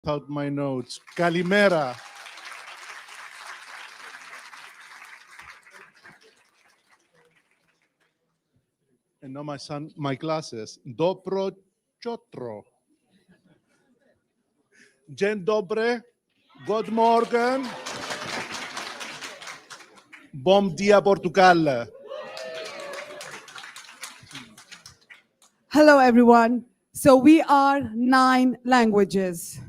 without my notes. Kalimera. And now my glasses. Dobro chotro. Dzień dobry. Good morning. Bom dia, Portugal. Hello, everyone. So we are 9 languages,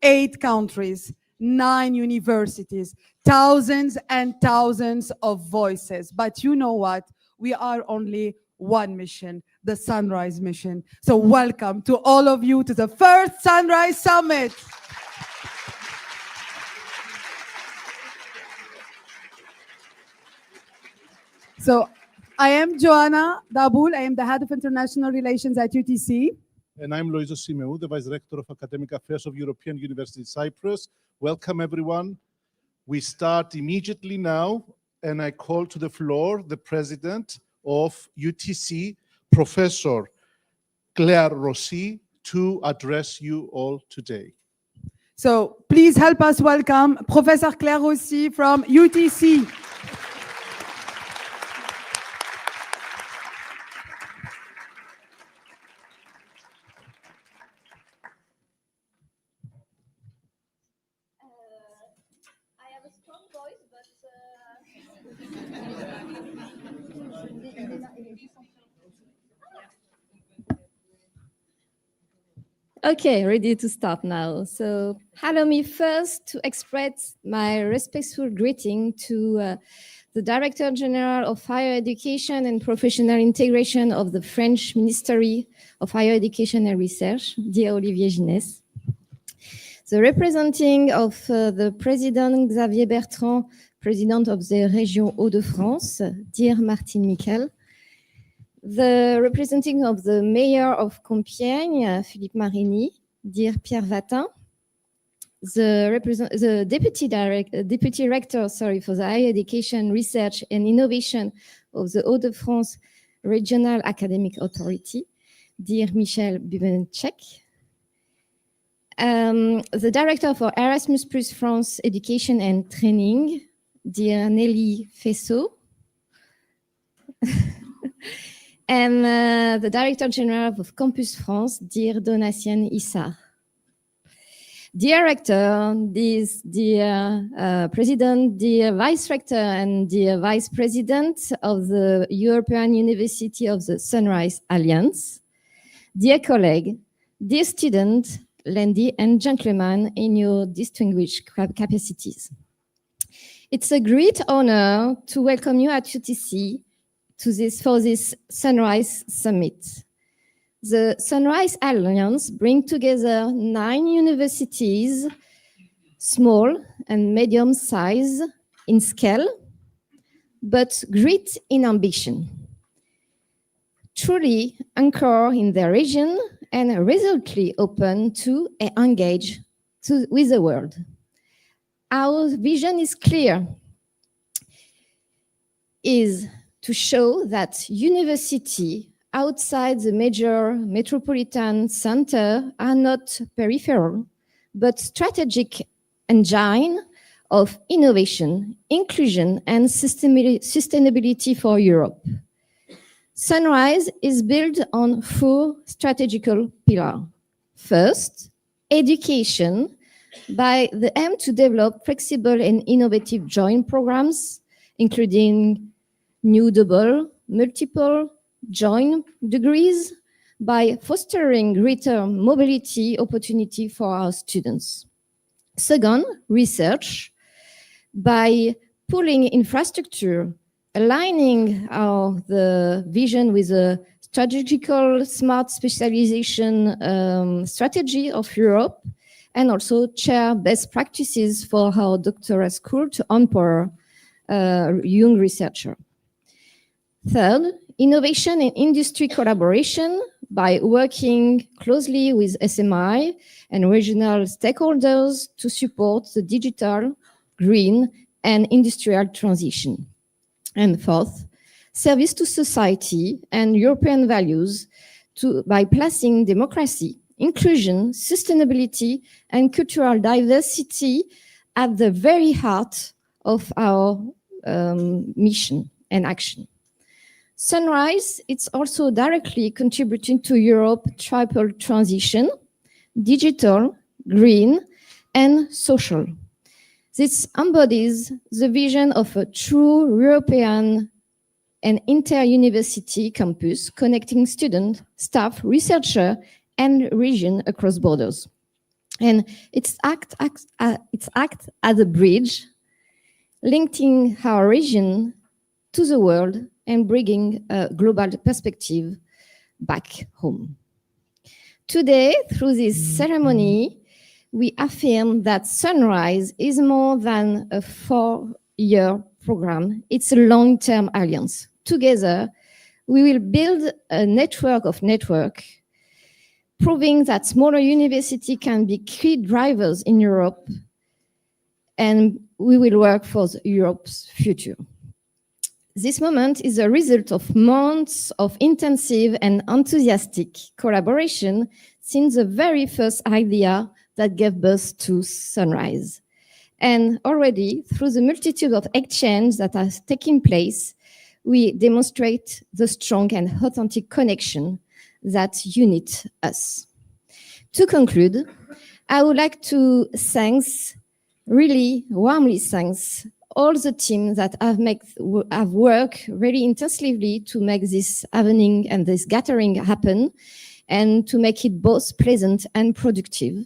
8 countries, 9 universities, thousands and thousands of voices. But you know what? We are only one mission, the Sunrise Mission. So welcome to all of you to the first Sunrise Summit. So I am Joanna Dabul. I am the head of international relations at UTC. And I'm Loizo Simeou, the Vice Rector of Academic Affairs of European University Cyprus. Welcome, everyone. We start immediately now, and I call to the floor the President of UTC, Professor Claire Rossi, to address you all today. So please help us welcome Professor Claire Rossi from UTC. Okay, ready to start now. So allow me first to express my respectful greeting to the Director General of Higher Education and Professional Integration of the French Ministry of Higher Education and Research, dear Olivier Ginès. The representing of the President Xavier Bertrand, President of the Région Hauts-de-France, dear Martine Michel. The representing of the Mayor of Compiègne, Philippe Marini, dear Pierre Vatin. The Deputy Rector for the Higher Education, Research and Innovation of the Hauts-de-France Regional Academic Authority, dear Michel Bubenchek. The Director for Erasmus Plus France Education and Training, dear Nelly Fessot. And the Director General of Campus France, dear Donatienne Issar. Dear Rector, dear President, dear Vice Rector, and dear Vice President of the European University of the Sunrise Alliance, dear colleague, dear student, ladies and gentlemen in your distinguished capacities. It's a great honor to welcome you at UTC for this Sunrise Summit. The Sunrise Alliance brings together 9 universities, small and medium size in scale, but great in ambition. Truly anchored in their region and resolutely open to engage with the world. Our vision is clear, is to show that universities outside the major metropolitan center are not peripheral, but strategic engine of innovation, inclusion, and sustainability for Europe. Sunrise is built on 4 strategical pillars. First, education, by the aim to develop flexible and innovative joint programs, including new double, multiple, joint degrees, by fostering greater mobility opportunity for our students. Second, research, by pooling infrastructure, aligning the vision with a strategical smart specialization strategy of Europe, and also share best practices for our doctoral school to empower young researchers. Third, innovation and industry collaboration by working closely with SMI and regional stakeholders to support the digital, green, and industrial transition. And fourth, service to society and European values by placing democracy, inclusion, sustainability, and cultural diversity at the very heart of our mission and action. Sunrise, it's also directly contributing to Europe's triple transition, digital, green, and social. This embodies the vision of a true European and inter-university campus connecting students, staff, researchers, and region across borders. And it's act as a bridge, linking our region to the world and bringing a global perspective back home. Today, through this ceremony, we affirm that Sunrise is more than a 4-year program. It's a long-term alliance. Together, we will build a network of networks, proving that smaller universities can be key drivers in Europe, and we will work for Europe's future. This moment is a result of months of intensive and enthusiastic collaboration since the very first idea that gave birth to Sunrise. And already, through the multitude of exchanges that are taking place, we demonstrate the strong and authentic connection that unite us. To conclude, I would like to really warmly thank all the teams that have worked really intensively to make this evening and this gathering happen and to make it both pleasant and productive.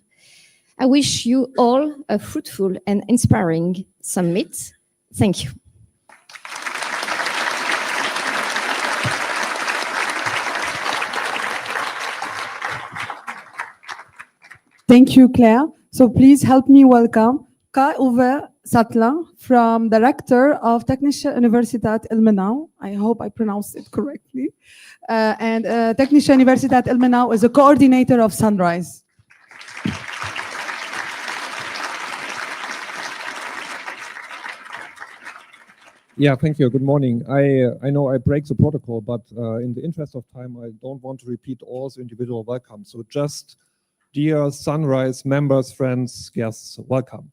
I wish you all a fruitful and inspiring summit. Thank you. Thank you, Claire. So please help me welcome Kai-Uwe Sattler from the Rector of Technische Universität Ilmenau. I hope I pronounced it correctly. And Technische Universität Ilmenau is a coordinator of Sunrise. Yeah, thank you. Good morning. I know I break the protocol, but in the interest of time, I don't want to repeat all the individual welcomes. So just dear Sunrise members, friends, guests, welcome.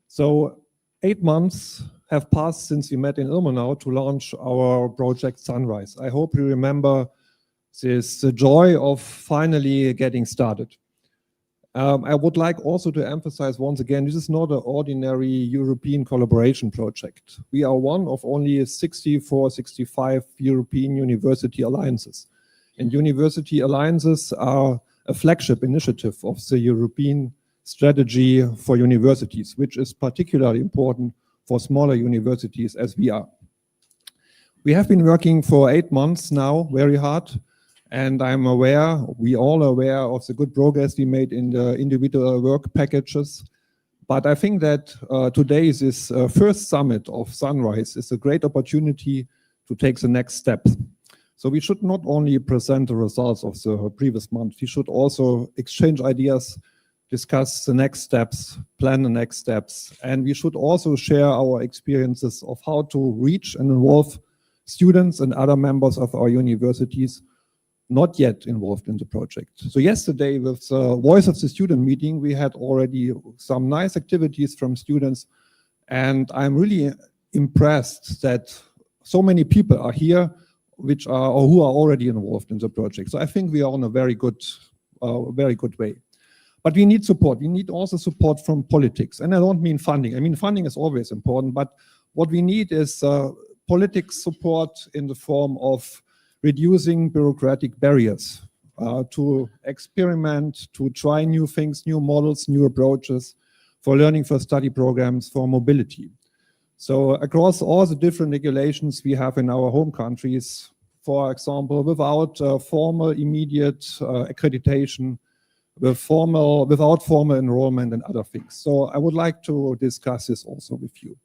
So 8 months have passed since we met in Ilmenau to launch our project Sunrise. I hope you remember the joy of finally getting started. I would like also to emphasize once again, this is not an ordinary European collaboration project. We are one of only 64, 65 European university alliances. And university alliances are a flagship initiative of the European strategy for universities, which is particularly important for smaller universities as we are. We have been working for 8 months now, very hard, and I'm aware, we all are aware of the good progress we made in the individual work packages. But I think that today, this first summit of Sunrise is a great opportunity to take the next step. So we should not only present the results of the previous month, we should also exchange ideas, discuss the next steps, plan the next steps, and we should also share our experiences of how to reach and involve students and other members of our universities not yet involved in the project. So yesterday with the Voice of the Student meeting, we had already some nice activities from students, and I'm really impressed that so many people are here which are or who are already involved in the project. So I think we are on a very good way. But we need support. We need also support from politics. And I don't mean funding. I mean, funding is always important, but what we need is politics support in the form of reducing bureaucratic barriers to experiment, to try new things, new models, new approaches for learning for study programs, for mobility. So across all the different regulations we have in our home countries, for example, without formal immediate accreditation, without formal enrollment and other things. So I would like to discuss this also with you.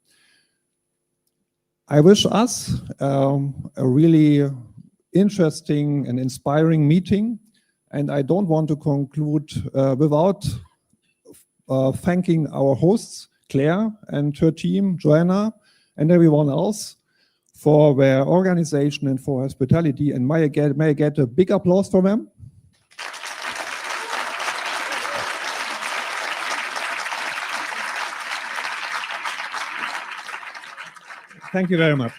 I wish us a really interesting and inspiring meeting, and I don't want to conclude without thanking our hosts, Claire and her team, Joanna, and everyone else for their organization and for hospitality. And may I get a big applause for them? Thank you very much.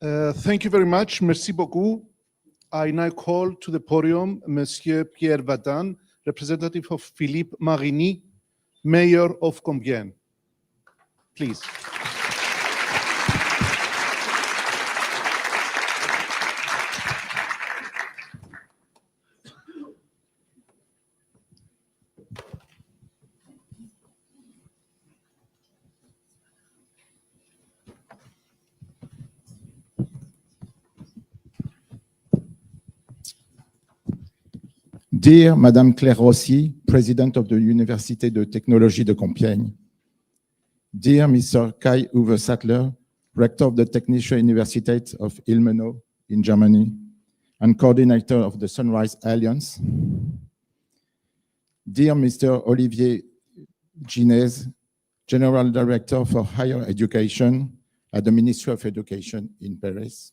Thank you very much. Merci beaucoup. I now call to the podium Monsieur Pierre Vadin, representative of Philippe Marigny, Mayor of Compiègne. Please. Dear Madame Claire Rossi, President of the Université de Technologie de Compiègne. Dear Mr. Kai-Uwe Sattler, Rector of the Technische Universität of Ilmenau in Germany and Coordinator of the Sunrise Alliance. Dear Mr. Olivier Ginez, General Director for Higher Education at the Ministry of Education in Paris.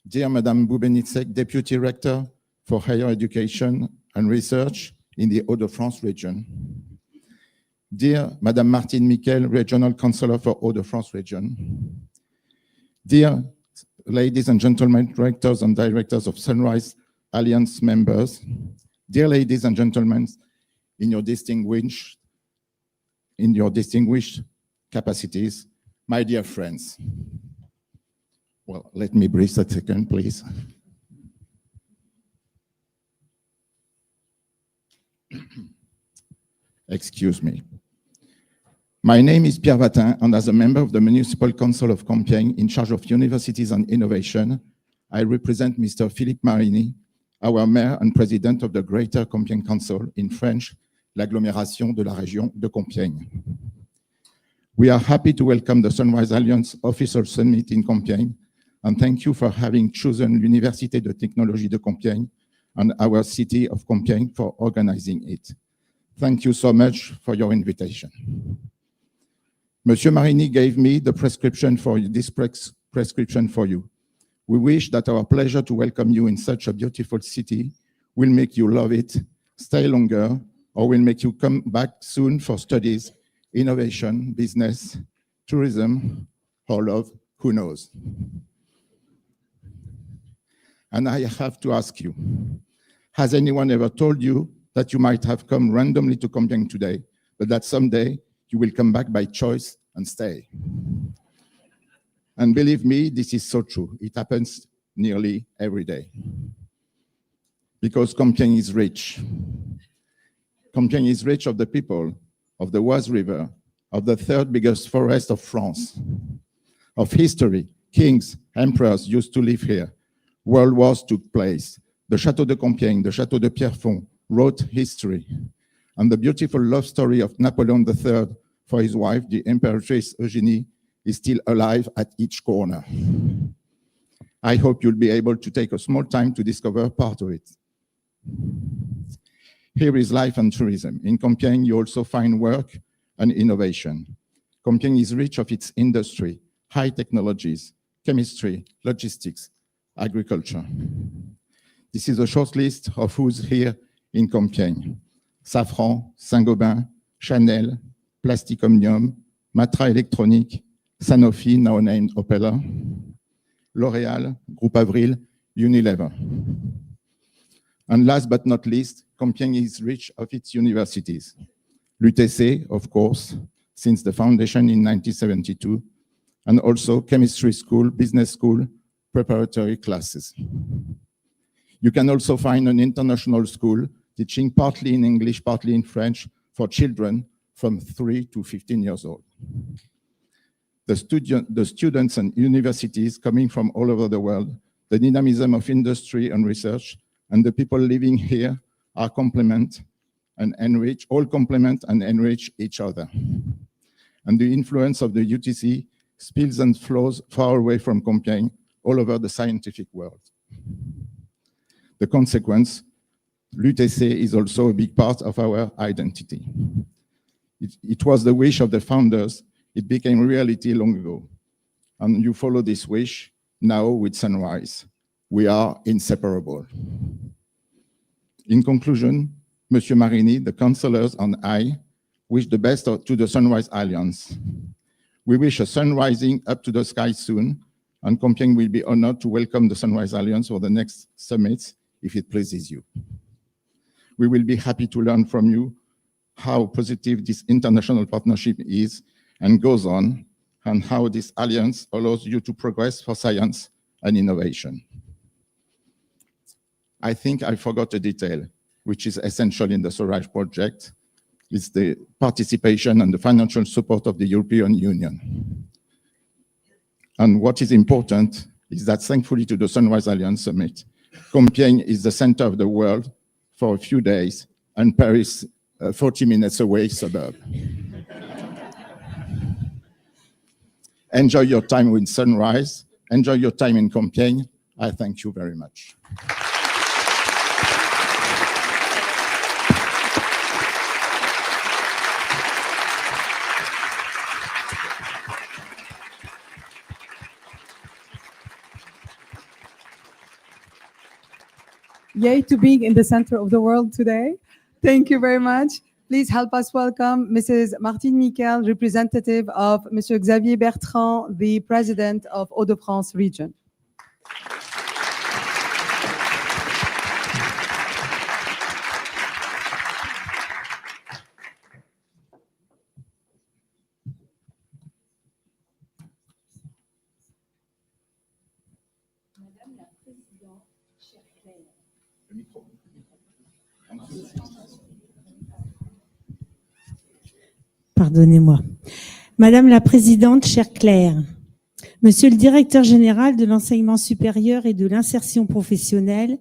Dear Madame Boubenitsek, Deputy Rector for Higher Education and Research in the Hauts-de-France region. Dear Madame Martine Miquel, Regional Counselor for Hauts-de-France region. Dear ladies and gentlemen, directors and directors of Sunrise Alliance members, dear ladies and gentlemen, in your distinguished capacities, my dear friends. Well, let me breathe a second, please. Excuse me. My name is Pierre Vatin, and as a member of the Municipal Council of Compiègne in charge of universities and innovation, I represent Mr. Philippe Marigny, our mayor and president of the Greater Compiègne Council, in French, l'agglomération de la région de Compiègne. We are happy to welcome the Sunrise Alliance official summit in Compiègne, and thank you for having chosen l'Université de Technologie de Compiègne and our city of Compiègne for organizing it. Thank you so much for your invitation. Monsieur Marigny gave me the prescription for this prescription for you. We wish that our pleasure to welcome you in such a beautiful city will make you love it, stay longer, or will make you come back soon for studies, innovation, business, tourism, or love, who knows? And I have to ask you, has anyone ever told you that you might have come randomly to Compiègne today, but that someday you will come back by choice and stay? And believe me, this is so true. It happens nearly every day. Because Compiègne is rich. Compiègne is rich of the people, of the Oise River, of the third biggest forest of France, of history. Kings, emperors used to live here. World wars took place. The Château de Compiègne, the Château de Pierrefonds wrote history. And the beautiful love story of Napoleon III for his wife, the Empress Eugénie, is still alive at each corner. I hope you'll be able to take a small time to discover part of it. Here is life and tourism. In Compiègne, you also find work and innovation. Compiègne is rich of its industry, high technologies, chemistry, logistics, agriculture. This is a short list of who's here in Compiègne. Safran, Saint-Gobain, Chanel, Plastic Omnium, Matra Electronique, Sanofi, now named Opella, L'Oréal, Groupe Avril, Unilever. And last but not least, Compiègne is rich of its universities. L'UTC, of course, since the foundation in 1972, and also chemistry school, business school, preparatory classes. You can also find an international school teaching partly in English, partly in French for children from 3 to 15 years old. The students and universities coming from all over the world, the dynamism of industry and research, and the people living here are complement and enrich each other. And the influence of the UTC spills and flows far away from Compiègne, all over the scientific world. The consequence, l'UTC is also a big part of our identity. It was the wish of the founders. It became reality long ago. And you follow this wish now with Sunrise. We are inseparable. In conclusion, Monsieur Marini, the councillors and I wish the best to the Sunrise Alliance. We wish a sun rising up to the sky soon, and Compiègne will be honored to welcome the Sunrise Alliance for the next summits if it pleases you. We will be happy to learn from you how positive this international partnership is and goes on, and how this alliance allows you to progress for science and innovation. I think I forgot a detail, which is essential in the Sunrise project. It's the participation and the financial support of the European Union. And what is important is that thankfully to the Sunrise Alliance Summit, Compiègne is the center of the world for a few days, and Paris, 40 minutes away suburb. Enjoy your time with Sunrise. Enjoy your time in Compiègne. I thank you very much. Yay to being in the center of the world today. Thank you very much. Please help us welcome Mrs. Martine Miquel, representative of Mr. Xavier Bertrand, the president of Hauts-de-France region. Pardonnez-moi. Madame la Présidente, chère Claire, Monsieur le Directeur général de l'enseignement supérieur et de l'insertion professionnelle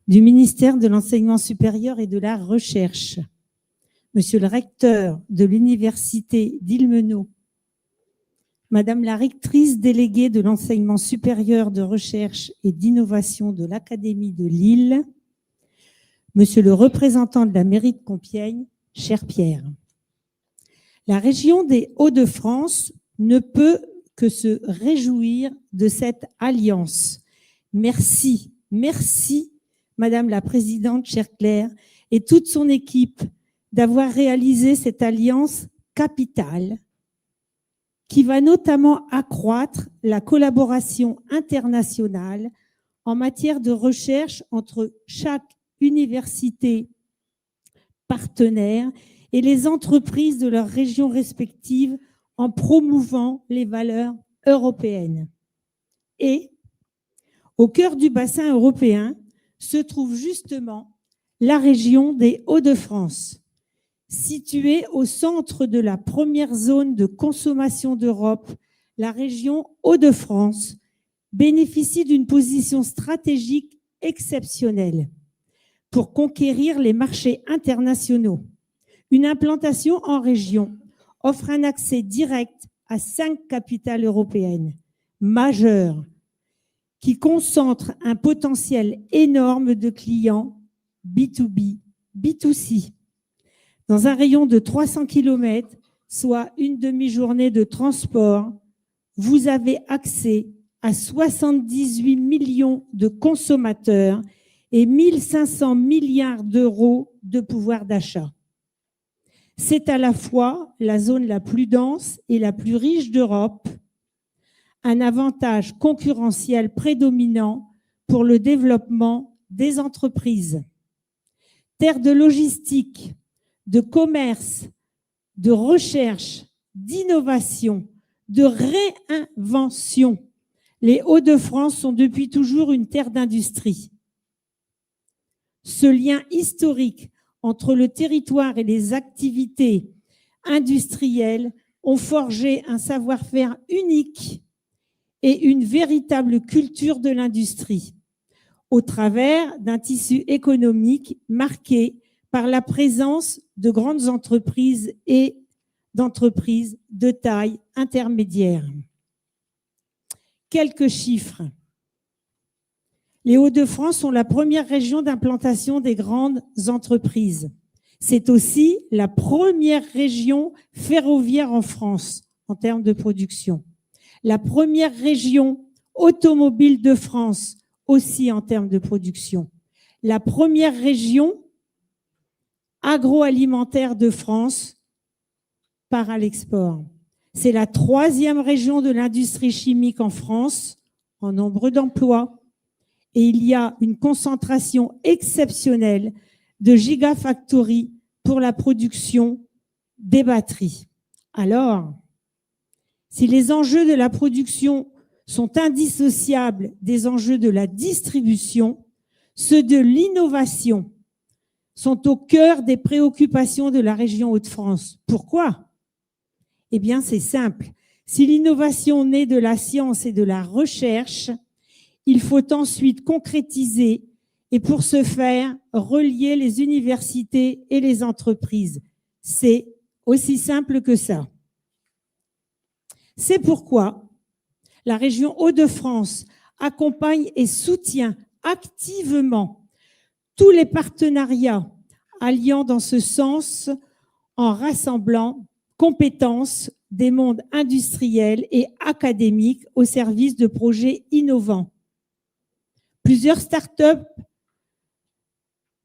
du ministère de l'Enseignement supérieur et de la Recherche, Monsieur le Recteur de l'Université d'Ilmenau, Madame la Rectrice déléguée de l'Enseignement supérieur de recherche et d'innovation de l'Académie de Lille, Monsieur le représentant de la mairie de Compiègne, cher Pierre. La région des Hauts-de-France ne peut que se réjouir de cette alliance. Merci, merci, Madame la Présidente, chère Claire, et toute son équipe d'avoir réalisé cette alliance capitale qui va notamment accroître la collaboration internationale en matière de recherche entre chaque université partenaire et les entreprises de leurs régions respectives en promouvant les valeurs européennes. Et au cœur du bassin européen se trouve justement la région des Hauts-de-France, située au centre de la première zone de consommation d'Europe. La région Hauts-de-France bénéficie d'une position stratégique exceptionnelle pour conquérir les marchés internationaux. Une implantation en région offre un accès direct à 5 capitales européennes majeures qui concentrent un potentiel énorme de clients B2B, B2C. Dans un rayon de 300 km, soit une demi-journée de transport, vous avez accès à 78 millions de consommateurs et 1500 milliards d'euros de pouvoir d'achat. C'est à la fois la zone la plus dense et la plus riche d'Europe, un avantage concurrentiel prédominant pour le développement des entreprises. Terre de logistique, de commerce, de recherche, d'innovation, de réinvention. Les Hauts-de-France sont depuis toujours une terre d'industrie. Ce lien historique entre le territoire et les activités industrielles ont forgé un savoir-faire unique et une véritable culture de l'industrie, au travers d'un tissu économique marqué par la présence de grandes entreprises et d'entreprises de taille intermédiaire. Quelques chiffres. Les Hauts-de-France sont la première région d'implantation des grandes entreprises. C'est aussi la première région ferroviaire en France en termes de production. La première région automobile de France aussi en termes de production. La première région agroalimentaire de France part à l'export. C'est la 3e région de l'industrie chimique en France, en nombre d'emplois, et il y a une concentration exceptionnelle de gigafactories pour la production des batteries. Alors, si les enjeux de la production sont indissociables des enjeux de la distribution, ceux de l'innovation sont au cœur des préoccupations de la région Hauts-de-France. Pourquoi? Eh bien, c'est simple. Si l'innovation naît de la science et de la recherche, il faut ensuite concrétiser et pour ce faire, relier les universités et les entreprises. C'est aussi simple que ça. C'est pourquoi la région Hauts-de-France accompagne et soutient activement tous les partenariats alliant dans ce sens en rassemblant compétences des mondes industriels et académiques au service de projets innovants. Plusieurs startups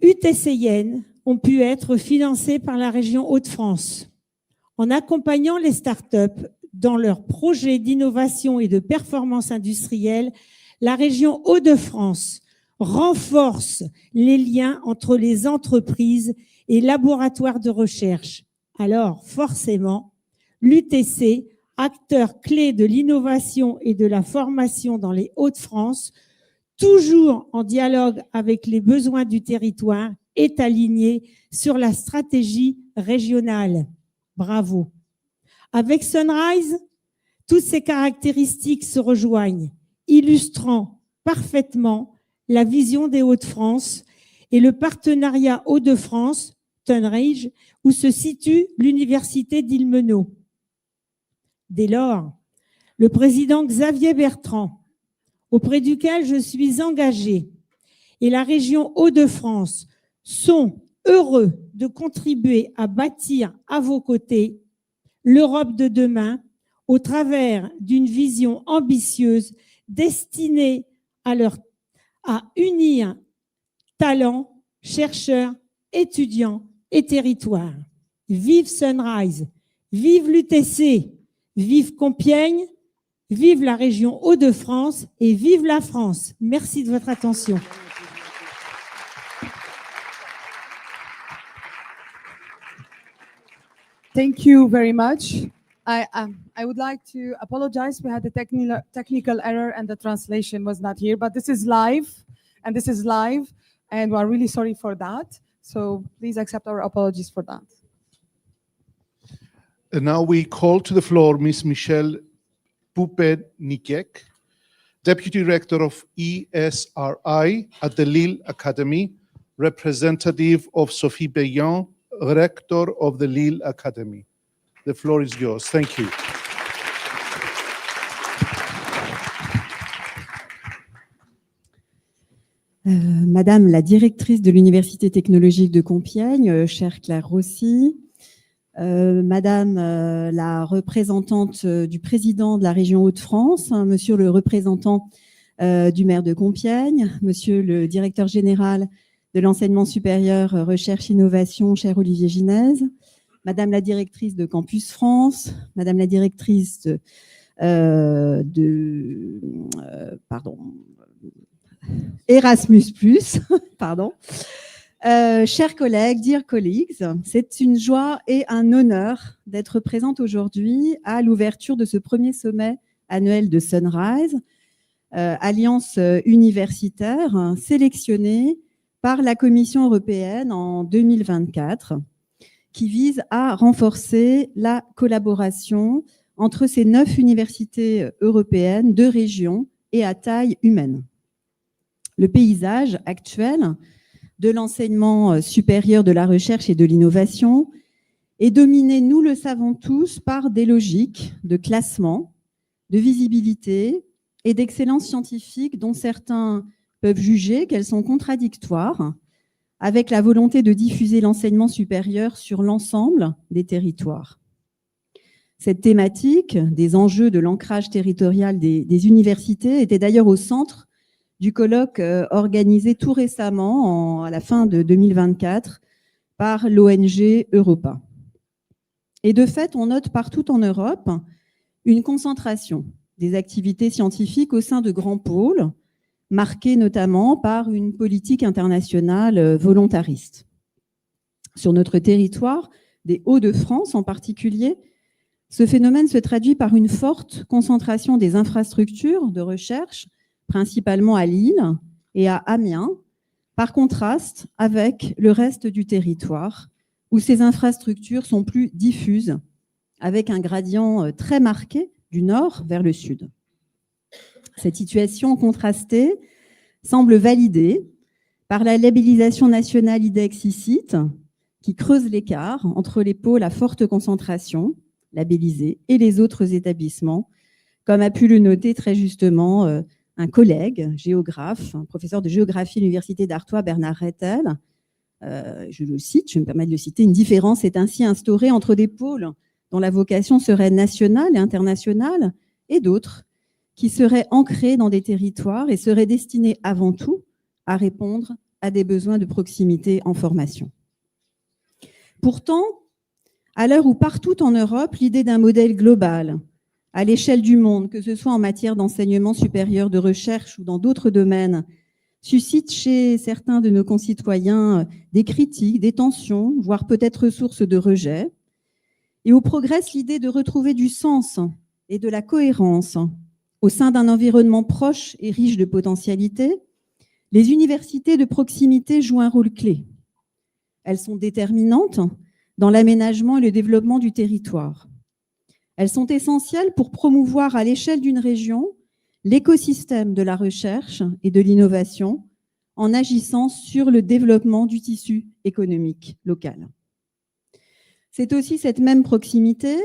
UTCiennes ont pu être financées par la région Hauts-de-France. En accompagnant les startups dans leurs projets d'innovation et de performance industrielle, la région Hauts-de-France renforce les liens entre les entreprises et laboratoires de recherche. Alors, forcément, l'UTC, acteur clé de l'innovation et de la formation dans les Hauts-de-France, toujours en dialogue avec les besoins du territoire, est aligné sur la stratégie régionale. Bravo. Avec Sunrise, toutes ces caractéristiques se rejoignent, illustrant parfaitement la vision des Hauts-de-France et le partenariat Hauts-de-France, Sunrise, où se situe l'université d'Ilmenau. Dès lors, le président Xavier Bertrand, auprès duquel je suis engagée, et la région Hauts-de-France sont heureux de contribuer à bâtir à vos côtés l'Europe de demain au travers d'une vision ambitieuse destinée à unir talents, chercheurs, étudiants et territoires. Vive Sunrise, vive l'UTC, vive Compiègne, vive la région Hauts-de-France et vive la France. Merci de votre attention. Thank you very much. I would like to apologize. We had a technical error and the translation was not here, but this is live, and we are really sorry for that. So please accept our apologies for that. And now we call to the floor Ms. Michelle Poupe-Nikek, Deputy Rector of ESRI at the Lille Academy, representative of Sophie Beyan, Rector of the Lille Academy. The floor is yours. Thank you. Madame la directrice de l'Université technologique de Compiègne, chère Claire Rossi, Madame la représentante du président de la région Hauts-de-France, Monsieur le représentant du maire de Compiègne, Monsieur le directeur général de l'enseignement supérieur, recherche, innovation, cher Olivier Ginez, Madame la directrice de Campus France, Madame la directrice Erasmus+, pardon. Chers collègues, dear colleagues, c'est une joie et un honneur d'être présente aujourd'hui à l'ouverture de ce premier sommet annuel de Sunrise, alliance universitaire sélectionnée par la Commission européenne en 2024, qui vise à renforcer la collaboration entre ces 9 universités européennes de région et à taille humaine. Le paysage actuel de l'enseignement supérieur, de la recherche et de l'innovation est dominé, nous le savons tous, par des logiques de classement, de visibilité et d'excellence scientifique dont certains peuvent juger qu'elles sont contradictoires avec la volonté de diffuser l'enseignement supérieur sur l'ensemble des territoires. Cette thématique des enjeux de l'ancrage territorial des universités était d'ailleurs au centre du colloque organisé tout récemment, à la fin de 2024, par l'ONG Europa. Et de fait, on note partout en Europe une concentration des activités scientifiques au sein de grands pôles, marqués notamment par une politique internationale volontariste. Sur notre territoire, des Hauts-de-France en particulier, ce phénomène se traduit par une forte concentration des infrastructures de recherche, principalement à Lille et à Amiens, par contraste avec le reste du territoire, où ces infrastructures sont plus diffuses, avec un gradient très marqué du nord vers le sud. Cette situation contrastée semble validée par la labellisation nationale IDEX-ICIT, qui creuse l'écart entre les pôles à forte concentration, labellisés, et les autres établissements, comme a pu le noter très justement un collègue géographe, un professeur de géographie à l'Université d'Artois, Bernard Rector. Je le cite, je me permets de le citer, une différence est ainsi instaurée entre des pôles dont la vocation serait nationale et internationale et d'autres qui seraient ancrés dans des territoires et seraient destinés avant tout à répondre à des besoins de proximité en formation. Pourtant, à l'heure où partout en Europe, l'idée d'un modèle global, à l'échelle du monde, que ce soit en matière d'enseignement supérieur, de recherche ou dans d'autres domaines, suscite chez certains de nos concitoyens des critiques, des tensions, voire peut-être source de rejet, et où progresse l'idée de retrouver du sens et de la cohérence au sein d'un environnement proche et riche de potentialités, les universités de proximité jouent un rôle clé. Elles sont déterminantes dans l'aménagement et le développement du territoire. Elles sont essentielles pour promouvoir à l'échelle d'une région l'écosystème de la recherche et de l'innovation en agissant sur le développement du tissu économique local. C'est aussi cette même proximité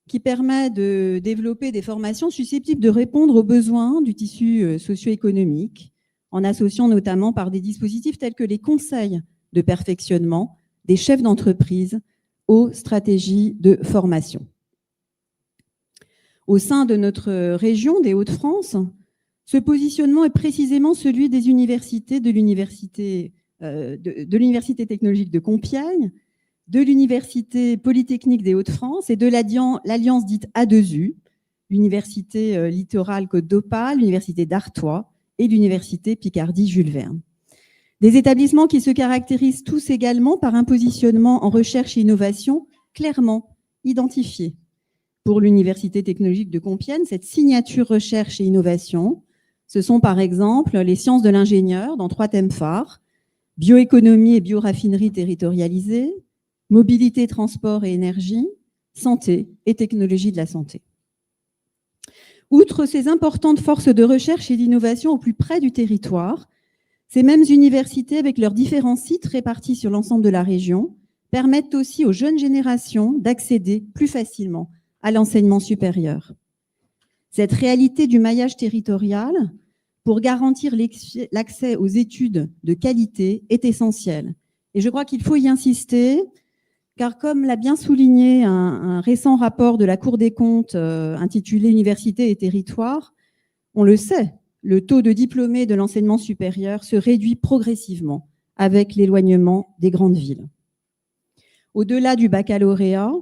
qui permet de développer des formations susceptibles de répondre aux besoins du tissu socio-économique, en associant notamment par des dispositifs tels que les conseils de perfectionnement des chefs d'entreprise aux stratégies de formation. Au sein de notre région des Hauts-de-France, ce positionnement est précisément celui des universités, de l'Université technologique de Compiègne, de l'Université polytechnique des Hauts-de-France et de l'Alliance dite A2U, l'Université littorale Côte d'Opale, l'Université d'Artois et l'Université Picardie-Jules Verne. Des établissements qui se caractérisent tous également par un positionnement en recherche et innovation clairement identifié. Pour l'Université technologique de Compiègne, cette signature recherche et innovation, ce sont par exemple les sciences de l'ingénieur dans 3 thèmes phares, bioéconomie et bioraffinerie territorialisée, mobilité, transport et énergie, santé et technologie de la santé. Outre ces importantes forces de recherche et d'innovation au plus près du territoire, ces mêmes universités, avec leurs différents sites répartis sur l'ensemble de la région, permettent aussi aux jeunes générations d'accéder plus facilement à l'enseignement supérieur. Cette réalité du maillage territorial, pour garantir l'accès aux études de qualité, est essentielle. Et je crois qu'il faut y insister, car comme l'a bien souligné un récent rapport de la Cour des comptes intitulé « Universités et territoires », on le sait, le taux de diplômés de l'enseignement supérieur se réduit progressivement avec l'éloignement des grandes villes. Au-delà du baccalauréat,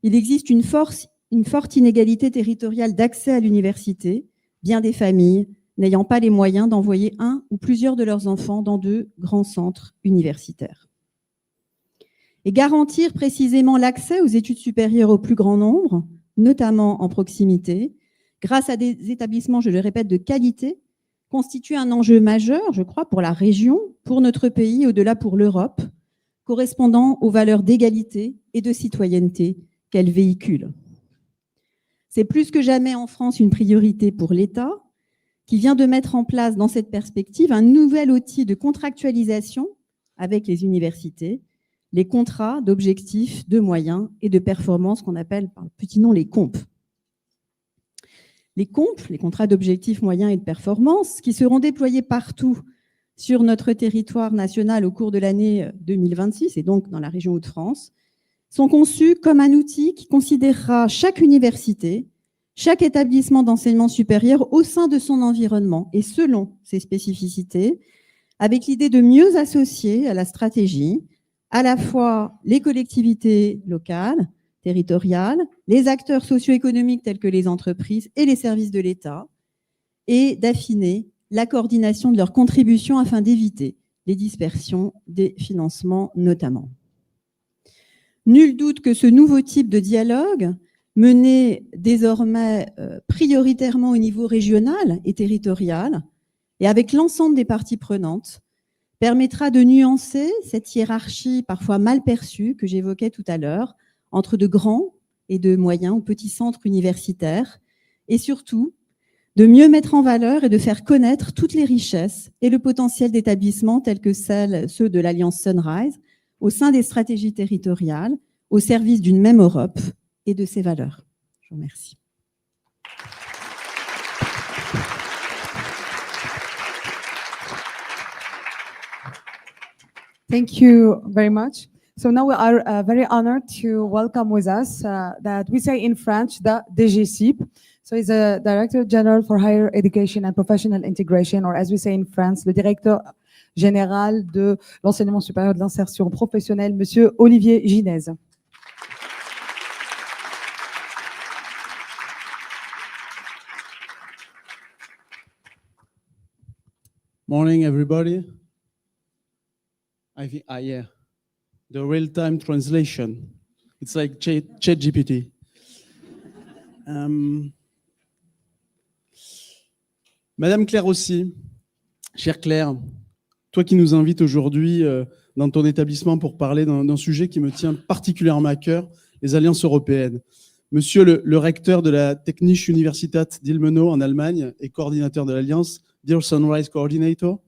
il existe une forte inégalité territoriale d'accès à l'université, bien des familles n'ayant pas les moyens d'envoyer un ou plusieurs de leurs enfants dans de grands centres universitaires. Et garantir précisément l'accès aux études supérieures au plus grand nombre, notamment en proximité, grâce à des établissements, je le répète, de qualité, constitue un enjeu majeur, je crois, pour la région, pour notre pays, au-delà pour l'Europe, correspondant aux valeurs d'égalité et de citoyenneté qu'elle véhicule. C'est plus que jamais en France une priorité pour l'État, qui vient de mettre en place dans cette perspective un nouvel outil de contractualisation avec les universités, les contrats d'objectifs, de moyens et de performance qu'on appelle par le petit nom les COMP. Les COMP, les contrats d'objectifs, moyens et de performance, qui seront déployés partout sur notre territoire national au cours de l'année 2026 et donc dans la région Hauts-de-France, sont conçus comme un outil qui considérera chaque université, chaque établissement d'enseignement supérieur au sein de son environnement et selon ses spécificités, avec l'idée de mieux associer à la stratégie, à la fois les collectivités locales, territoriales, les acteurs socio-économiques tels que les entreprises et les services de l'État, et d'affiner la coordination de leurs contributions afin d'éviter les dispersions des financements notamment. Nul doute que ce nouveau type de dialogue, mené désormais prioritairement au niveau régional et territorial, et avec l'ensemble des parties prenantes, permettra de nuancer cette hiérarchie parfois mal perçue que j'évoquais tout à l'heure, entre de grands et de moyens ou petits centres universitaires, et surtout de mieux mettre en valeur et de faire connaître toutes les richesses et le potentiel d'établissements tels que ceux de l'Alliance Sunrise au sein des stratégies territoriales, au service d'une même Europe et de ses valeurs. Je vous remercie. Thank you very much. So now we are very honored to welcome with us that we say in French, the DGCIP. So he's a Director General for Higher Education and Professional Integration, or as we say in France, le directeur général de l'enseignement supérieur de l'insertion professionnelle, Monsieur Olivier Ginez. Morning, everybody. I think, yeah, the real-time translation. It's like ChatGPT. Madame Claire aussi, chère Claire, toi qui nous invites aujourd'hui dans ton établissement pour parler d'un sujet qui me tient particulièrement à cœur, les alliances européennes. Monsieur le recteur de la Technische Universität d'Ilmenau en Allemagne et coordinateur de l'Alliance, Dear Sunrise Coordinator.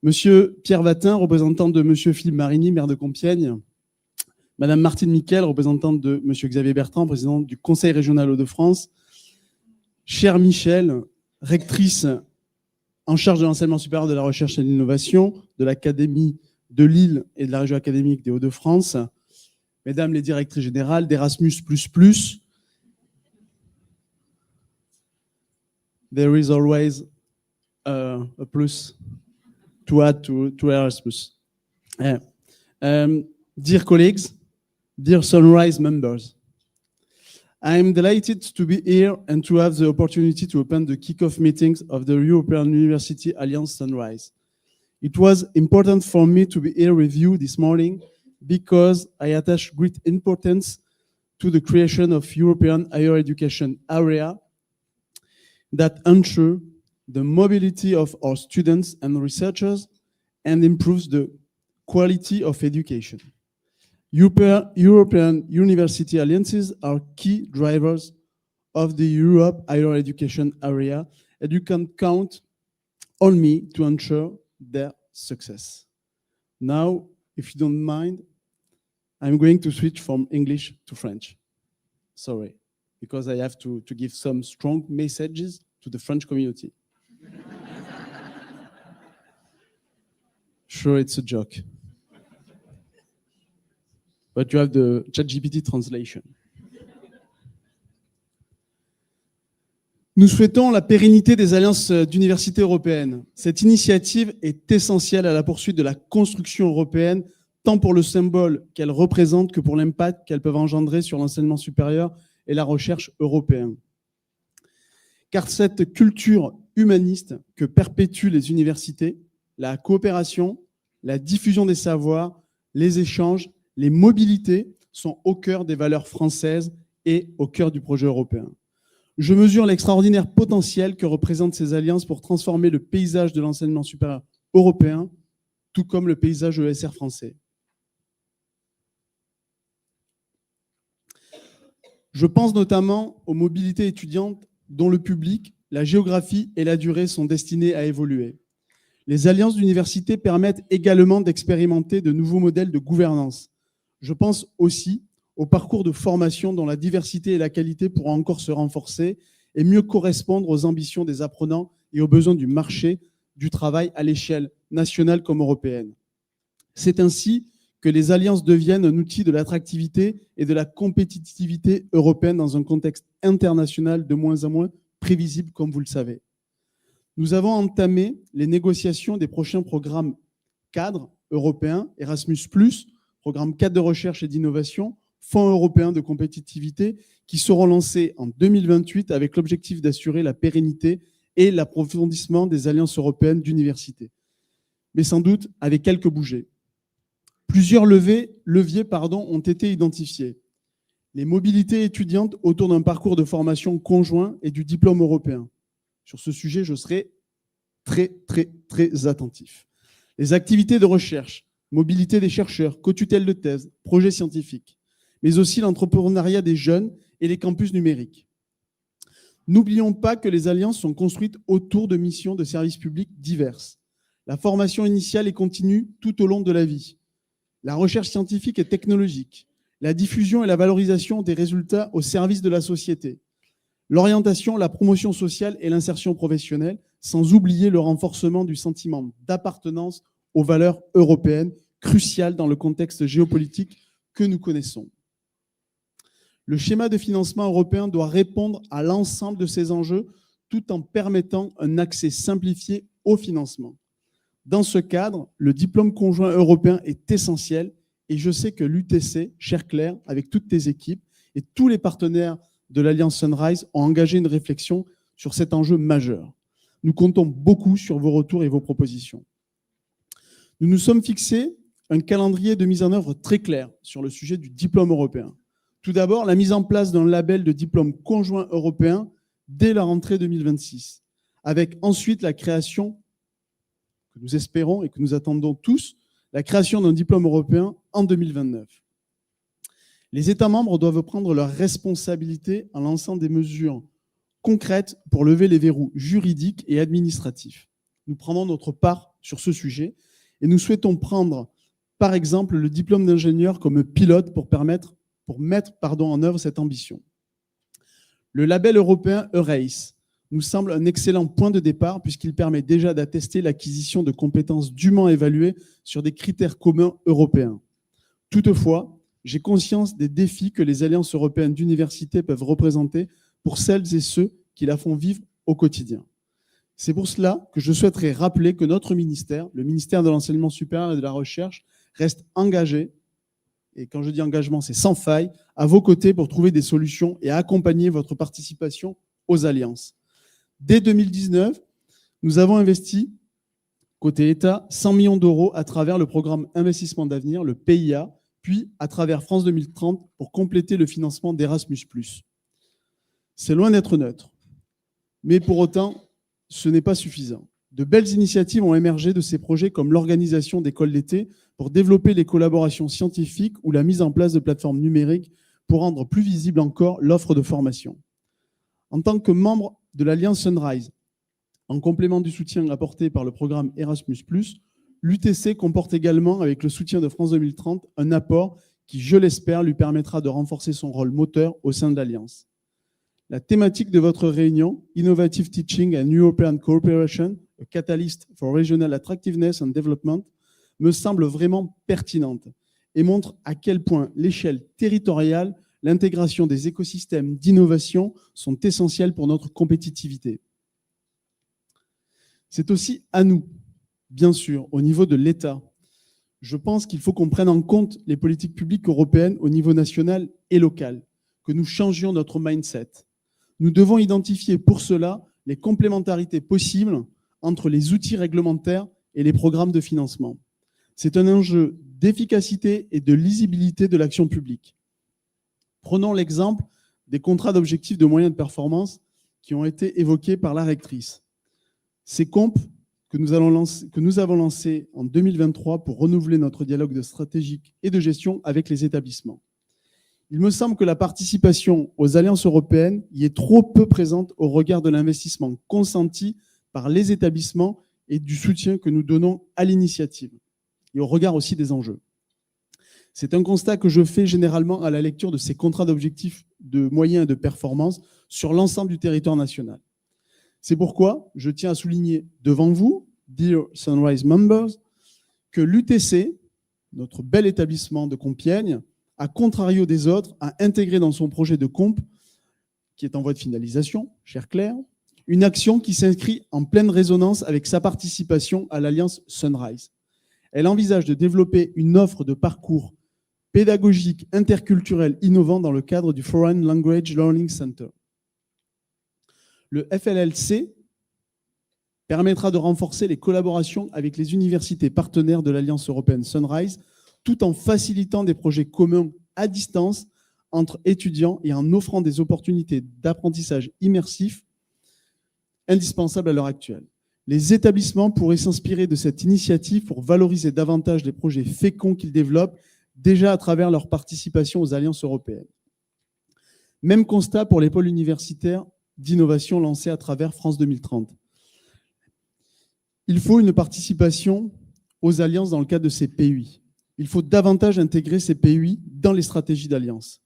Monsieur Pierre Vatin, représentant de Monsieur Philippe Marigny, maire de Compiègne. Madame Martine Miquel, représentante de Monsieur Xavier Bertrand, président du Conseil régional Hauts-de-France. Chère Michel, rectrice en charge de l'enseignement supérieur, de la recherche et de l'innovation de l'Académie de Lille et de la région académique des Hauts-de-France. Mesdames les directrices générales d'Erasmus++. There is always a plus to add to Erasmus. Dear colleagues, dear Sunrise members, I am delighted to be here and to have the opportunity to open the kick-off meetings of the European University Alliance Sunrise. It was important for me to be here with you this morning because I attach great importance to the creation of European higher education area that ensure the mobility of our students and researchers and improves the quality of education. European university alliances are key drivers of the Europe higher education area, and you can count on me to ensure their success. Now, if you don't mind, I'm going to switch from English to French. Sorry, because I have to give some strong messages to the French community. Sure, it's a joke. But you have the ChatGPT translation. Nous souhaitons la pérennité des alliances d'universités européennes. Cette initiative est essentielle à la poursuite de la construction européenne, tant pour le symbole qu'elle représente que pour l'impact qu'elles peuvent engendrer sur l'enseignement supérieur et la recherche européenne. Car cette culture humaniste que perpétuent les universités, la coopération, la diffusion des savoirs, les échanges, les mobilités sont au cœur des valeurs françaises et au cœur du projet européen. Je mesure l'extraordinaire potentiel que représentent ces alliances pour transformer le paysage de l'enseignement supérieur européen, tout comme le paysage ESR français. Je pense notamment aux mobilités étudiantes dont le public, la géographie et la durée sont destinés à évoluer. Les alliances d'université permettent également d'expérimenter de nouveaux modèles de gouvernance. Je pense aussi au parcours de formation dont la diversité et la qualité pourront encore se renforcer et mieux correspondre aux ambitions des apprenants et aux besoins du marché du travail à l'échelle nationale comme européenne. C'est ainsi que les alliances deviennent un outil de l'attractivité et de la compétitivité européenne dans un contexte international de moins en moins prévisible, comme vous le savez. Nous avons entamé les négociations des prochains programmes cadres européens, Erasmus+, programme 4 de recherche et d'innovation, fonds européens de compétitivité, qui seront lancés en 2028 avec l'objectif d'assurer la pérennité et l'approfondissement des alliances européennes d'université. Mais sans doute avec quelques bougées. Plusieurs leviers ont été identifiés. Les mobilités étudiantes autour d'un parcours de formation conjoint et du diplôme européen. Sur ce sujet, je serai très attentif. Les activités de recherche, mobilité des chercheurs, co-tutelle de thèse, projets scientifiques, mais aussi l'entrepreneuriat des jeunes et les campus numériques. N'oublions pas que les alliances sont construites autour de missions de services publics diverses. La formation initiale et continue tout au long de la vie. La recherche scientifique et technologique. La diffusion et la valorisation des résultats au service de la société. L'orientation, la promotion sociale et l'insertion professionnelle, sans oublier le renforcement du sentiment d'appartenance aux valeurs européennes, crucial dans le contexte géopolitique que nous connaissons. Le schéma de financement européen doit répondre à l'ensemble de ces enjeux tout en permettant un accès simplifié au financement. Dans ce cadre, le diplôme conjoint européen est essentiel et je sais que l'UTC, chère Claire, avec toutes tes équipes et tous les partenaires de l'Alliance Sunrise ont engagé une réflexion sur cet enjeu majeur. Nous comptons beaucoup sur vos retours et vos propositions. Nous nous sommes fixés un calendrier de mise en œuvre très clair sur le sujet du diplôme européen. Tout d'abord, la mise en place d'un label de diplôme conjoint européen dès la rentrée 2026, avec ensuite la création, que nous espérons et que nous attendons tous, la création d'un diplôme européen en 2029. Les États membres doivent prendre leurs responsabilités en lançant des mesures concrètes pour lever les verrous juridiques et administratifs. Nous prendrons notre part sur ce sujet et nous souhaitons prendre, par exemple, le diplôme d'ingénieur comme pilote pour mettre en œuvre cette ambition. Le label européen EURACE nous semble un excellent point de départ puisqu'il permet déjà d'attester l'acquisition de compétences dûment évaluées sur des critères communs européens. Toutefois, j'ai conscience des défis que les alliances européennes d'université peuvent représenter pour celles et ceux qui la font vivre au quotidien. C'est pour cela que je souhaiterais rappeler que notre ministère, le ministère de l'Enseignement supérieur et de la Recherche, reste engagé, et quand je dis engagement, c'est sans faille, à vos côtés pour trouver des solutions et accompagner votre participation aux alliances. Dès 2019, nous avons investi, côté État, 100 millions d'euros à travers le programme Investissement d'avenir, le PIA, puis à travers France 2030 pour compléter le financement d'Erasmus+. C'est loin d'être neutre, mais pour autant, ce n'est pas suffisant. De belles initiatives ont émergé de ces projets comme l'organisation d'écoles d'été pour développer les collaborations scientifiques ou la mise en place de plateformes numériques pour rendre plus visible encore l'offre de formation. En tant que membre de l'Alliance Sunrise, en complément du soutien apporté par le programme Erasmus+, l'UTC comporte également, avec le soutien de France 2030, un apport qui, je l'espère, lui permettra de renforcer son rôle moteur au sein de l'Alliance. La thématique de votre réunion, Innovative Teaching and European Cooperation, a Catalyst for Regional Attractiveness and Development, me semble vraiment pertinente et montre à quel point l'échelle territoriale, l'intégration des écosystèmes d'innovation sont essentiels pour notre compétitivité. C'est aussi à nous, bien sûr, au niveau de l'État. Je pense qu'il faut qu'on prenne en compte les politiques publiques européennes au niveau national et local, que nous changions notre mindset. Nous devons identifier pour cela les complémentarités possibles entre les outils réglementaires et les programmes de financement. C'est un enjeu d'efficacité et de lisibilité de l'action publique. Prenons l'exemple des contrats d'objectifs de moyens de performance qui ont été évoqués par la rectrice. Ces comptes que nous avons lancés en 2023 pour renouveler notre dialogue stratégique et de gestion avec les établissements. Il me semble que la participation aux alliances européennes y est trop peu présente au regard de l'investissement consenti par les établissements et du soutien que nous donnons à l'initiative, et au regard aussi des enjeux. C'est un constat que je fais généralement à la lecture de ces contrats d'objectifs de moyens et de performance sur l'ensemble du territoire national. C'est pourquoi je tiens à souligner devant vous, dear Sunrise members, que l'UTC, notre bel établissement de Compiègne, à contrario des autres, a intégré dans son projet de comp, qui est en voie de finalisation, chère Claire, une action qui s'inscrit en pleine résonance avec sa participation à l'Alliance Sunrise. Elle envisage de développer une offre de parcours pédagogiques, interculturels, innovants dans le cadre du Foreign Language Learning Center. Le FLLC permettra de renforcer les collaborations avec les universités partenaires de l'Alliance européenne Sunrise, tout en facilitant des projets communs à distance entre étudiants et en offrant des opportunités d'apprentissage immersif indispensables à l'heure actuelle. Les établissements pourraient s'inspirer de cette initiative pour valoriser davantage les projets féconds qu'ils développent déjà à travers leur participation aux alliances européennes. Même constat pour les pôles universitaires d'innovation lancés à travers France 2030. Il faut une participation aux alliances dans le cadre de ces PUI. Il faut davantage intégrer ces PUI dans les stratégies d'alliance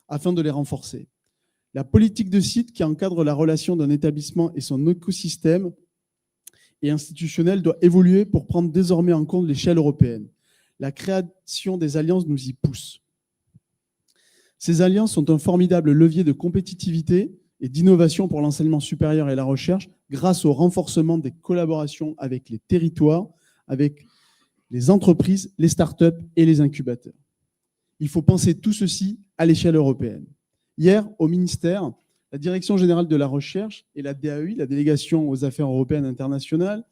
afin de les renforcer. La politique de site qui encadre la relation d'un établissement et son écosystème et institutionnel doit évoluer pour prendre désormais en compte l'échelle européenne. La création des alliances nous y pousse. Ces alliances sont un formidable levier de compétitivité et d'innovation pour l'enseignement supérieur et la recherche grâce au renforcement des collaborations avec les territoires, avec les entreprises, les startups et les incubateurs. Il faut penser tout ceci à l'échelle européenne. Hier, au ministère, la Direction générale de la recherche et la DAEI, la Délégation aux affaires européennes internationales,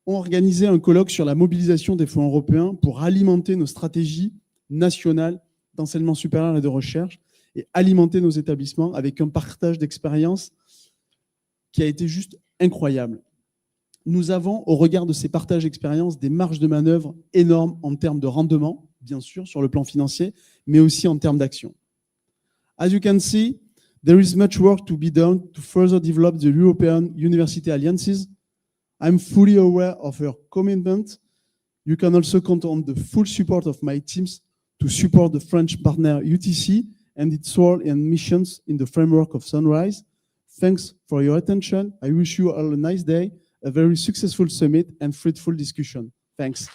ont organisé un colloque sur la mobilisation des fonds européens pour alimenter nos stratégies nationales d'enseignement supérieur et de recherche et alimenter nos établissements avec un partage d'expériences qui a été juste incroyable. Nous avons, au regard de ces partages d'expériences, des marges de manœuvre énormes en termes de rendement, bien sûr, sur le plan financier, mais aussi en termes d'action. As you can see, there is much work to be done to further develop the European University Alliances. I'm fully aware of your commitment. You can also count on the full support of my teams to support the French partner UTC and its role and missions in the framework of Sunrise. Thanks for your attention. I wish you all a nice day, a very successful summit and fruitful discussion. Thanks.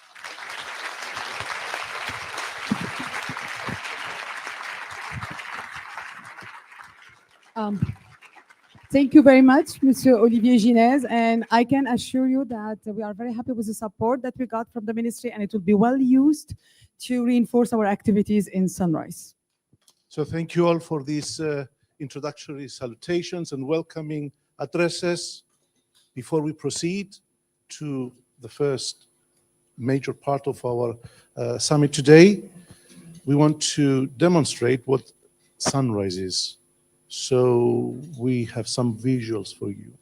Thank you very much, Monsieur Olivier Ginez, and I can assure you that we are very happy with the support that we got from the ministry, and it will be well used to reinforce our activities in Sunrise. So thank you all for these introductory salutations and welcoming addresses. Before we proceed to the first major part of our summit today, we want to demonstrate what Sunrise is. So we have some visuals for you.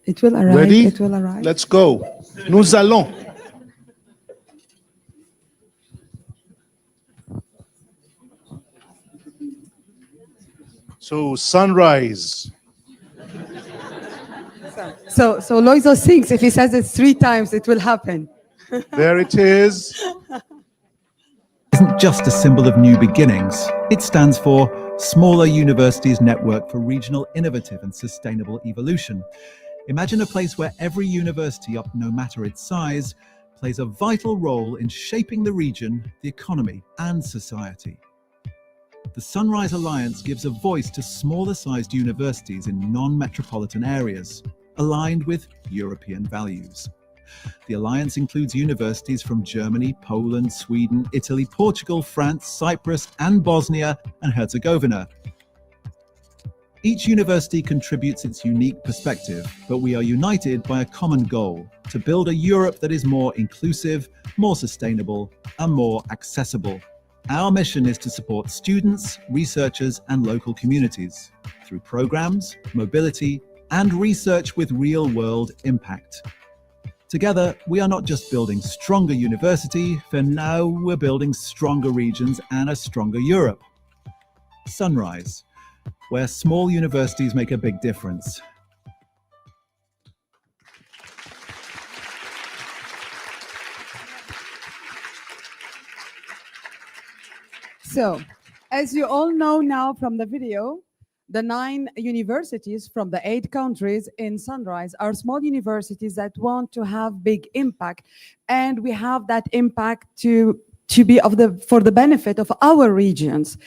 It will arrive. Ready? It will arrive. Let's go. Nous allons. So Sunrise. So Loizo thinks if he says it 3 times, it will happen. There it is. Isn't just a symbol of new beginnings. It stands for Smaller Universities Network for Regional Innovative and Sustainable Evolution. Imagine a place where every university, no matter its size, plays a vital role in shaping the region, the economy, and society. The Sunrise Alliance gives a voice to smaller-sized universities in non-metropolitan areas, aligned with European values. The alliance includes universities from Germany, Poland, Sweden, Italy, Portugal, France, Cyprus, and Bosnia and Herzegovina. Each university contributes its unique perspective, but we are united by a common goal: to build a Europe that is more inclusive, more sustainable, and more accessible. Our mission is to support students, researchers, and local communities through programs, mobility, and research with real-world impact. Together, we are not just building stronger university, for now we're building stronger regions and a stronger Europe. Sunrise, where small universities make a big difference. So, as you all know now from the video, the 9 universities from the 8 countries in Sunrise are small universities that want to have big impact. And we have that impact to to be for the benefit of our regions.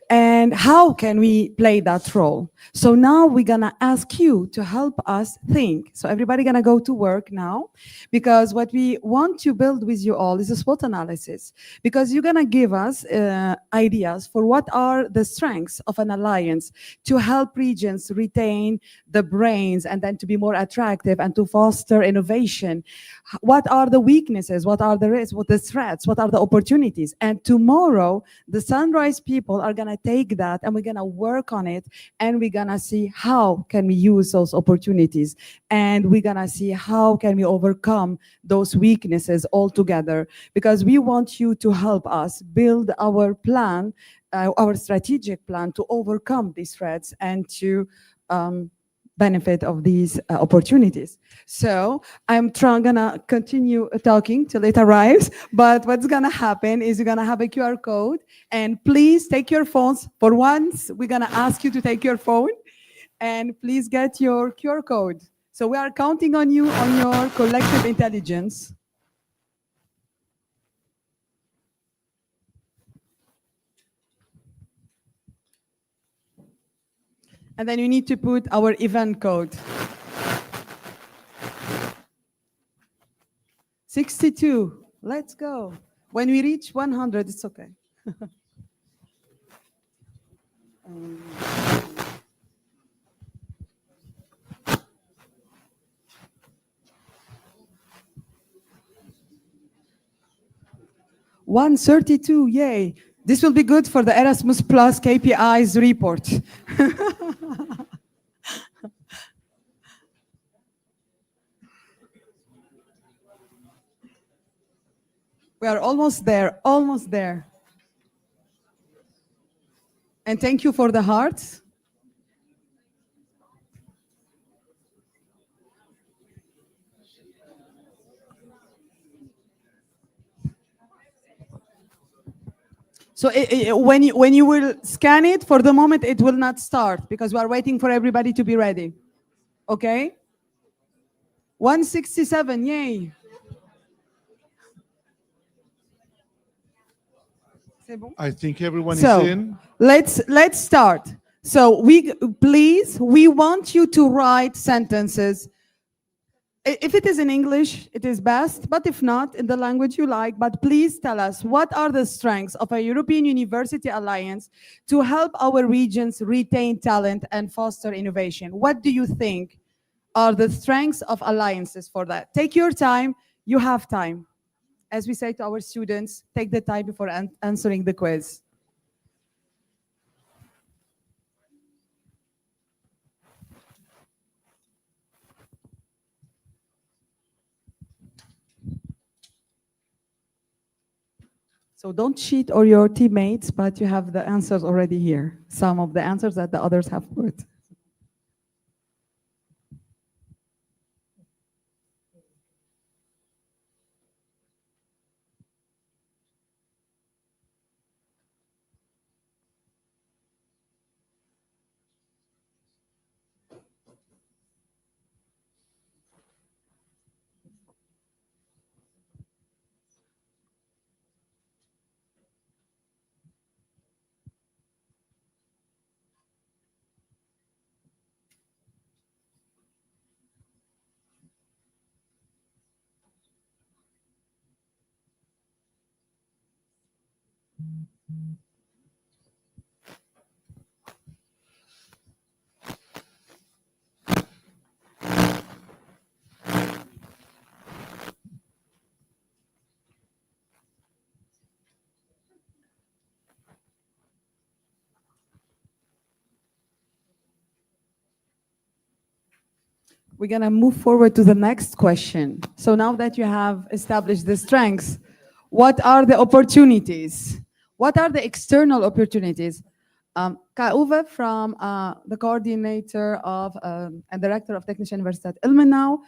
And how can we play that role? So now we're gonna ask you to help us think. So everybody gonna go to work now, because what we want to build with you all is a SWOT analysis, because you're gonna give us ideas for what are the strengths of an alliance to help regions retain the brains and then to be more attractive and to foster innovation. What are the weaknesses? What are the risks? What are the threats? What are the opportunities? And tomorrow, the Sunrise people are gonna take that and we're gonna work on it, and we're gonna see how can we use those opportunities, and we're gonna see how can we overcome those weaknesses all together, because we want you to help us build our plan, our strategic plan to overcome these threats and to benefit of these opportunities. So I'm gonna continue talking till it arrives, but what's gonna happen is you're gonna have a QR code, and please take your phones. For once, we're gonna ask you to take your phone, and please get your QR code. So we are counting on you, on your collective intelligence. And then you need to put our event code. 62, let's go. When we reach 100, it's okay. 132, yay. This will be good for the Erasmus Plus KPIs report. We are almost there, almost there. And thank you for the hearts. So when you will scan it, for the moment, it will not start because we are waiting for everybody to be ready. Okay? 167, yay. I think everyone is So in. let's start. So we want you to write sentences. If it is in English, it is best, but if not, in the language you like, but please tell us what are the strengths of a European University Alliance to help our regions retain talent and foster innovation. What do you think are the strengths of alliances for that? Take your time, you have time. As we say to our students, take the time before answering the quiz. So don't cheat or your teammates, but you have the answers already here. Some of the answers that the others have put. We're going to move forward to the next question. So now that you have established the strengths, what are the opportunities? What are the external opportunities? Kauve from the coordinator of and director of Technische Universiteit Ilmenau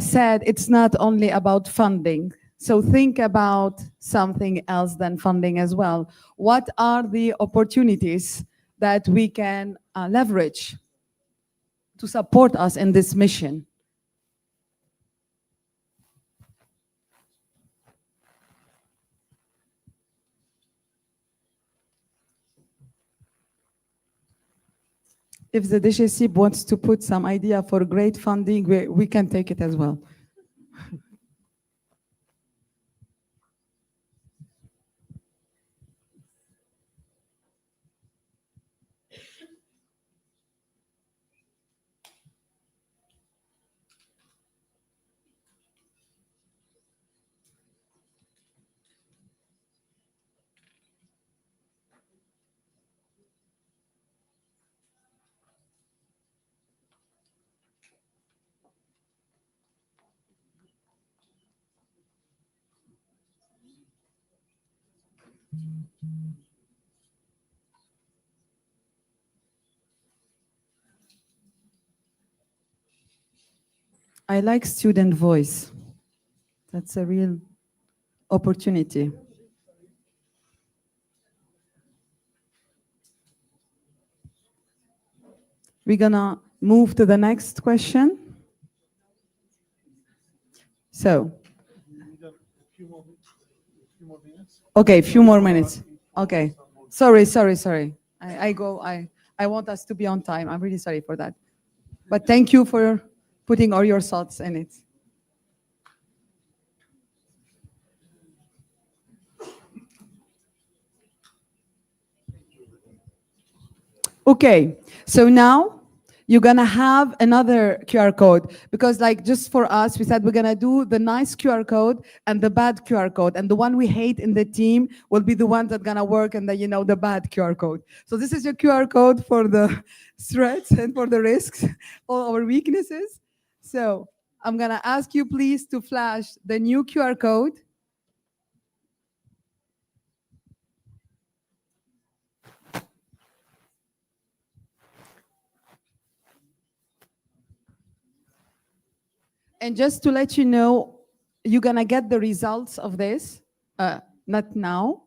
said it's not only about funding. So think about something else than funding as well. What are the opportunities that we can leverage to support us in this mission? if the DGCIP wants to put some idea for great funding, we can take it as well. I like student voice. That's a real opportunity. We're gonna move to the next question. So, okay, a few more minutes. Okay, sorry. I want us to be on time. I'm really sorry for that. But thank you for putting all your thoughts in it. Okay, so now you're gonna have another QR code, because like just for us, we said we're gonna do the nice QR code and the bad QR code, and the one we hate in the team will be the one that's gonna work, and the bad QR code. So this is your QR code for the threats and for the risks, all our weaknesses. So I'm gonna ask you please to flash the new QR code. And just to let you know, you're gonna get the results of this, not now.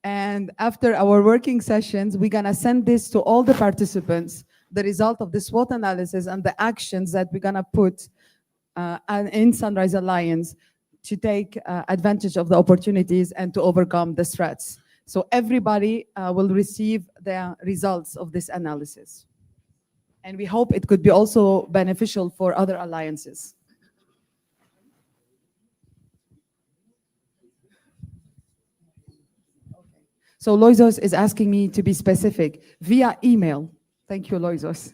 And after our working sessions, we're gonna send this to all the participants, the result of the SWOT analysis and the actions that we're gonna put in Sunrise Alliance to take advantage of the opportunities and to overcome the threats. So everybody will receive the results of this analysis. And we hope it could be also beneficial for other alliances. So Loisos is asking me to be specific via email. Thank you, Loisos.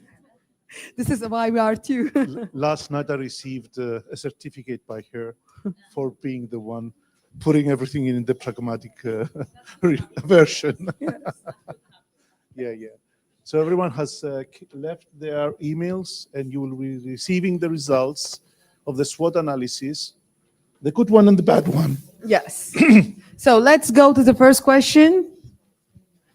This is why we are two. Last night I received a certificate by her for being the one putting everything in the pragmatic version. Yeah. So everyone has left their emails, and you will be receiving the results of the SWOT analysis, the good one and the bad one. Yes. So let's go to the first question.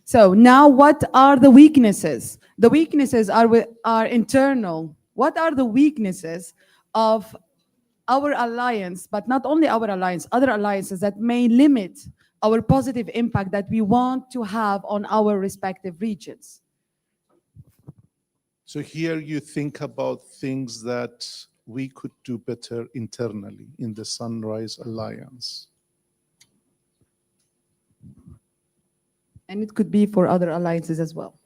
So now, what are the weaknesses? The weaknesses are internal. What are the weaknesses of our alliance, but not only our alliance, other alliances that may limit our positive impact that we want to have on our respective regions? So here you think about things that we could do better internally in the Sunrise Alliance. And it could be for other alliances as well.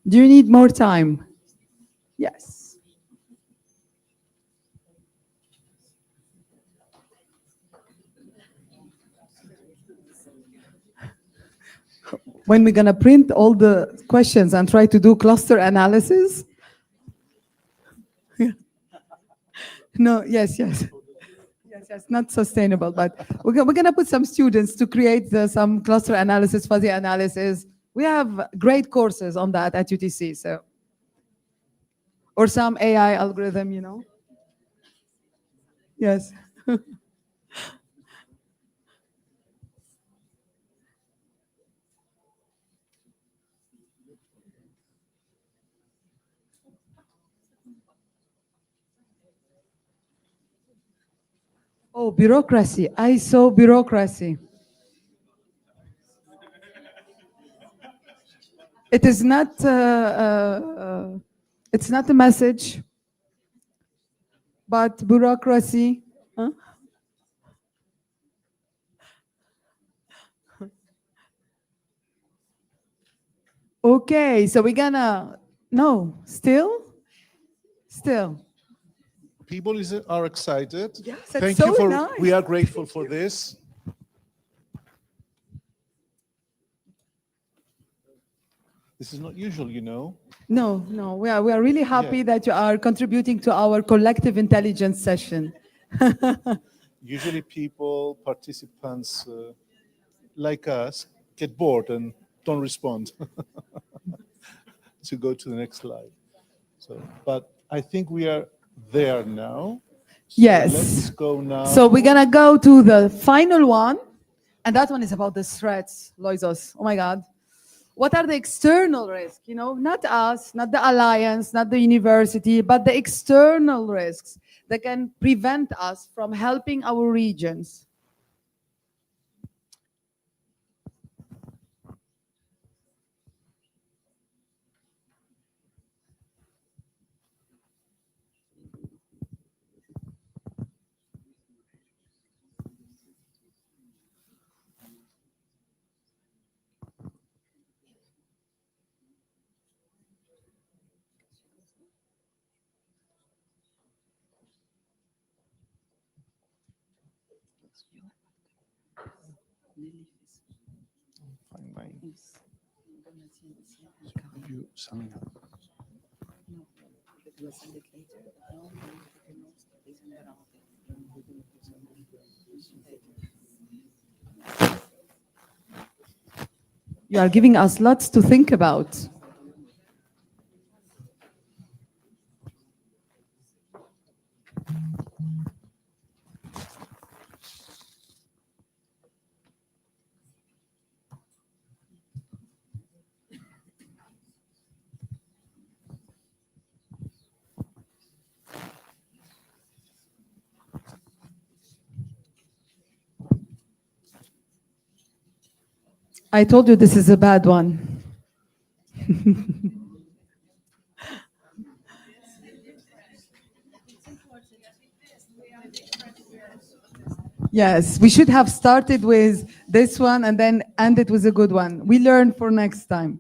Do you need more time? Yes. When we're gonna print all the questions and try to do cluster analysis? No, yes. Yes. yes, not sustainable, but we're gonna put some students to create some cluster analysis, fuzzy analysis. We have great courses on that at UTC, so. Or some AI algorithm, you know? Yes. Oh, bureaucracy. I saw bureaucracy. It is not. It's not a message, but bureaucracy. Huh? Okay, so we're gonna. No, still. People are excited. Yes, it's Thank so you for. nice. We are grateful for this. This is not usual, you know. No, we are really happy that you are contributing to our collective intelligence session. Usually people, participants like us, get bored and don't respond. To go to the next slide. So, but I think we are there now. So Yes. Let's go now. So we're gonna go to the final one, and that one is about the threats, Loisos. Oh my God. What are the external risks? You know, not us, not the alliance, not the university, but the external risks that can prevent us from helping our regions. You are giving us lots to think about. I told you this is a bad one. Yes, we should have started with this one and then ended with a good one. We learn for next time.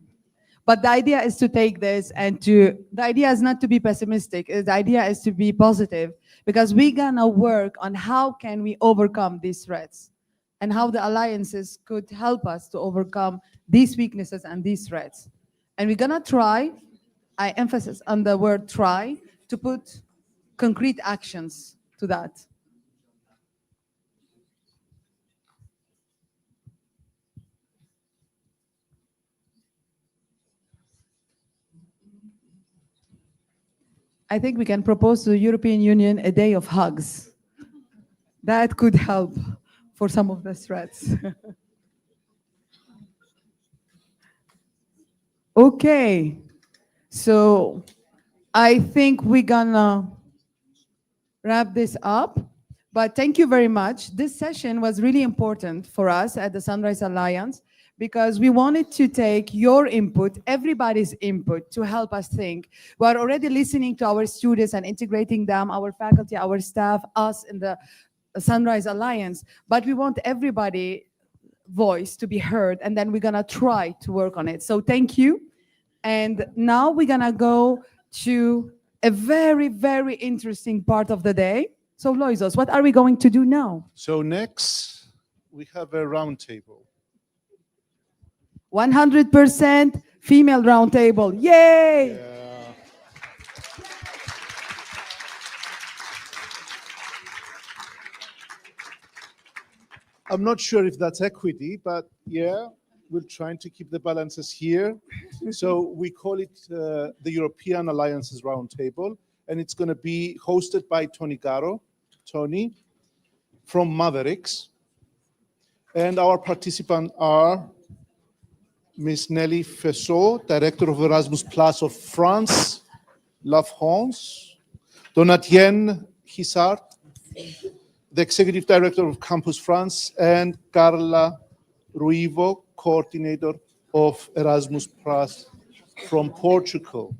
But the idea is to take this and the idea is not to be pessimistic. The idea is to be positive because we're gonna work on how can we overcome these threats and how the alliances could help us to overcome these weaknesses and these threats. And we're gonna try, I emphasize on the word try, to put concrete actions to that. I think we can propose to the European Union a day of hugs. That could help for some of the threats. Okay, so I think we're gonna wrap this up, but thank you very much. This session was really important for us at the Sunrise Alliance because we wanted to take your input, everybody's input, to help us think. We are already listening to our students and integrating them, our faculty, our staff, us in the Sunrise Alliance, but we want everybody's voice to be heard, and then we're gonna try to work on it. So thank you. And now we're gonna go to a very, very interesting part of the day. So Loisos, what are we going to do now? So next, we have a roundtable. 100% female roundtable. Yay! Yeah. I'm not sure if that's equity, but yeah, we're trying to keep the balances here. So we call it the European Alliances Roundtable, and it's going to be hosted by Tony Garo, Tony, from Mavericks. And our participants are Ms. Nelly Fessot, Director of Erasmus Plus of France, La France, Donatien Hissart, the Executive Director of Campus France, and Carla Ruivo, Coordinator of Erasmus Plus from Portugal.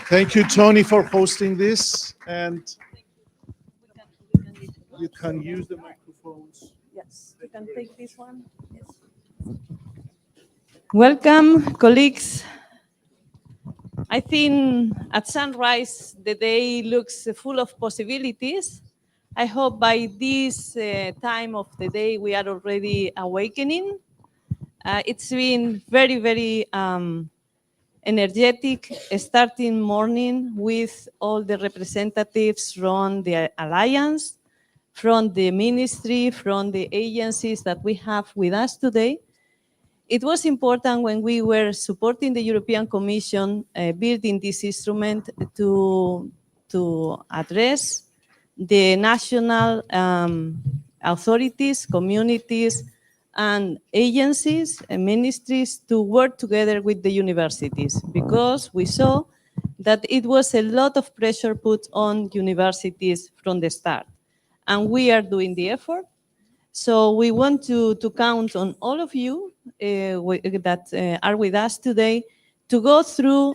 Thank you, Tony, for hosting this, and you can use the microphones. Yes, you can take this one. Yes. Welcome, colleagues. I think at sunrise, the day looks full of possibilities. I hope by this time of the day, we are already awakening. It's been very, very energetic starting morning with all the representatives from the Alliance, from the ministry, from the agencies that we have with us today. It was important when we were supporting the European Commission building this instrument to address the national authorities, communities, and agencies and ministries to work together with the universities, because we saw that it was a lot of pressure put on universities from the start. And we are doing the effort. So we want to count on all of you that are with us today to go through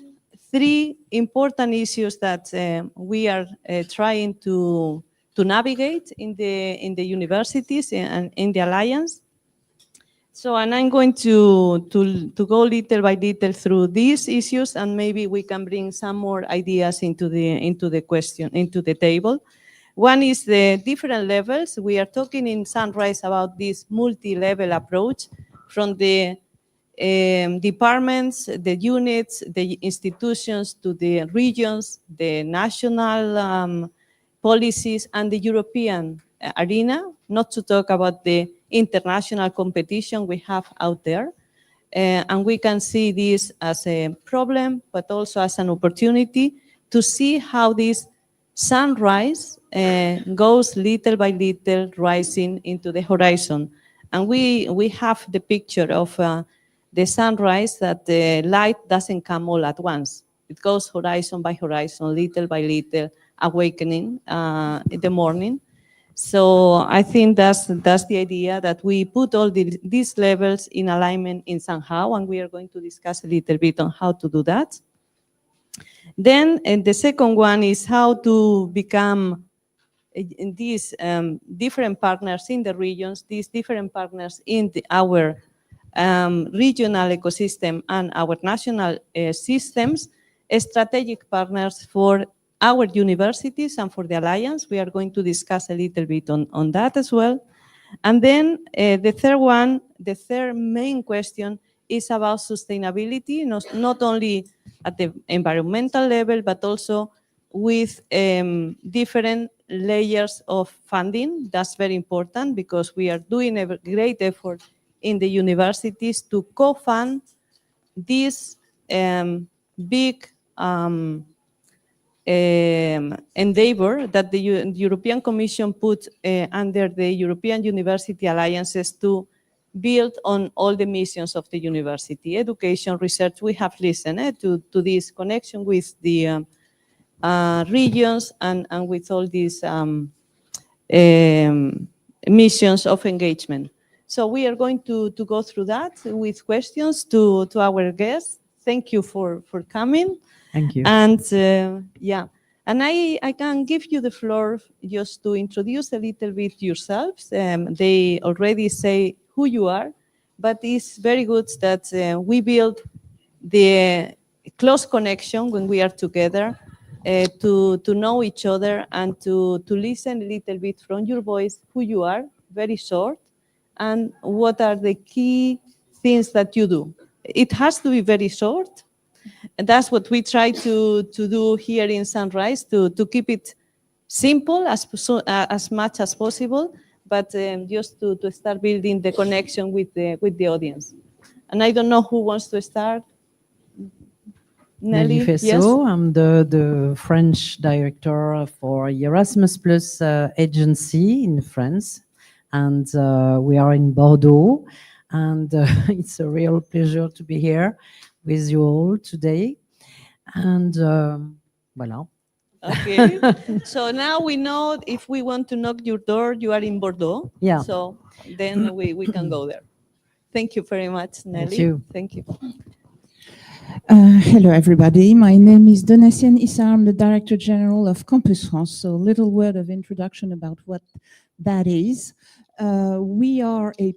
three important issues that we are trying to navigate in the universities and in the Alliance. So, and I'm going to go little by little through these issues, and maybe we can bring some more ideas into the table. One is the different levels. We are talking in Sunrise about this multi-level approach from the departments, the units, the institutions, to the regions, the national policies, and the European arena, not to talk about the international competition we have out there. And we can see this as a problem, but also as an opportunity to see how this sunrise goes little by little rising into the horizon. And we have the picture of the sunrise, that the light doesn't come all at once. It goes horizon by horizon, little by little, awakening in the morning. So I think that's the idea, that we put all these levels in alignment in somehow, and we are going to discuss a little bit on how to do that. Then the second one is how to become these different partners in the regions, these different partners in our regional ecosystem and our national systems, strategic partners for our universities and for the Alliance. We are going to discuss a little bit on that as well. And then the third main question is about sustainability, not only at the environmental level, but also with different layers of funding. That's very important, because we are doing a great effort in the universities to co-fund this big endeavor that the European Commission put under the European University Alliances to build on all the missions of the university. Education, research, we have listened to this connection with the regions and with all these missions of engagement. So we are going to go through that with questions to our guests. Thank you for coming. Thank you. And yeah, and I can give you the floor just to introduce a little bit yourselves. They already say who you are, but it's very good that we build the close connection when we are together, to know each other and to listen a little bit from your voice, who you are, very short, and what are the key things that you do. It has to be very short, And that's what we try to do here in Sunrise, to keep it simple as much as possible, but just to start building the connection with the audience. And I don't know who wants to start. Nelly, Nelly yes? Fessot. I'm the French director for Erasmus Plus agency in France. And we are in Bordeaux. And it's a real pleasure to be here with you all today. And voilà. Okay. So now we know if we want to knock your door, you are in Bordeaux. Yeah. So then we can go there. Thank you very much, Nelly. Thank you. Thank you. Hello, everybody. My name is Donatienne Issa. I'm the Director General of Campus France. So a little word of introduction about what that is. We are a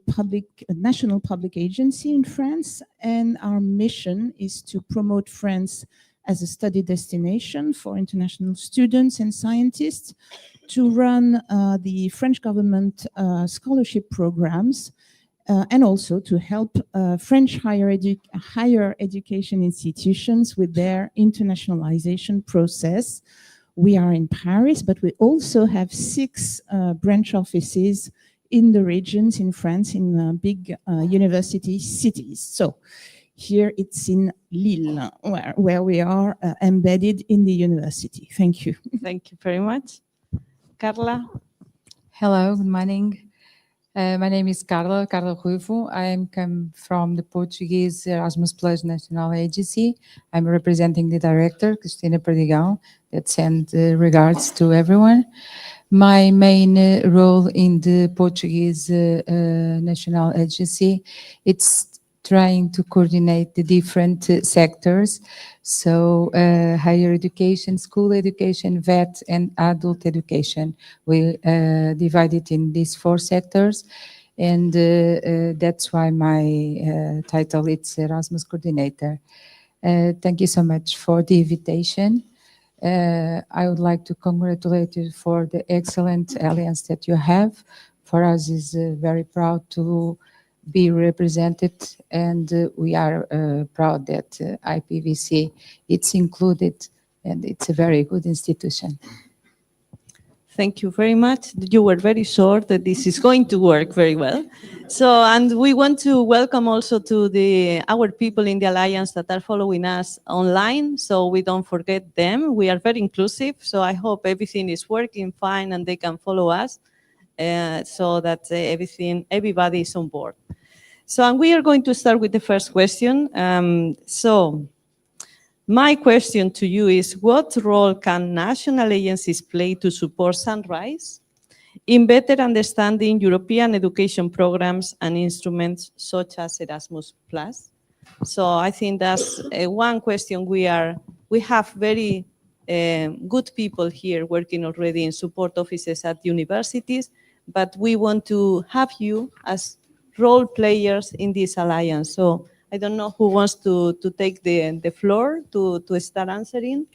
national public agency in France, and our mission is to promote France as a study destination for international students and scientists, to run the French government scholarship programs, and also to help French higher education institutions with their internationalization process. We are in Paris, but we also have 6 branch offices in the regions in France, in big university cities. So here it's in Lille, where we are embedded in the university. Thank you. Thank you very much. Carla? Hello, good morning. My name is Carla Ruivo. I come from the Portuguese Erasmus Plus National Agency. I'm representing the director, Cristina Perdigão, that sent regards to everyone. My main role in the Portuguese National Agency, it's trying to coordinate the different sectors. So higher education, school education, vet, and adult education. We divide it in these 4 sectors. And that's why my title is Erasmus Coordinator. Thank you so much for the invitation. I would like to congratulate you for the excellent alliance that you have. For us, is very proud to be represented, and we are proud that IPVC it's included, and it's a very good institution. Thank you very much. You were very sure that this is going to work very well. So, and we want to welcome also to our people in the Alliance that are following us online, so we don't forget them. We are very inclusive, so I hope everything is working fine and they can follow us, so that everybody is on board. So, and we are going to start with the first question. So, my question to you is, what role can national agencies play to support Sunrise in better understanding European education programs and instruments such as Erasmus+? So I think that's one question. We have very good people here working already in support offices at universities, but we want to have you as role players in this alliance. So I don't know who wants to take the floor to start answering.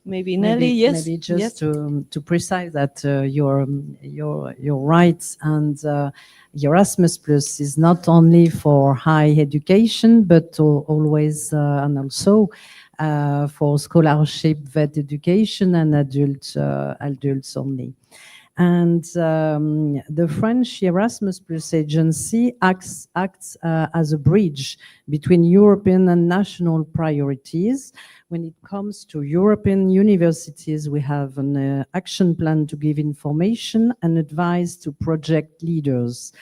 Maybe Nelly, yes. Maybe just yes. to precise that your rights and Erasmus Plus is not only for high education, but always and also for scholarship, vet education, and adults only. And the French Erasmus Plus agency acts as a bridge between European and national priorities. When it comes to European universities, we have an action plan to give information and advice to project leaders.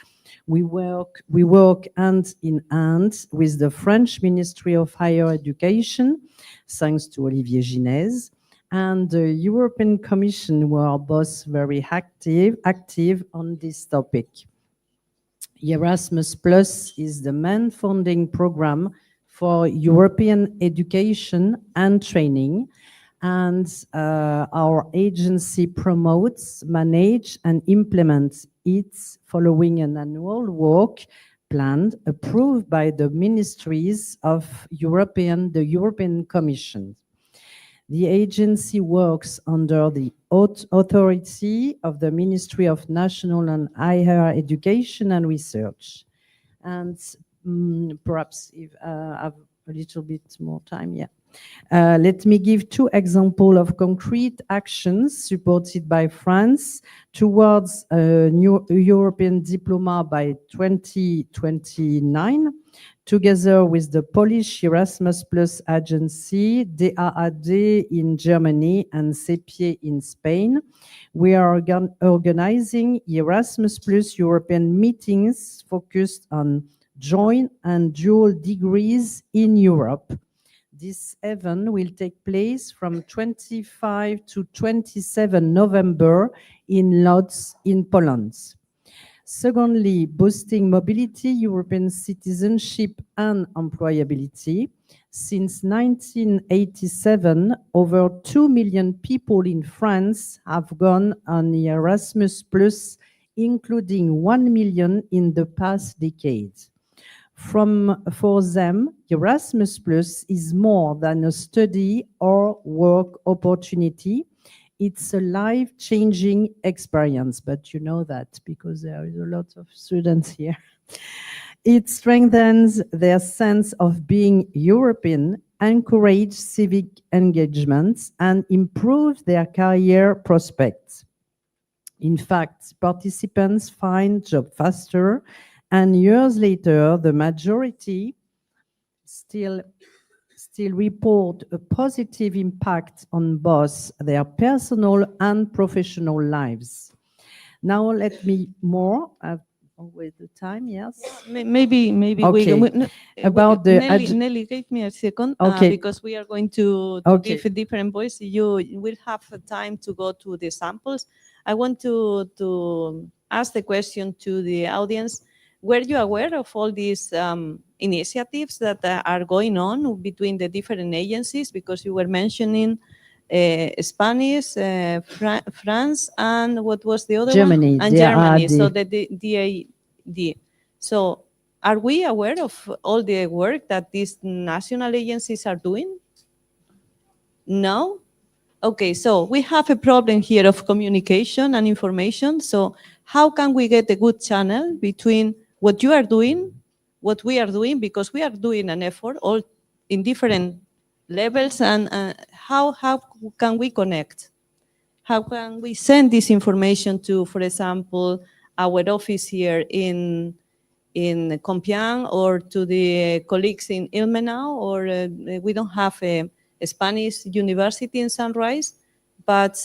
We work hand in hand with the French Ministry of Higher Education, thanks to Olivier Ginez, and the European Commission were both very active on this topic. Erasmus Plus is the main funding program for European education and training, and our agency promotes, manages, and implements it following an annual work plan approved by the ministries of the European Commission. The agency works under the authority of the Ministry of National and Higher Education and Research. And perhaps if I have a little bit more time, yeah. Let me give 2 examples of concrete actions supported by France towards a new European diploma by 2029, together with the Polish Erasmus Plus agency, DAAD in Germany and CEPIE in Spain. We are organizing Erasmus Plus European meetings focused on joint and dual degrees in Europe. This event will take place from 25 to 27 November in Lodz in Poland. Secondly, boosting mobility, European citizenship and employability. Since 1987, over 2 million people in France have gone on Erasmus+, including 1 million in the past decade. For them, Erasmus Plus is more than a study or work opportunity. It's a life-changing experience, but you know that because there is a lot of students here. It strengthens their sense of being European, encourages civic engagement, and improves their career prospects. In fact, participants find jobs faster, and years later, the majority still report a positive impact on both their personal and professional lives. Now, let me more. With the time, yes. Maybe Okay. About the Nelly, give me a second, Okay. because we are going to Okay. give a different voice. You will have time to go to the samples. I want to ask the question to the audience. Were you aware of all these initiatives that are going on between the different agencies? Because you were mentioning Spanish, France, and what was the other Germany, one? And Germany. DAAD. So the DAAD. So are we aware of all the work that these national agencies are doing? No? Okay, so we have a problem here of communication and information. So how can we get a good channel between what you are doing, what we are doing, because we are doing an effort all in different levels, and how can we connect? How can we send this information to, for example, our office here in Compiègne, or to the colleagues in Ilmenau, or we don't have a Spanish university in Sunrise, but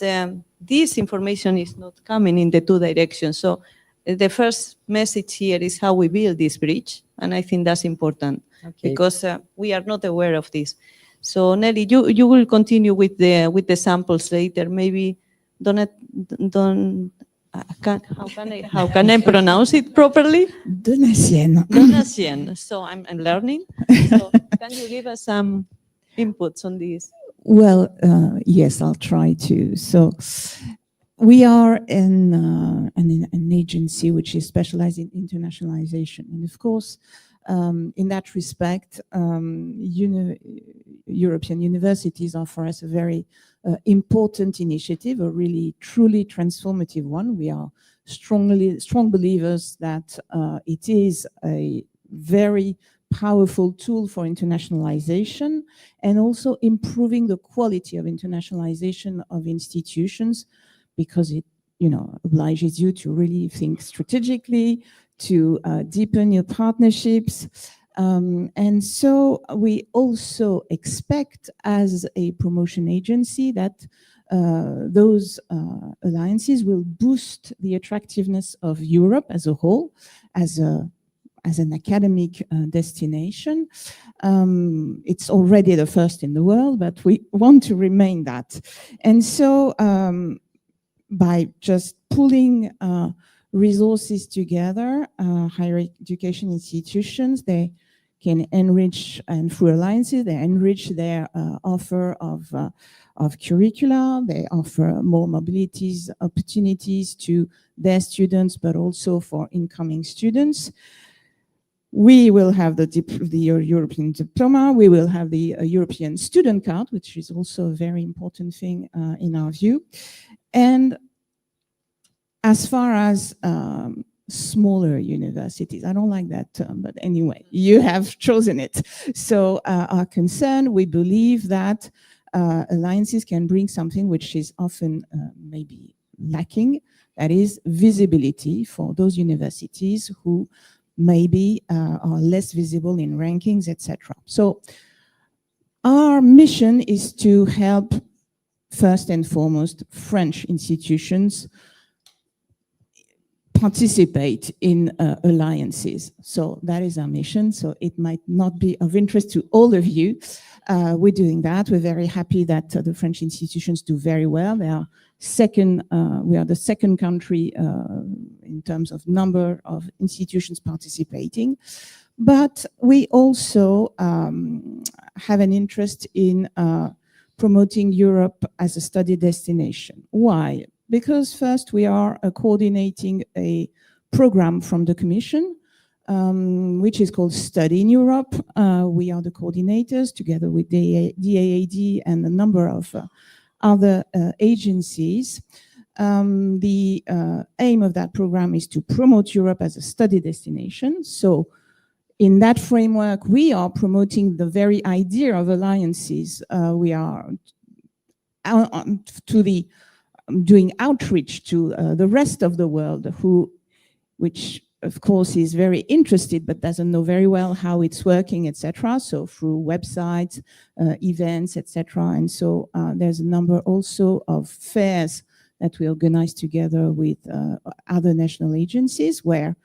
this information is not coming in the 2 directions. So the first message here is how we build this bridge, and I think that's important, because we are not aware of this. So Nelly, you will continue with the samples later. Maybe how can I pronounce it properly? Donatien. So I'm learning. So can you give us some inputs on this? Well, yes, I'll try to. So we are an agency which is specialized in internationalization. And of course, in that respect, European universities are for us a very important initiative, a really truly transformative one. We are strong believers that it is a very powerful tool for internationalization and also improving the quality of internationalization of institutions, because it obliges you to really think strategically, to deepen your partnerships. And so we also expect as a promotion agency that those alliances will boost the attractiveness of Europe as a whole, as an academic destination. It's already the first in the world, but we want to remain that. And so by just pulling resources together, higher education institutions, they can enrich, and through alliances, they enrich their offer of curricula. They offer more mobilities opportunities to their students, but also for incoming students. We will have the European diploma. We will have the European student card, which is also a very important thing in our view. And as far as smaller universities. I don't like that term, but anyway, you have chosen it. So are concerned, we believe that alliances can bring something which is often maybe lacking, that is visibility for those universities who maybe are less visible in rankings, etc. So our mission is to help, first and foremost, French institutions participate in alliances. So that is our mission. So it might not be of interest to all of you. We're doing that. We're very happy that the French institutions do very well. They are we are the second country in terms of number of institutions participating. But we also have an interest in promoting Europe as a study destination. Why? Because first we are coordinating a program from the Commission, which is called Study in Europe. We are the coordinators together with the DAAD and a number of other agencies. The aim of that program is to promote Europe as a study destination. So in that framework, we are promoting the very idea of alliances. We are doing outreach to the rest of the world, which of course is very interested but doesn't know very well how it's working, etc. So through websites, events, etc. And so there's a number also of fairs that we organize together with other national agencies where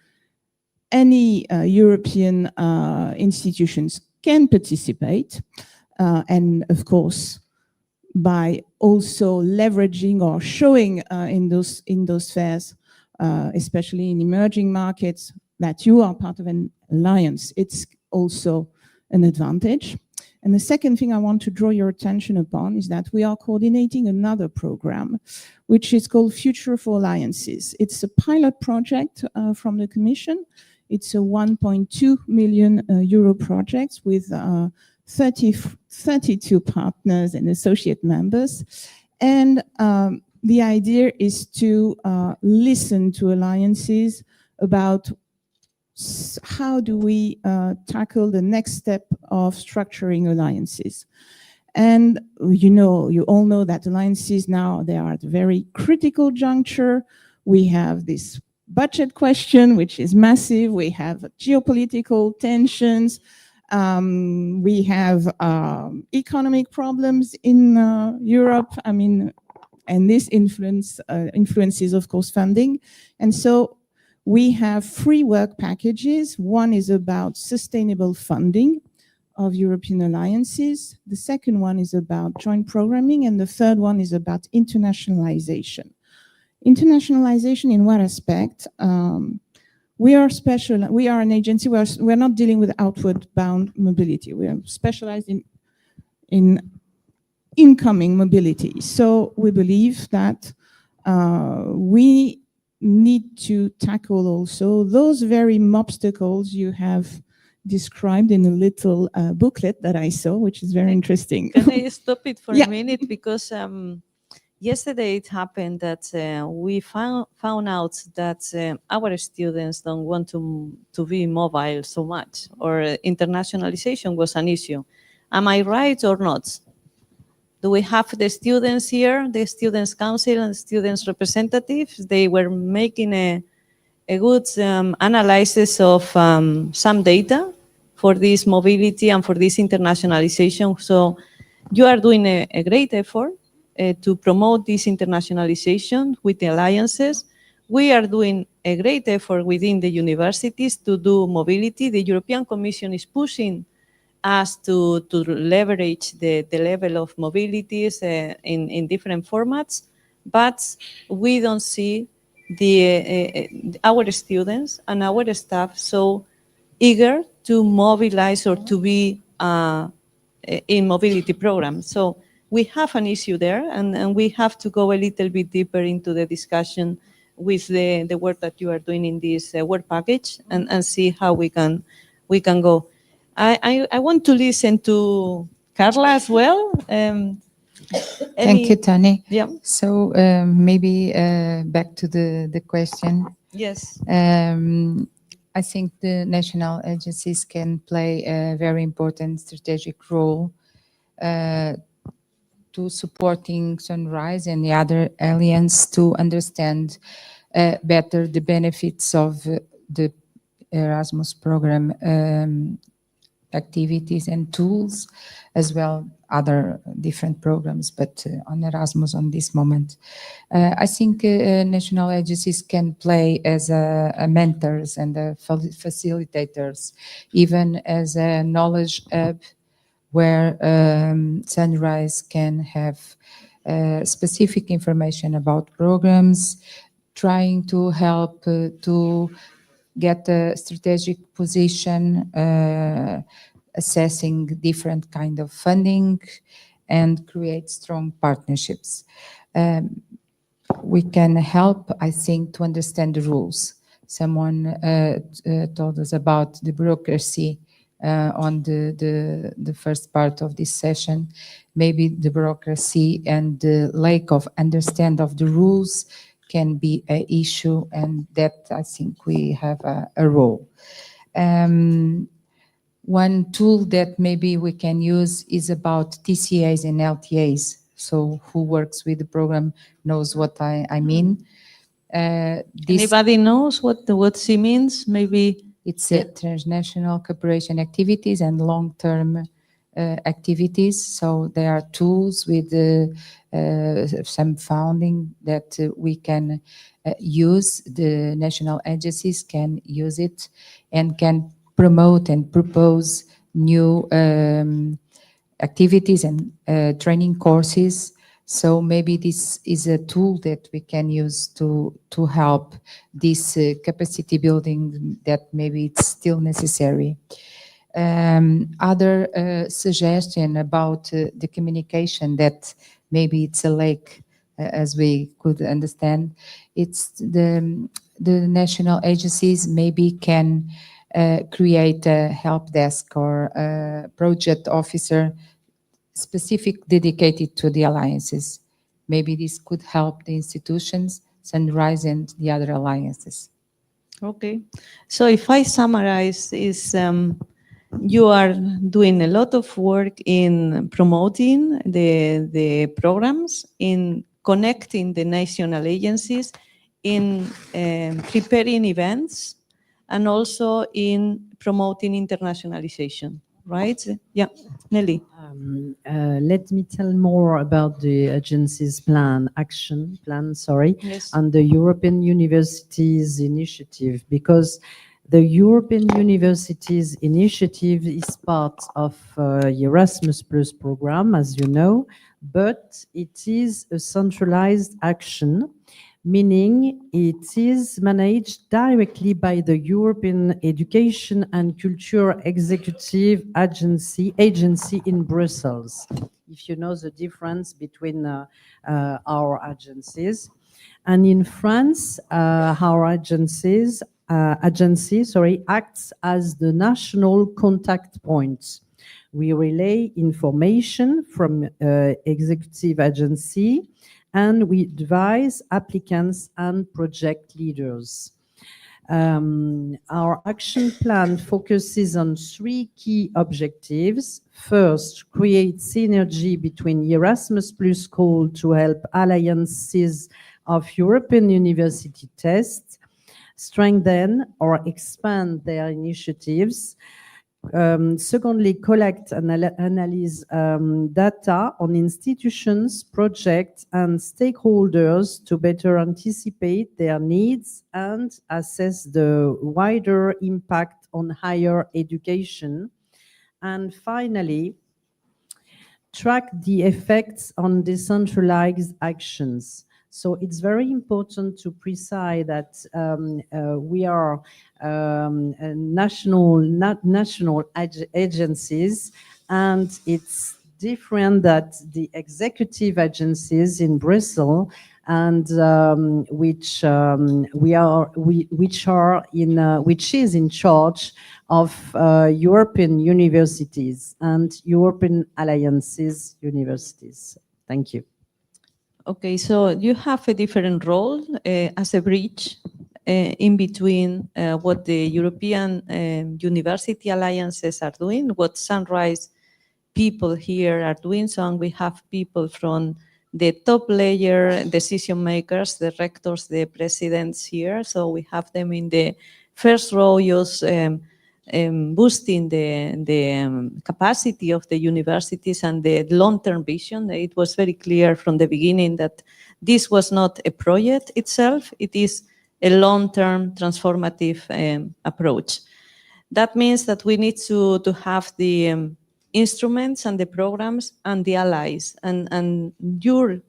any European institutions can participate, and of course by also leveraging or showing in those fairs, especially in emerging markets, that you are part of an alliance. It's also an advantage. And the second thing I want to draw your attention upon is that we are coordinating another program, which is called Future for Alliances. It's a pilot project from the Commission. It's a 1.2 million euro project with 32 partners and associate members. And the idea is to listen to alliances about how do we tackle the next step of structuring alliances. And you all know that alliances now, they are at a very critical juncture. We have this budget question, which is massive. We have geopolitical tensions. We have economic problems in Europe. I mean, and this influences, of course, funding. And so we have 3 work packages. One is about sustainable funding of European alliances. The second one is about joint programming. And the third one is about internationalization. Internationalization in what aspect? We are special. We are an agency. We're not dealing with outward bound mobility. We are specialized in incoming mobility. So we believe that we need to tackle also those very obstacles you have described in a little booklet that I saw, which is very interesting. Can I stop it for Yeah. a minute? Because yesterday it happened that we found out that our students don't want to be mobile so much, or internationalization was an issue. Am I right or not? Do we have the students here, the Students' Council and students' representatives? They were making a good analysis of some data for this mobility and for this internationalization. So you are doing a great effort to promote this internationalization with the alliances. We are doing a great effort within the universities to do mobility. The European Commission is pushing us to leverage the level of mobilities in different formats, but we don't see our students and our staff so eager to mobilize or to be in mobility programs. So we have an issue there, and we have to go a little bit deeper into the discussion with the work that you are doing in this work package, and see how we can go. I want to listen to Carla as well. Thank you, Tani. Yeah. So maybe back to the question. Yes. I think the national agencies can play a very important strategic role to supporting Sunrise and the other alliance to understand better the benefits of the Erasmus program activities and tools, as well other different programs, but on Erasmus on this moment. I think national agencies can play as a mentors and facilitators, even as a knowledge hub where Sunrise can have specific information about programs, trying to help to get a strategic position, assessing different kind of funding, and create strong partnerships. We can help, I think, to understand the rules. Someone told us about the bureaucracy on the first part of this session. Maybe the bureaucracy and the lack of understand of the rules can be an issue, and that I think we have a role. One tool that maybe we can use is about TCAs and LTAs. So who works with the program knows what I mean. Anybody knows what she means? Maybe it's transnational cooperation activities and long-term activities. So there are tools with some funding that we can use. The national agencies can use it and can promote and propose new activities and training courses. So maybe this is a tool that we can use to help this capacity building that maybe it's still necessary. Other suggestion about the communication that maybe it's a lack, as we could understand, it's the national agencies maybe can create a help desk or a project officer specific dedicated to the alliances. Maybe this could help the institutions, Sunrise and the other alliances. Okay, so if I summarize, is you are doing a lot of work in promoting the programs, in connecting the national agencies, in preparing events, and also in promoting internationalization, right? Yeah, Nelly. Let me tell more about the agency's action plan, Yes. and the European Universities Initiative, because the European Universities Initiative is part of Erasmus Plus program, as you know, but it is a centralized action, meaning it is managed directly by the European Education and Culture Executive Agency in Brussels. If you know the difference between our agencies. And in France, our agency acts as the national contact point. We relay information from executive agency, and we advise applicants and project leaders. Our action plan focuses on 3 key objectives. First, create synergy between Erasmus Plus call to help alliances of European university tests, strengthen or expand their initiatives. Secondly, collect and analyze data on institutions, projects, and stakeholders to better anticipate their needs and assess the wider impact on higher education. And finally, track the effects on decentralized actions. So it's very important to precise that we are national agencies, and it's different that the executive agencies in Brussels, and which is in charge of European universities and European alliances universities. Thank you. Okay, so you have a different role as a bridge in between what the European university alliances are doing, what Sunrise people here are doing. So we have people from the top layer decision makers, the rectors, the presidents here. So we have them in the first row, just boosting the capacity of the universities and the long-term vision. It was very clear from the beginning that this was not a project itself, it is a long-term transformative approach. That means that we need to have the instruments and the programs and the allies, and your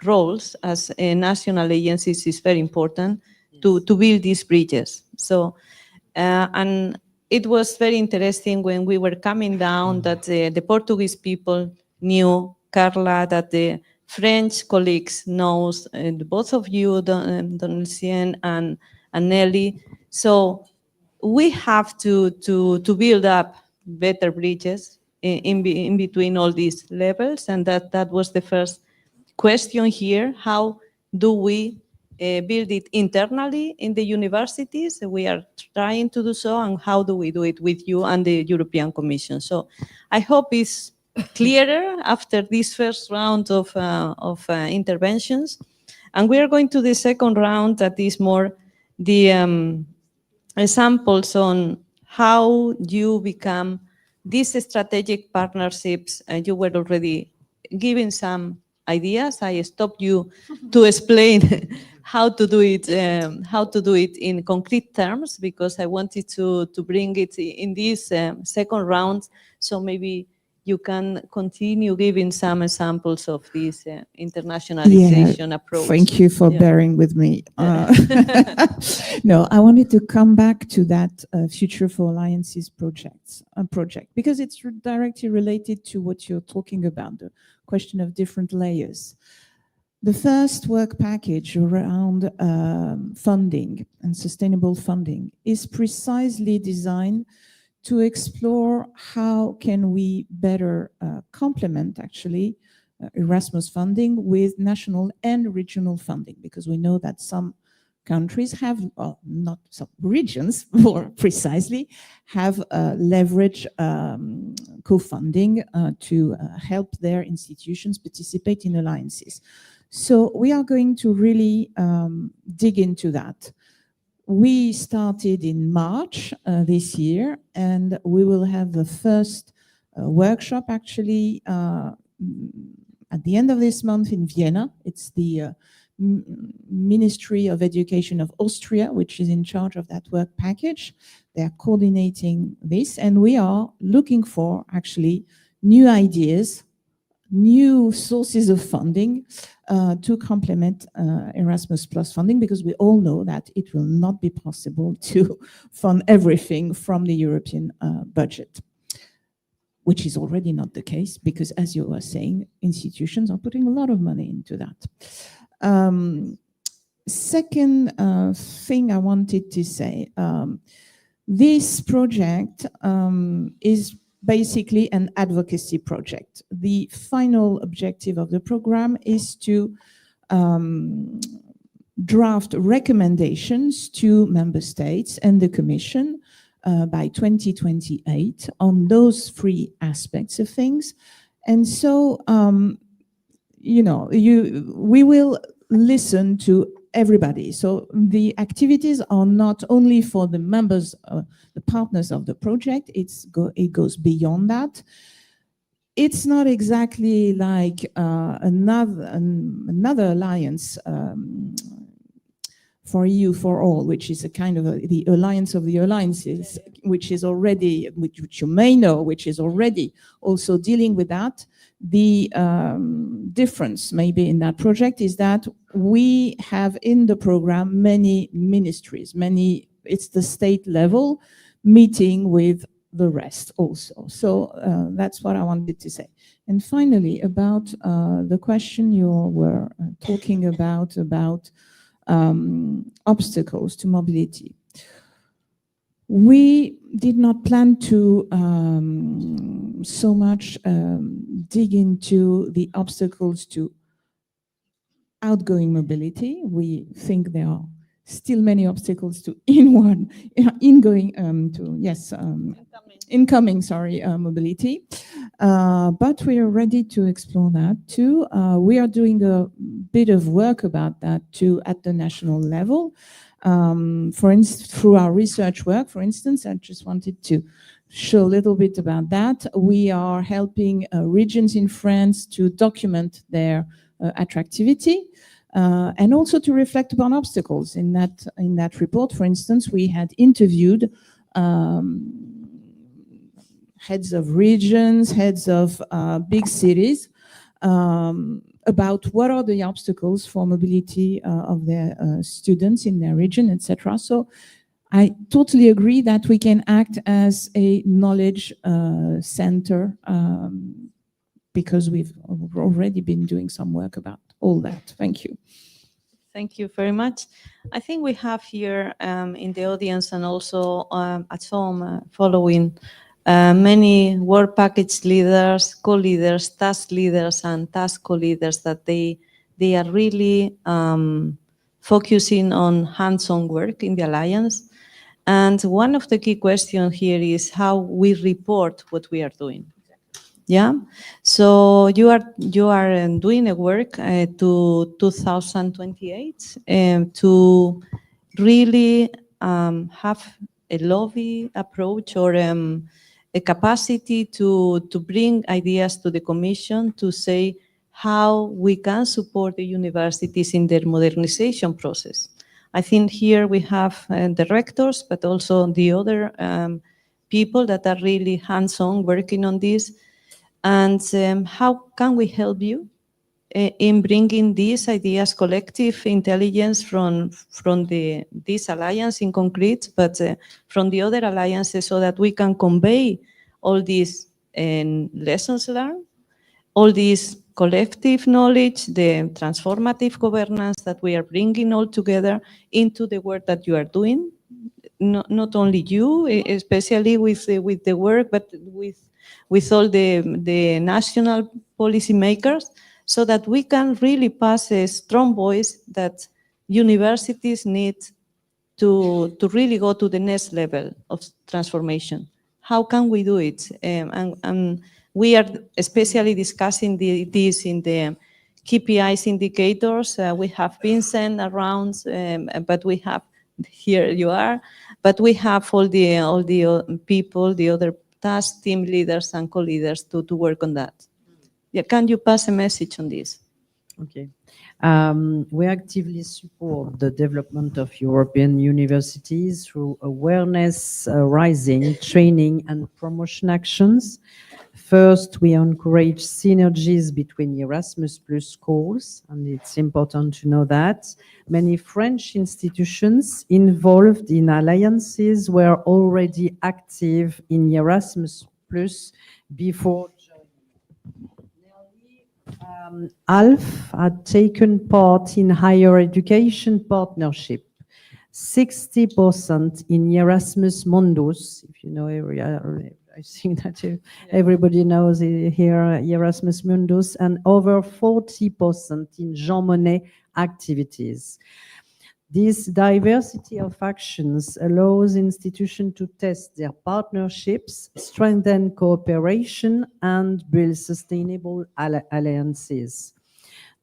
roles as national agencies is very important to build these bridges. So, and it was very interesting when we were coming down that the Portuguese people knew Carla, that the French colleagues knows both of you, Donatien and Nelly. So we have to build up better bridges in between all these levels, and that was the first question here. How do we build it internally in the universities? We are trying to do so, and how do we do it with you and the European Commission? So I hope it's clearer after this first round of interventions. And we are going to the second round, that is more the examples on how you become these strategic partnerships. You were already giving some ideas. I stopped you to explain how to do it in concrete terms, because I wanted to bring it in this second round. So maybe you can continue giving some examples of this internationalization approach. Thank you for bearing with me. No, I wanted to come back to that Future for Alliances project, because it's directly related to what you're talking about, the question of different layers. The first work package around funding and sustainable funding is precisely designed to explore how can we better complement actually Erasmus funding with national and regional funding, because we know that some countries have, not some regions more precisely, have leverage co-funding to help their institutions participate in alliances. So we are going to really dig into that. We started in March this year, and we will have the first workshop actually at the end of this month in Vienna. It's the Ministry of Education of Austria, which is in charge of that work package. They are coordinating this, and we are looking for actually new ideas, new sources of funding to complement Erasmus Plus funding, because we all know that it will not be possible to fund everything from the European budget, which is already not the case, because as you were saying, institutions are putting a lot of money into that. Second thing I wanted to say, this project is basically an advocacy project. The final objective of the program is to draft recommendations to member states and the Commission by 2028 on those three aspects of things. And so, we will listen to everybody. So the activities are not only for the members, the partners of the project, it goes beyond that. It's not exactly like another alliance for EU for all, which is a kind of the alliance of the alliances, which is already, which you may know, which is already also dealing with that. The difference maybe in that project is that we have in the program many ministries, it's the state level meeting with the rest also. So that's what I wanted to say. And finally, about the question you were talking about obstacles to mobility. We did not plan to so much dig into the obstacles to outgoing mobility. We think there are still many obstacles to incoming mobility. But we are ready to explore that too. We are doing a bit of work about that too at the national level. For instance, through our research work, for instance, I just wanted to show a little bit about that. We are helping regions in France to document their attractivity and also to reflect upon obstacles. In that report, for instance, we had interviewed heads of regions, heads of big cities, about what are the obstacles for mobility of their students in their region, etc. So I totally agree that we can act as a knowledge center because we've already been doing some work about all that. Thank you. Thank you very much. I think we have here in the audience and also at home following many work package leaders, co-leaders, task leaders, and task co-leaders that they are really focusing on hands-on work in the Alliance. And one of the key questions here is how we report what we are doing. Yeah, so you are doing a work to 2028 to really have a lobby approach or a capacity to bring ideas to the Commission to say how we can support the universities in their modernization process. I think here we have the rectors, but also the other people that are really hands-on working on this. And how can we help you in bringing these ideas, collective intelligence from this alliance in concrete, but from the other alliances so that we can convey all these lessons learned, all this collective knowledge, the transformative governance that we are bringing all together into the work that you are doing, not only you, especially with the work, but with all the national policymakers, so that we can really pass a strong voice that universities need to really go to the next level of transformation. How can we do it? And we are especially discussing this in the KPIs indicators. We have Vincent around, but we have, here you are, but we have all the people, the other task team leaders and co-leaders to work on that. Yeah, can you pass a message on this? Okay. We actively support the development of European universities through awareness raising, training and promotion actions. First, we encourage synergies between Erasmus Plus schools, and it's important to know that. Many French institutions involved in alliances were already active in Erasmus Plus before half had taken part in higher education partnership, 60% in Erasmus Mundus, if you know area. I think that everybody knows here Erasmus Mundus, and over 40% in Jean Monnet activities. This diversity of actions allows institutions to test their partnerships, strengthen cooperation, and build sustainable alliances.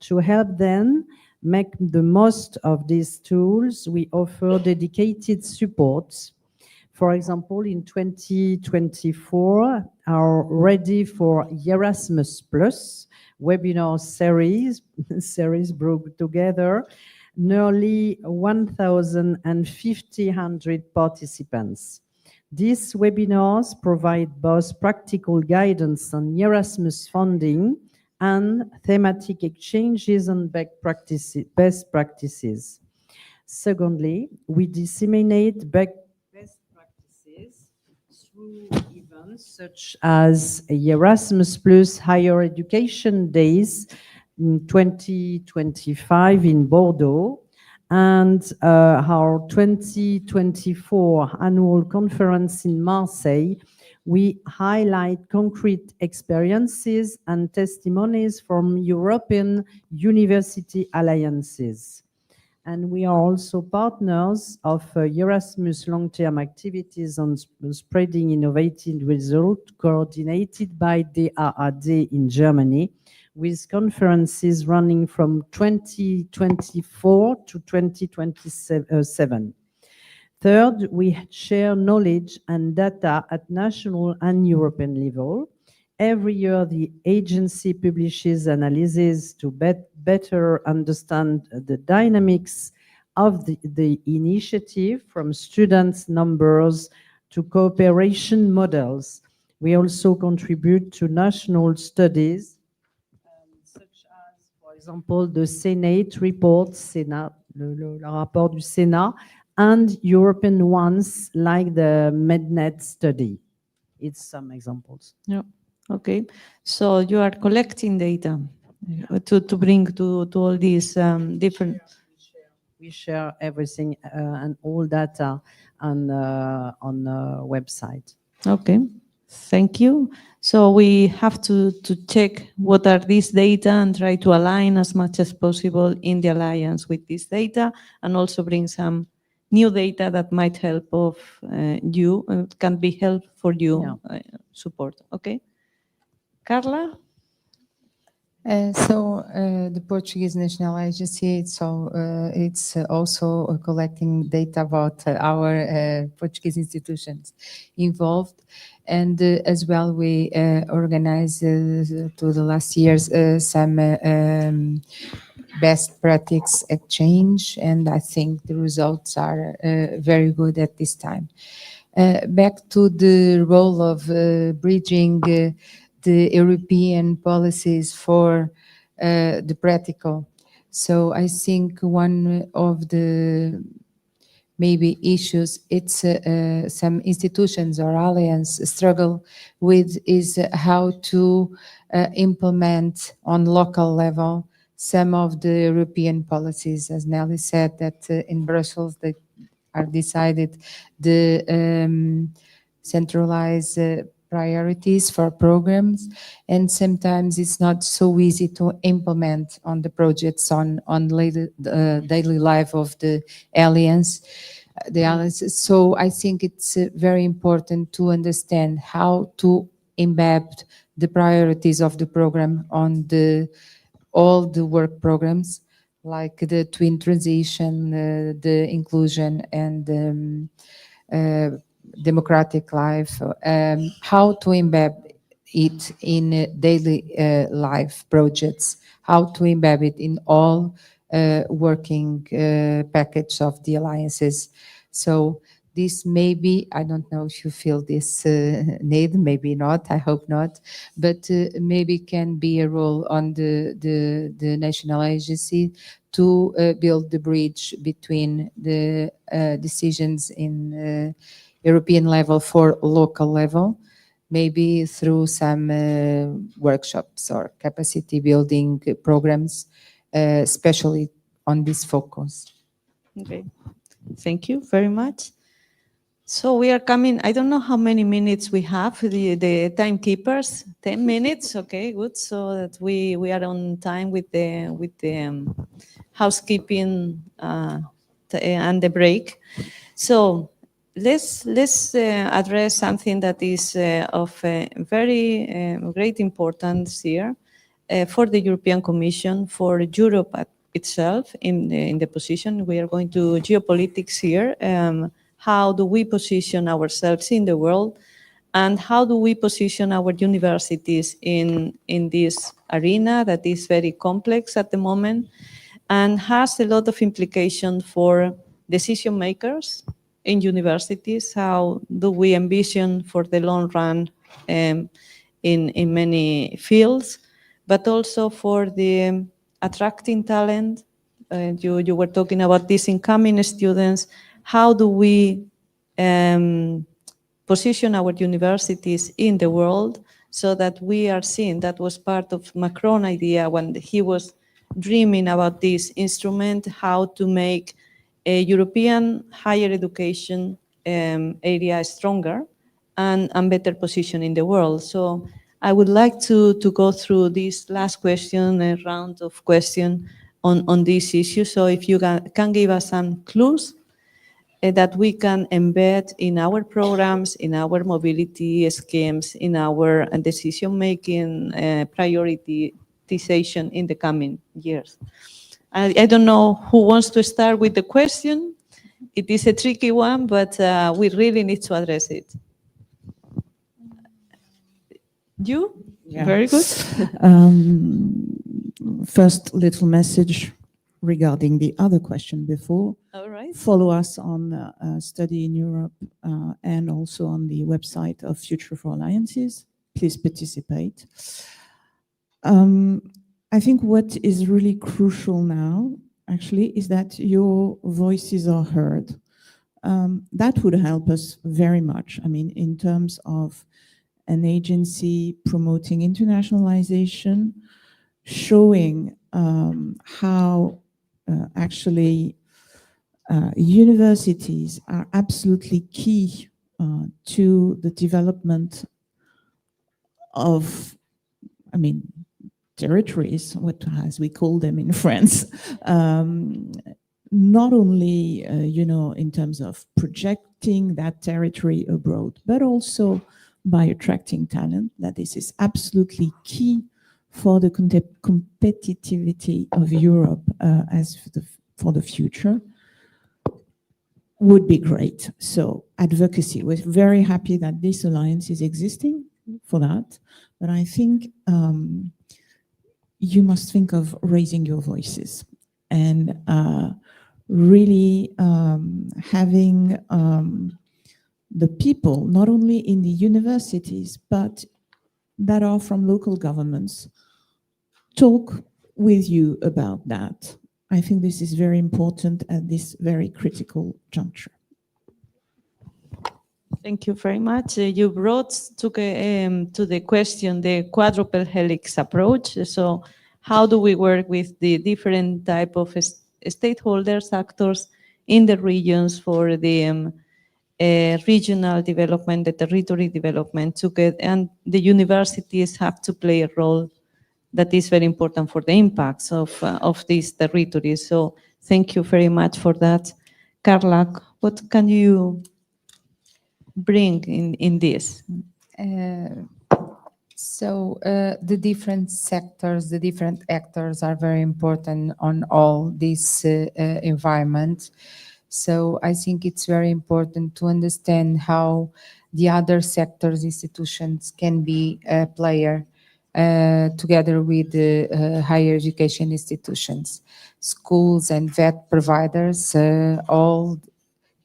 To help them make the most of these tools, we offer dedicated support. For example, in 2024, our Ready for Erasmus Plus webinar series brought together nearly 1,500 participants. These webinars provide both practical guidance on Erasmus funding and thematic exchanges on best practices. Secondly, we disseminate best practices through events such as Erasmus Plus Higher Education Days in 2025 in Bordeaux, and our 2024 annual conference in Marseille. We highlight concrete experiences and testimonies from European university alliances. And we are also partners of Erasmus long-term activities on spreading innovative results coordinated by the RAD in Germany, with conferences running from 2024 to 2027. Third, we share knowledge and data at national and European level. Every year, the agency publishes analyses to better understand the dynamics of the initiative, from students' numbers to cooperation models. We also contribute to national studies, such as, for example, the Senate report, le rapport du Sénat, and European ones like the MedNet study. It's some examples. Yeah. Okay. So you are collecting data to bring to all these different. We share everything and all data on website. Okay. Thank you. So we have to check what are these data and try to align as much as possible in the alliance with this data, and also bring some new data that might help of you, can be help for you, support. Okay. Carla? The Portuguese National Agency, it's also collecting data about our Portuguese institutions involved. And as well, we organize to the last years some best practice exchange, and I think the results are very good at this time. Back to the role of bridging the European policies for the practical. So I think one of the maybe issues it's some institutions or alliance struggle with is how to implement on local level some of the European policies. As Nelly said, that in Brussels they are decided the centralized priorities for programs, and sometimes it's not so easy to implement on the projects on daily life of the alliance. So I think it's very important to understand how to embed the priorities of the program on all the work programs, like the twin transition, the inclusion, and democratic life, how to embed it in daily life projects, how to embed it in all working package of the alliances. So this maybe, I don't know if you feel this need, maybe not, I hope not, but maybe can be a role on the national agency to build the bridge between the decisions in European level for local level, maybe through some workshops or capacity building programs, especially on this focus. Okay, thank you very much. So we are coming, I don't know how many minutes we have, the timekeepers, 10 minutes, okay, good. So that we are on time with the housekeeping and the break. So let's address something that is of very great importance here for the European Commission, for Europe itself in the position. We are going to geopolitics here. How do we position ourselves in the world, and how do we position our universities in this arena that is very complex at the moment and has a lot of implication for decision makers in universities? How do we envision for the long run in many fields, but also for the attracting talent? You were talking about these incoming students. How do we position our universities in the world so that we are seen? That was part of Macron's idea when he was dreaming about this instrument, how to make a European higher education area stronger and better position in the world. So I would like to go through this last question, a round of questions, on this issue. So if you can give us some clues that we can embed in our programs, in our mobility schemes, in our decision-making prioritization in the coming years. I don't know who wants to start with the question. It is a tricky one, but we really need to address it. You? Yeah. Very good. First, little message regarding the other question before. All right. Follow us on Study in Europe and also on the website of Future for Alliances. Please participate. I think what is really crucial now, actually, is that your voices are heard. That would help us very much. I mean, in terms of an agency promoting internationalization, showing how actually universities are absolutely key to the development of, I mean, territories, what as we call them in France, not only, you know, in terms of projecting that territory abroad, but also by attracting talent, that this is absolutely key for the competitivity of Europe as for the future, would be great. So advocacy, we're very happy that this alliance is existing for that, but I think you must think of raising your voices and really having the people, not only in the universities, but that are from local governments, talk with you about that. I think this is very important at this very critical juncture. Thank you very much. You brought to the question the quadruple helix approach. So how do we work with the different type of stakeholders, actors in the regions for the regional development, the territory development to get, and the universities have to play a role that is very important for the impacts of these territories. So thank you very much for that. Carla, what can you bring in this? So the different sectors, the different actors are very important on all this environment. So I think it's very important to understand how the other sectors, institutions can be a player together with the higher education institutions, schools and vet providers, all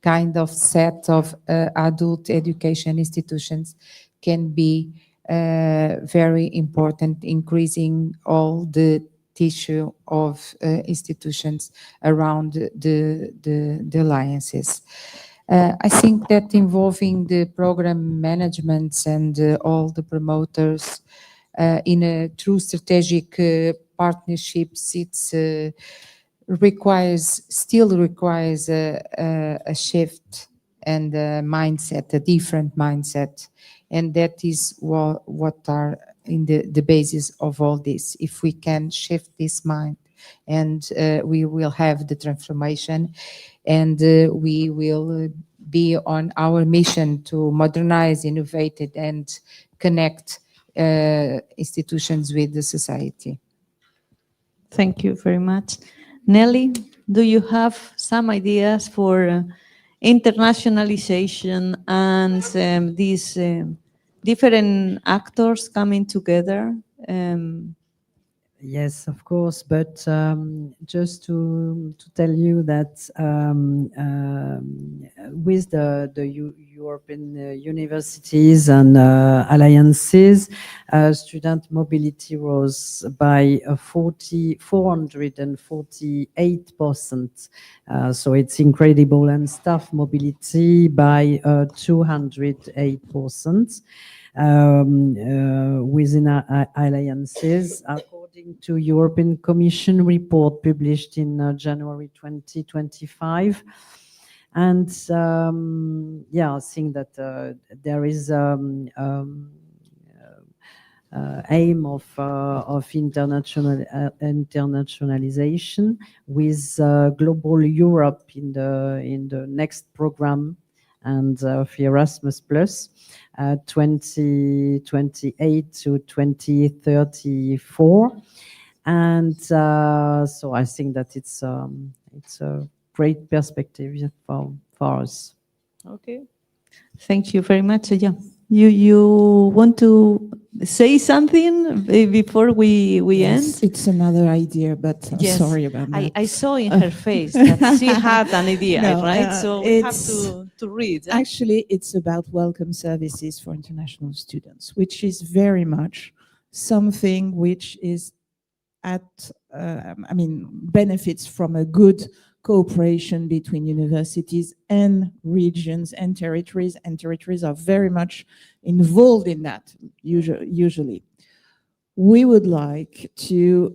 kind of set of adult education institutions can be very important, increasing all the tissue of institutions around the alliances. I think that involving the program managements and all the promoters in a true strategic partnerships, it's still requires a shift and a mindset, a different mindset. And that is what are in the basis of all this. If we can shift this mind, and we will have the transformation, and we will be on our mission to modernize, innovate, and connect institutions with the society. Thank you very much. Nelly, do you have some ideas for internationalization and these different actors coming together? Yes, of course, but just to tell you that with the European universities and alliances, student mobility rose by 448%. So it's incredible, and staff mobility by 208%. Within alliances, according to European Commission report published in January 2025. And yeah, I think that there is aim of internationalization with Global Europe in the next program and of Erasmus Plus 2028 to 2034. And so I think that it's a great perspective for us. Okay. Thank you very much. Yeah. You want to say something before we Yes, end? it's another idea, but Yes. sorry about that. I saw in her face that she had an idea, No, right? So we have it's- to read. Actually, it's about welcome services for international students, which is very much something which is benefits from a good cooperation between universities and regions and territories are very much involved in that, usually. We would like to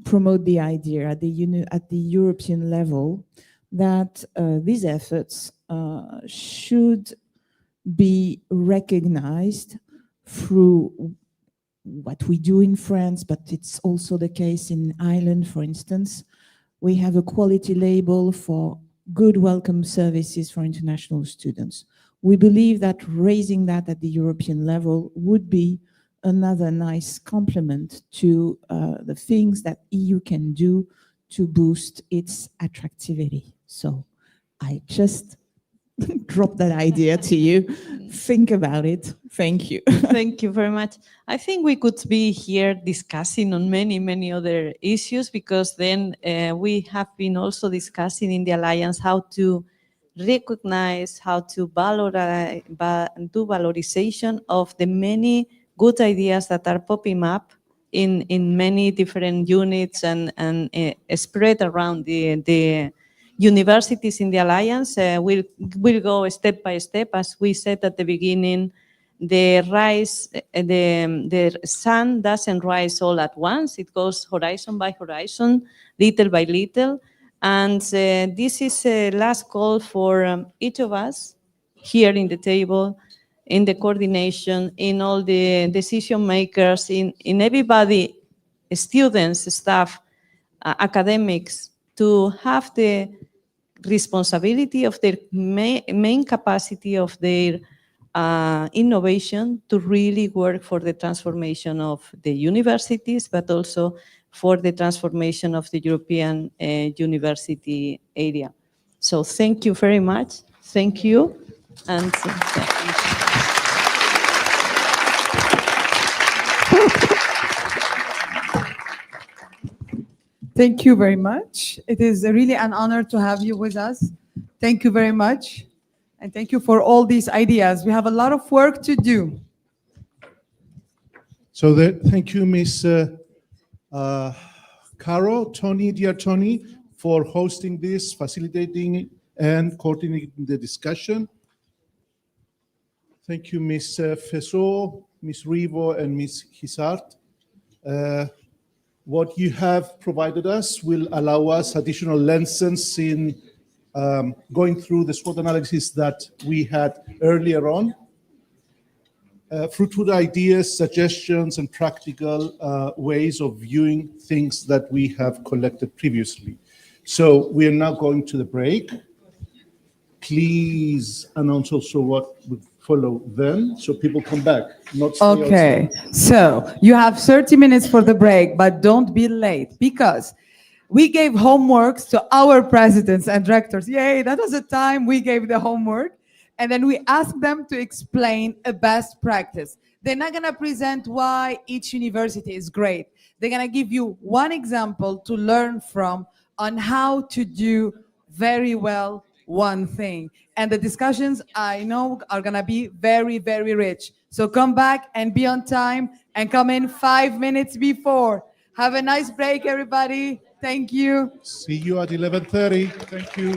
promote the idea at the European level that these efforts should be recognized through what we do in France, but it's also the case in Ireland, for instance. We have a quality label for good welcome services for international students. We believe that raising that at the European level would be another nice complement to the things that EU can do to boost its attractivity. So I just drop that idea to you. Think about it. Thank you. Thank you very much. I think we could be here discussing on many other issues, because then we have been also discussing in the Alliance how to recognize, how to valorize, do valorization of the many good ideas that are popping up in many different units and spread around the universities in the Alliance. We'll go step by step. As we said at the beginning, the sun doesn't rise all at once. It goes horizon by horizon, little by little. And this is a last call for each of us here in the table, in the coordination, in all the decision makers, in everybody, students, staff, academics, to have the responsibility of their main capacity of their innovation to really work for the transformation of the universities, but also for the transformation of the European university area. So thank you very much. Thank you. And Thank you very much. It is really an honor to have you with us. Thank you very much. And thank you for all these ideas. We have a lot of work to do. So thank you, Miss Caro, Tony, dear Tony, for hosting this, facilitating and coordinating the discussion. Thank you, Ms. Fesso, Ms. Rivo, and Ms. Hisart. What you have provided us will allow us additional lessons in going through the SWOT analysis that we had earlier on. Fruitful ideas, suggestions, and practical ways of viewing things that we have collected previously. So we are now going to the break. Please announce also what would follow then, so people come back, not stay Okay, outside. so you have 30 minutes for the break, but don't be late, because we gave homeworks to our presidents and rectors. Yay, that was the time we gave the homework. And then we asked them to explain a best practice. They're not gonna present why each university is great. They're gonna give you one example to learn from on how to do very well one thing. And the discussions, I know, are gonna be very rich. So come back and be on time and come in 5 minutes before. Have a nice break, everybody. Thank you. See you at 11:30. Thank you.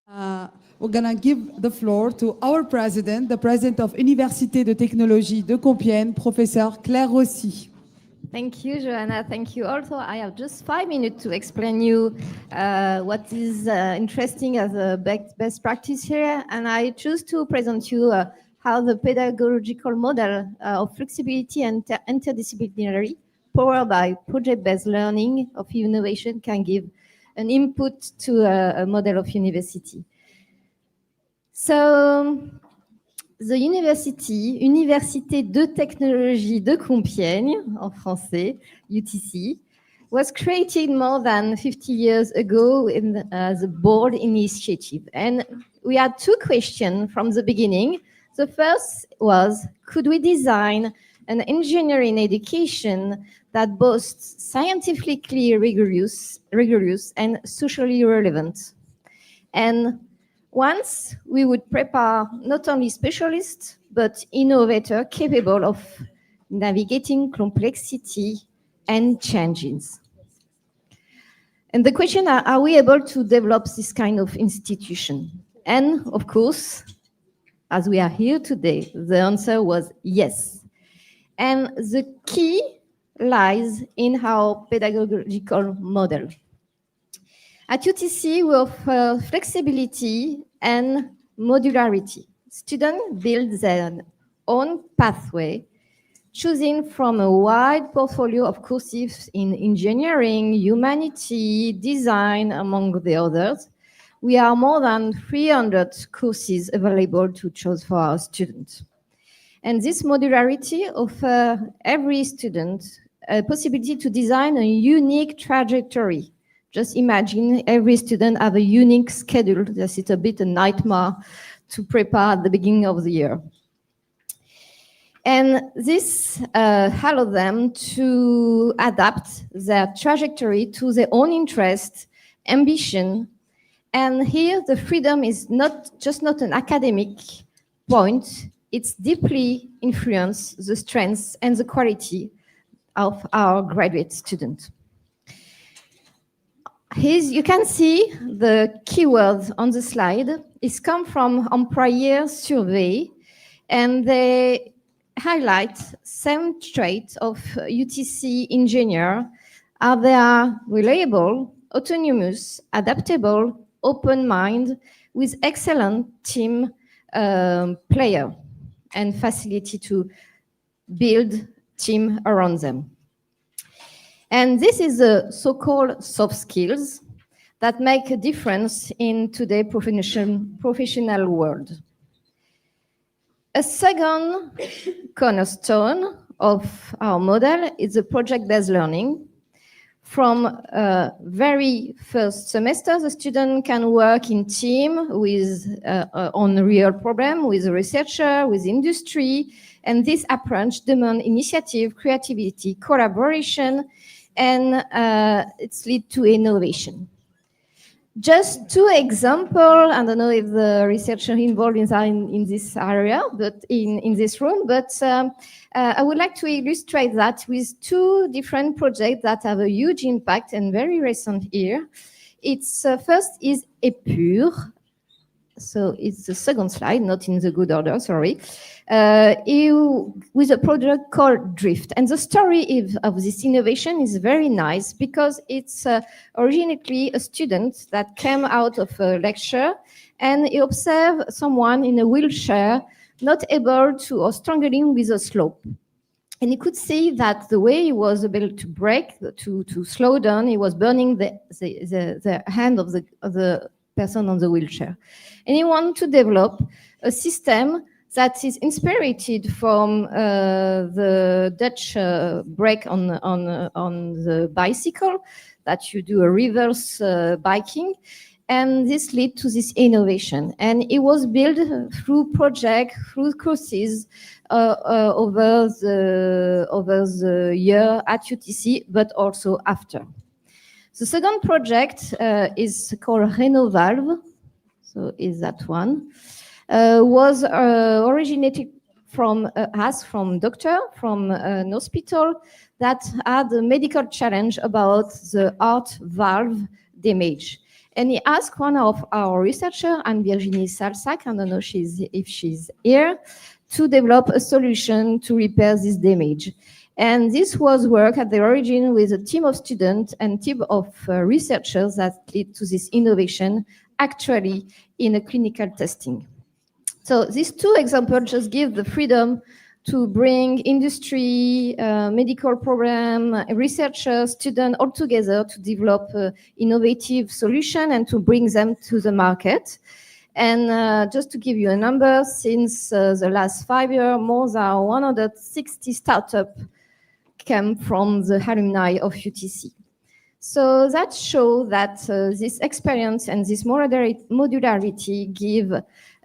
We're gonna give the floor to our president, the president of Université de Technologie de Compiègne, Professor Claire Rossi. Thank you, Joanna. Thank you. Also, I have just 5 minutes to explain you what is interesting as a best practice here. And I choose to present you how the pedagogical model of flexibility and interdisciplinary, powered by project-based learning of innovation, can give an input to a model of university. So, the Université de Technologie de Compiègne, en français, UTC, was created more than 50 years ago as a board initiative. And we had 2 questions from the beginning. The first was, could we design an engineering education that boasts scientifically rigorous and socially relevant? And once we would prepare not only specialists, but innovators capable of navigating complexity and changes. And the question, are we able to develop this kind of institution? And of course, as we are here today, the answer was yes. And the key lies in our pedagogical model. At UTC, we offer flexibility and modularity. Students build their own pathway, choosing from a wide portfolio of courses in engineering, humanity, design, among the others. We have more than 300 courses available to choose for our students. And this modularity offers every student a possibility to design a unique trajectory. Just imagine every student have a unique schedule. This is a bit a nightmare to prepare at the beginning of the year. And this allows them to adapt their trajectory to their own interest, ambition. And here the freedom is not an academic point, it's deeply influences the strengths and the quality of our graduate students. Here you can see the keywords on the slide. It's come from employer survey, and they highlight some traits of UTC engineer. They are reliable, autonomous, adaptable, open mind, with excellent team player and facility to build team around them. And this is the so-called soft skills that make a difference in today's professional world. A second cornerstone of our model is the project-based learning. From very first semester, the student can work in team with on real problem with a researcher, with industry, and this approach demands initiative, creativity, collaboration, and it's lead to innovation. Just 2 examples. I don't know if the researcher involved in this area, but in this room, but I would like to illustrate that with 2 different projects that have a huge impact and very recent here. It's first is Epure. So it's the second slide, not in the good order, sorry. With a project called Drift. And the story of this innovation is very nice because it's originally a student that came out of a lecture and he observed someone in a wheelchair not able to or struggling with a slope. And he could see that the way he was able to brake, to slow down, he was burning the hand of the person on the wheelchair. And he wanted to develop a system that is inspired from the Dutch brake on the bicycle, that you do a reverse biking. And this led to this innovation. And it was built through projects, through courses over the year at UTC, but also after. The second project is called RenoValve, so is that one, was originated from doctor from an hospital that had a medical challenge about the heart valve damage. And he asked one of our researchers, and Virginie Salsac, I don't know if she's here, to develop a solution to repair this damage. And this was work at the origin with a team of students and team of researchers that led to this innovation actually in a clinical testing. So these two examples just give the freedom to bring industry, medical program, researchers, students all together to develop innovative solution and to bring them to the market. And just to give you a number, since the last 5 years, more than 160 startups came from the alumni of UTC. So that shows that this experience and this modularity give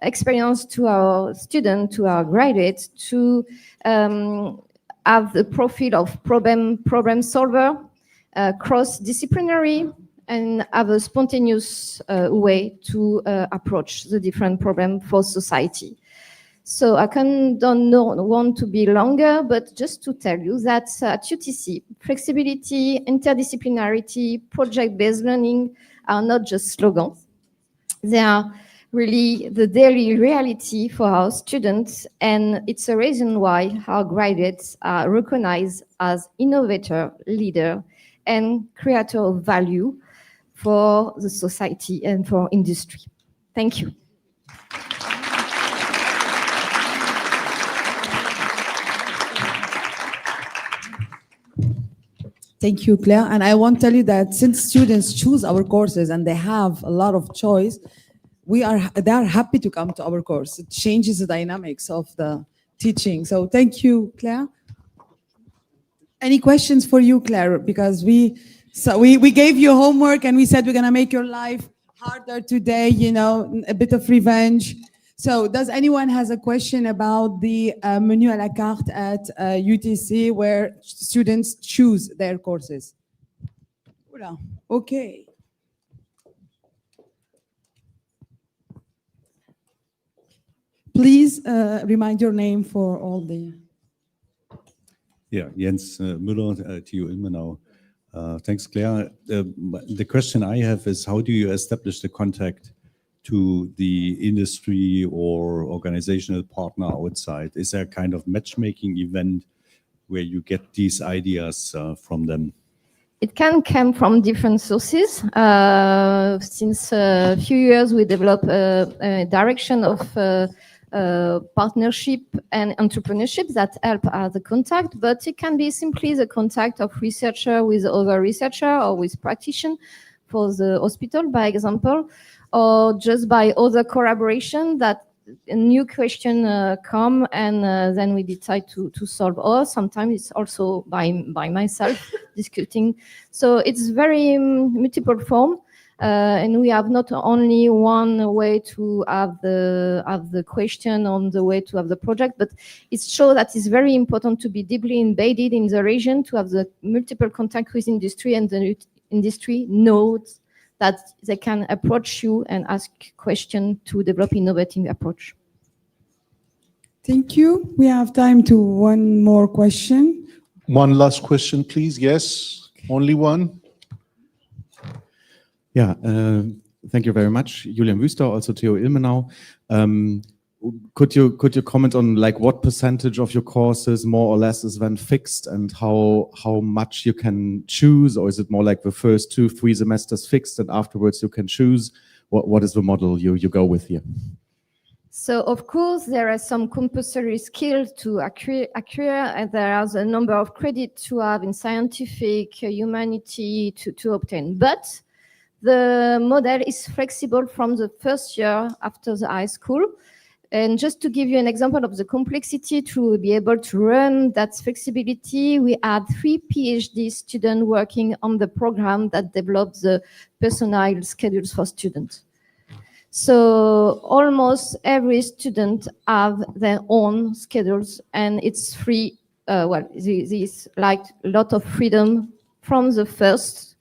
experience to our students, to our graduates, to have the profile of problem solver, cross-disciplinary, and have a spontaneous way to approach the different problems for society. So I don't want to be longer, but just to tell you that at UTC, flexibility, interdisciplinarity, project-based learning are not just slogans. They are really the daily reality for our students, and it's a reason why our graduates are recognized as innovator, leader, and creator of value for the society and for industry. Thank you. Thank you, Claire. And I want to tell you that since students choose our courses and they have a lot of choice, they are happy to come to our course. It changes the dynamics of the teaching. So thank you, Claire. Any questions for you, Claire? Because we gave you homework and we said we're going to make your life harder today, you know, a bit of revenge. So does anyone has a question about the menu à la carte at UTC where students choose their courses? Oula, okay. Please remind your name for all the... Yeah, Jens Müller, TU Ilmenau. Thanks, Claire. The question I have is, how do you establish the contact to the industry or organizational partner outside? Is there a kind of matchmaking event where you get these ideas from them? It can come from different sources. Since a few years, we developed a direction of partnership and entrepreneurship that help as the contact, but it can be simply the contact of researcher with other researcher or with practitioner for the hospital, by example, or just by other collaboration that a new question come and then we decide to solve. Or sometimes it's also by myself discussing. So it's very multiple form. And we have not only one way to have the question on the way to have the project, but it shows that it's very important to be deeply embedded in the region, to have the multiple contact with industry, and the industry knows that they can approach you and ask questions to develop innovative approach. Thank you. We have time to one more question. One last question, please. Yes, only one. Yeah, thank you very much. Julian Wüster, also TU Ilmenau. Could you comment on like what percentage of your courses more or less is then fixed, and how much you can choose, or is it more like the first 2-3 semesters fixed and afterwards you can choose? What is the model you go with here? So of course there are some compulsory skills to acquire, and there is a number of credits to have in scientific, humanity to obtain. But the model is flexible from the first year after the high school. And just to give you an example of the complexity to be able to run that flexibility, we had 3 PhD students working on the program that developed the personal schedules for students. So almost every student have their own schedules, and it's free. This like a lot of freedom from the first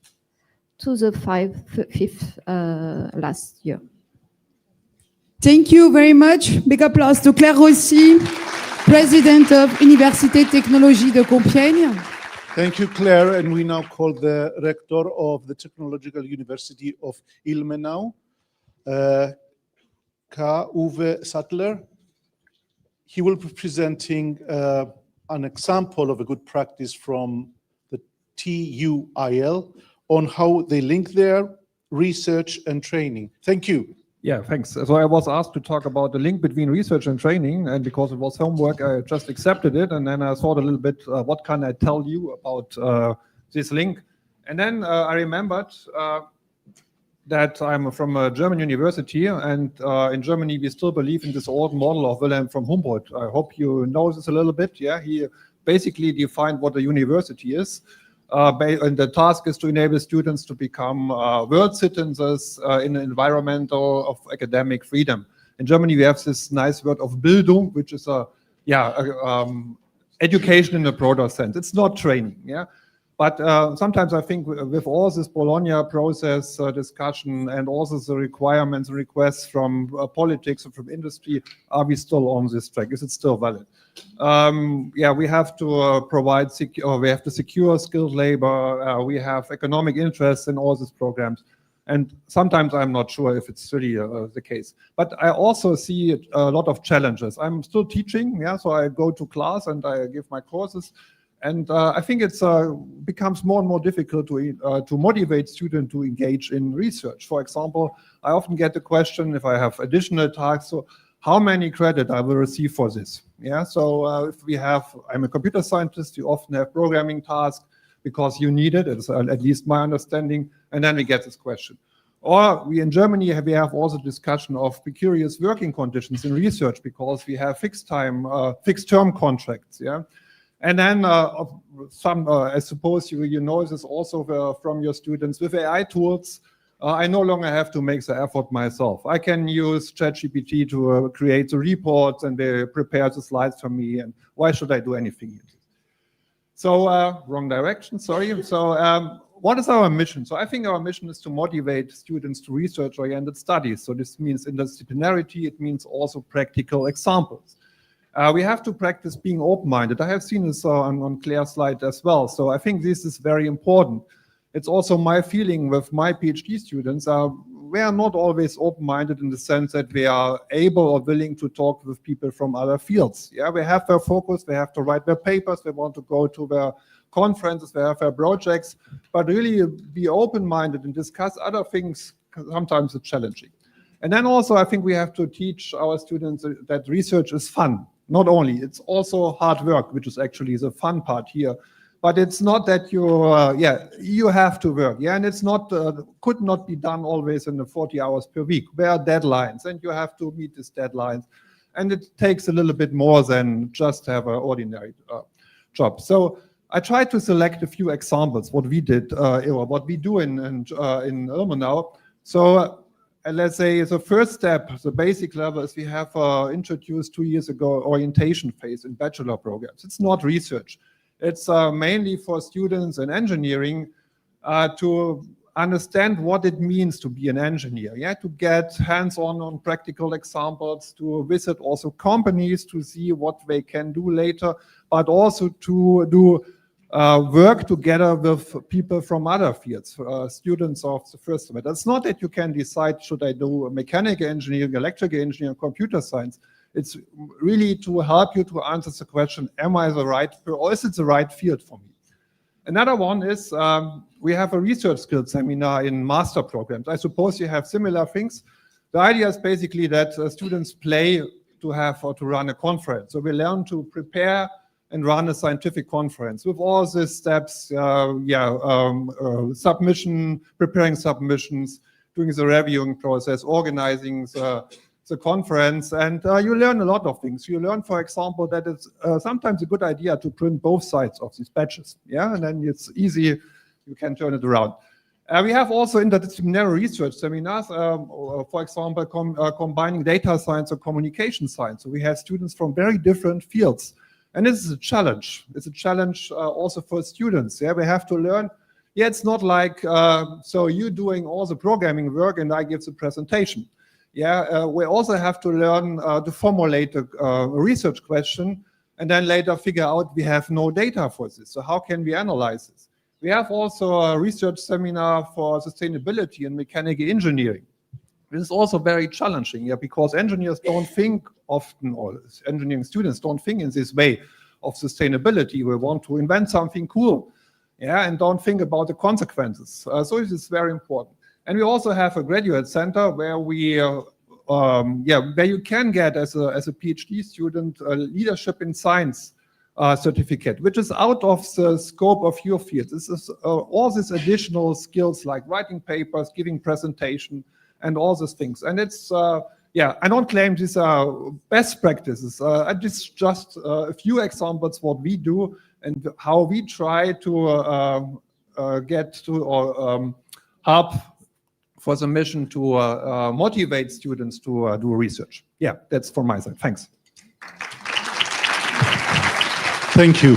to the fifth last year. Thank you very much. Big applause to Claire Rossi, President of Université Technologie de Compiègne. Thank you, Claire. And we now call the rector of the Technological University of Ilmenau, K-Uwe Sattler. He will be presenting an example of a good practice from the TUIL on how they link their research and training. Thank you. Yeah, thanks. So I was asked to talk about the link between research and training, and because it was homework, I just accepted it, and then I thought a little bit, what can I tell you about this link? And then I remembered that I'm from a German university, and in Germany we still believe in this old model of Wilhelm von Humboldt. I hope you know this a little bit. Yeah, he basically defined what a university is. And the task is to enable students to become world citizens in an environment of academic freedom. In Germany, we have this nice word of Bildung, which is education in a broader sense. It's not training, yeah. But sometimes I think with all this Bologna process discussion and also the requirements and requests from politics and from industry, are we still on this track? Is it still valid? Yeah, we have to provide we have to secure skilled labor. We have economic interests in all these programs. And sometimes I'm not sure if it's really the case. But I also see a lot of challenges. I'm still teaching, yeah, so I go to class and I give my courses. And I think it's becomes more and more difficult to motivate students to engage in research. For example, I often get the question if I have additional tasks, so how many credit I will receive for this? Yeah, so if we have, I'm a computer scientist, you often have programming tasks because you need it, it's at least my understanding, and then we get this question. Or we in Germany, we have also discussion of precarious working conditions in research because we have fixed term contracts, yeah? And then I suppose you know this also from your students, with AI tools, I no longer have to make the effort myself. I can use ChatGPT to create the reports and they prepare the slides for me, and why should I do anything? So wrong direction, sorry. So what is our mission? So I think our mission is to motivate students to research-oriented studies. So this means interdisciplinarity, it means also practical examples. We have to practice being open-minded. I have seen this on Claire's slide as well. So I think this is very important. It's also my feeling with my PhD students. We are not always open-minded in the sense that we are able or willing to talk with people from other fields. Yeah, we have their focus, they have to write their papers, they want to go to their conferences, they have their projects, but really be open-minded and discuss other things, sometimes it's challenging. And then also I think we have to teach our students that research is fun. Not only, it's also hard work, which is actually the fun part here. But it's not that you have to work, yeah, and it's not could not be done always in the 40 hours per week. There are deadlines, and you have to meet these deadlines, and it takes a little bit more than just have an ordinary job. So I tried to select a few examples what we did, or what we do in Ilmenau. So let's say the first step, the basic level, is we have introduced 2 years ago orientation phase in bachelor programs. It's not research. It's mainly for students in engineering to understand what it means to be an engineer, yeah, to get hands-on on practical examples, to visit also companies to see what they can do later, but also to do work together with people from other fields, students of the first semester. It's not that you can decide, should I do mechanical engineering, electrical engineering, computer science. It's really to help you to answer the question, am I the right, or is it the right field for me? Another one is we have a research skills seminar in master programs. I suppose you have similar things. The idea is basically that students play to have or to run a conference. So we learn to prepare and run a scientific conference with all the steps, submission, preparing submissions, doing the reviewing process, organizing the conference, and you learn a lot of things. You learn, for example, that it's sometimes a good idea to print both sides of these badges, yeah, and then it's easy, you can turn it around. We have also interdisciplinary research seminars, for example, combining data science or communication science. So we have students from very different fields, and this is a challenge. It's a challenge also for students. Yeah, we have to learn. Yeah, it's not like so you doing all the programming work and I give the presentation. Yeah, we also have to learn to formulate a research question and then later figure out we have no data for this. So how can we analyze this? We have also a research seminar for sustainability and mechanical engineering. This is also very challenging, yeah, because engineers don't think often, or engineering students don't think in this way of sustainability. We want to invent something cool, yeah, and don't think about the consequences. So it is very important. And we also have a graduate center where we, where you can get as a PhD student a leadership in science certificate, which is out of the scope of your field. This is all these additional skills like writing papers, giving presentation, and all these things. And it's, I don't claim these are best practices. It's just a few examples what we do and how we try to get to or help for the mission to motivate students to do research. Yeah, that's from my side. Thanks. Thank you.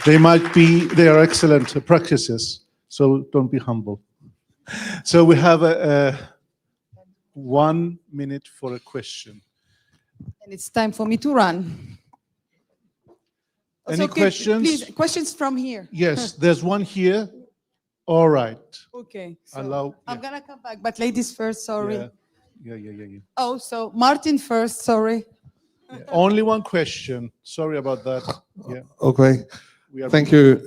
They are excellent practices, so don't be humble. So we have 1 minute for a question. And it's time for me to run. Any questions? Please, questions from here. Yes, there's one here. All right. Okay. So Allow. I'm gonna come back, but ladies first. Sorry. Yeah. Oh, so Martin first. Sorry. Yeah. Only one question. Sorry about that. Yeah. Okay. Thank you.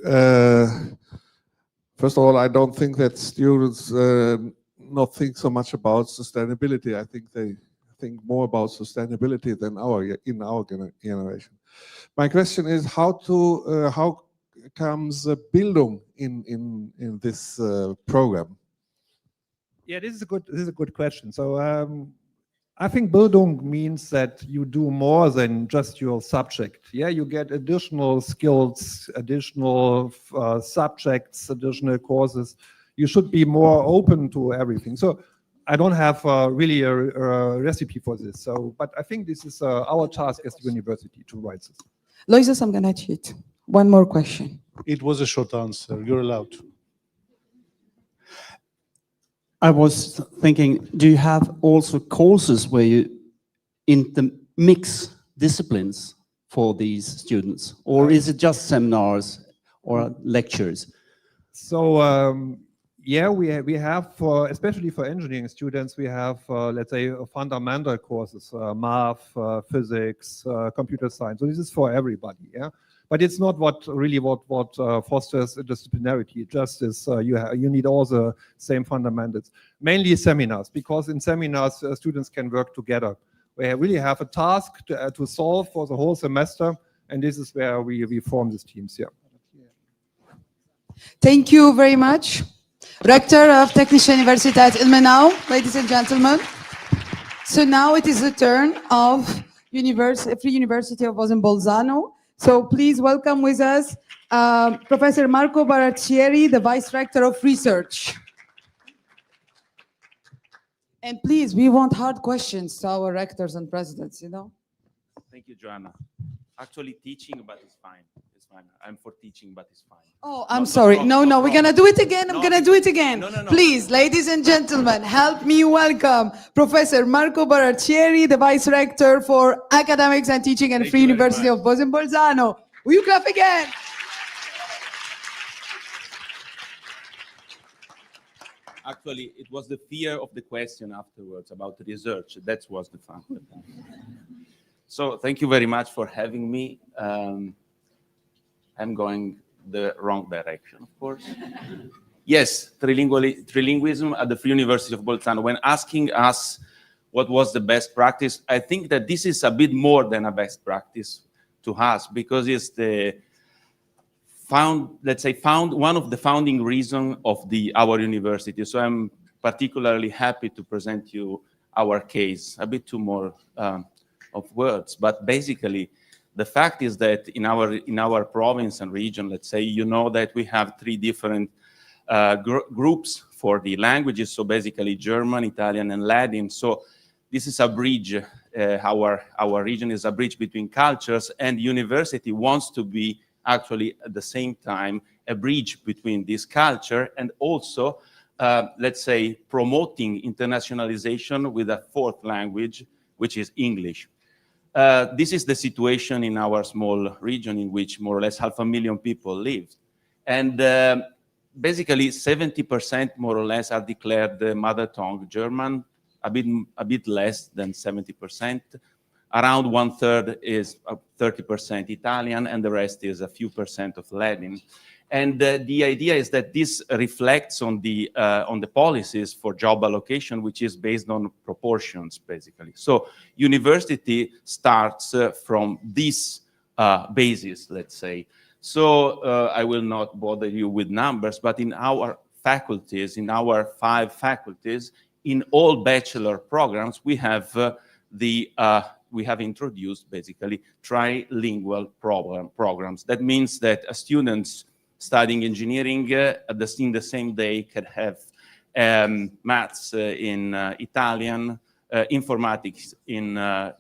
First of all, I don't think that students not think so much about sustainability. I think they think more about sustainability than in our generation. My question is how comes Bildung in this program? Yeah, this is a good question. So I think Bildung means that you do more than just your subject. Yeah, you get additional skills, additional subjects, additional courses. You should be more open to everything. So I don't have really a recipe for this. So, but I think this is our task as the university to write this. Loisos, I'm gonna cheat. One more question. It was a short answer. You're allowed. I was thinking, do you have also courses where you mix disciplines for these students, or is it just seminars or lectures? So yeah, we have especially for engineering students, we have let's say fundamental courses, math, physics, computer science. So this is for everybody, yeah. But it's not what fosters interdisciplinarity. It just is you need all the same fundamentals. Mainly seminars, because in seminars students can work together. We really have a task to solve for the whole semester, and this is where we form these teams here. Thank you very much. Rector of Technische Universiteit Ilmenau, ladies and gentlemen. So now it is the turn of Free University of Bolzano. So please welcome with us Professor Marco Baraccieri, the Vice Rector of Research. And please, we want hard questions to our rectors and presidents, you know? Thank you, Joanna. Actually, teaching, but it's fine. It's fine. I'm for teaching, but it's fine. Oh, I'm sorry. No, we're going to do it again. I'm going to do it again. No. Please, ladies and gentlemen, help me welcome Professor Marco Baraccieri, the Vice Rector for Academics and Teaching at Free University of Bolzano. Will you clap again? Actually, it was the fear of the question afterwards about the research. That was the fun. So thank you very much for having me. I'm going the wrong direction, of course. Yes, trilingualism at the Free University of Bolzano. When asking us what was the best practice, I think that this is a bit more than a best practice to us, because it's the one of the founding reasons of our university. So I'm particularly happy to present you our case, a bit too more of words, but basically the fact is that in our province and region, let's say, you know that we have three different groups for the languages. So basically German, Italian, and Latin. So this is a bridge. Our region is a bridge between cultures, and university wants to be actually at the same time a bridge between this culture and also, let's say, promoting internationalization with a fourth language, which is English. this is the situation in our small region in which more or less 500,000 people live. And basically 70% more or less are declared the mother tongue German, a bit less than 70%. Around 1/3 is 30% Italian, and the rest is a few percent of Latin. And the idea is that this reflects on the policies for job allocation, which is based on proportions, basically. So university starts from this basis, let's say. So I will not bother you with numbers, but in our faculties, in our 5 faculties, in all bachelor programs, we have introduced basically trilingual programs. That means that students studying engineering in the same day can have maths in Italian, informatics in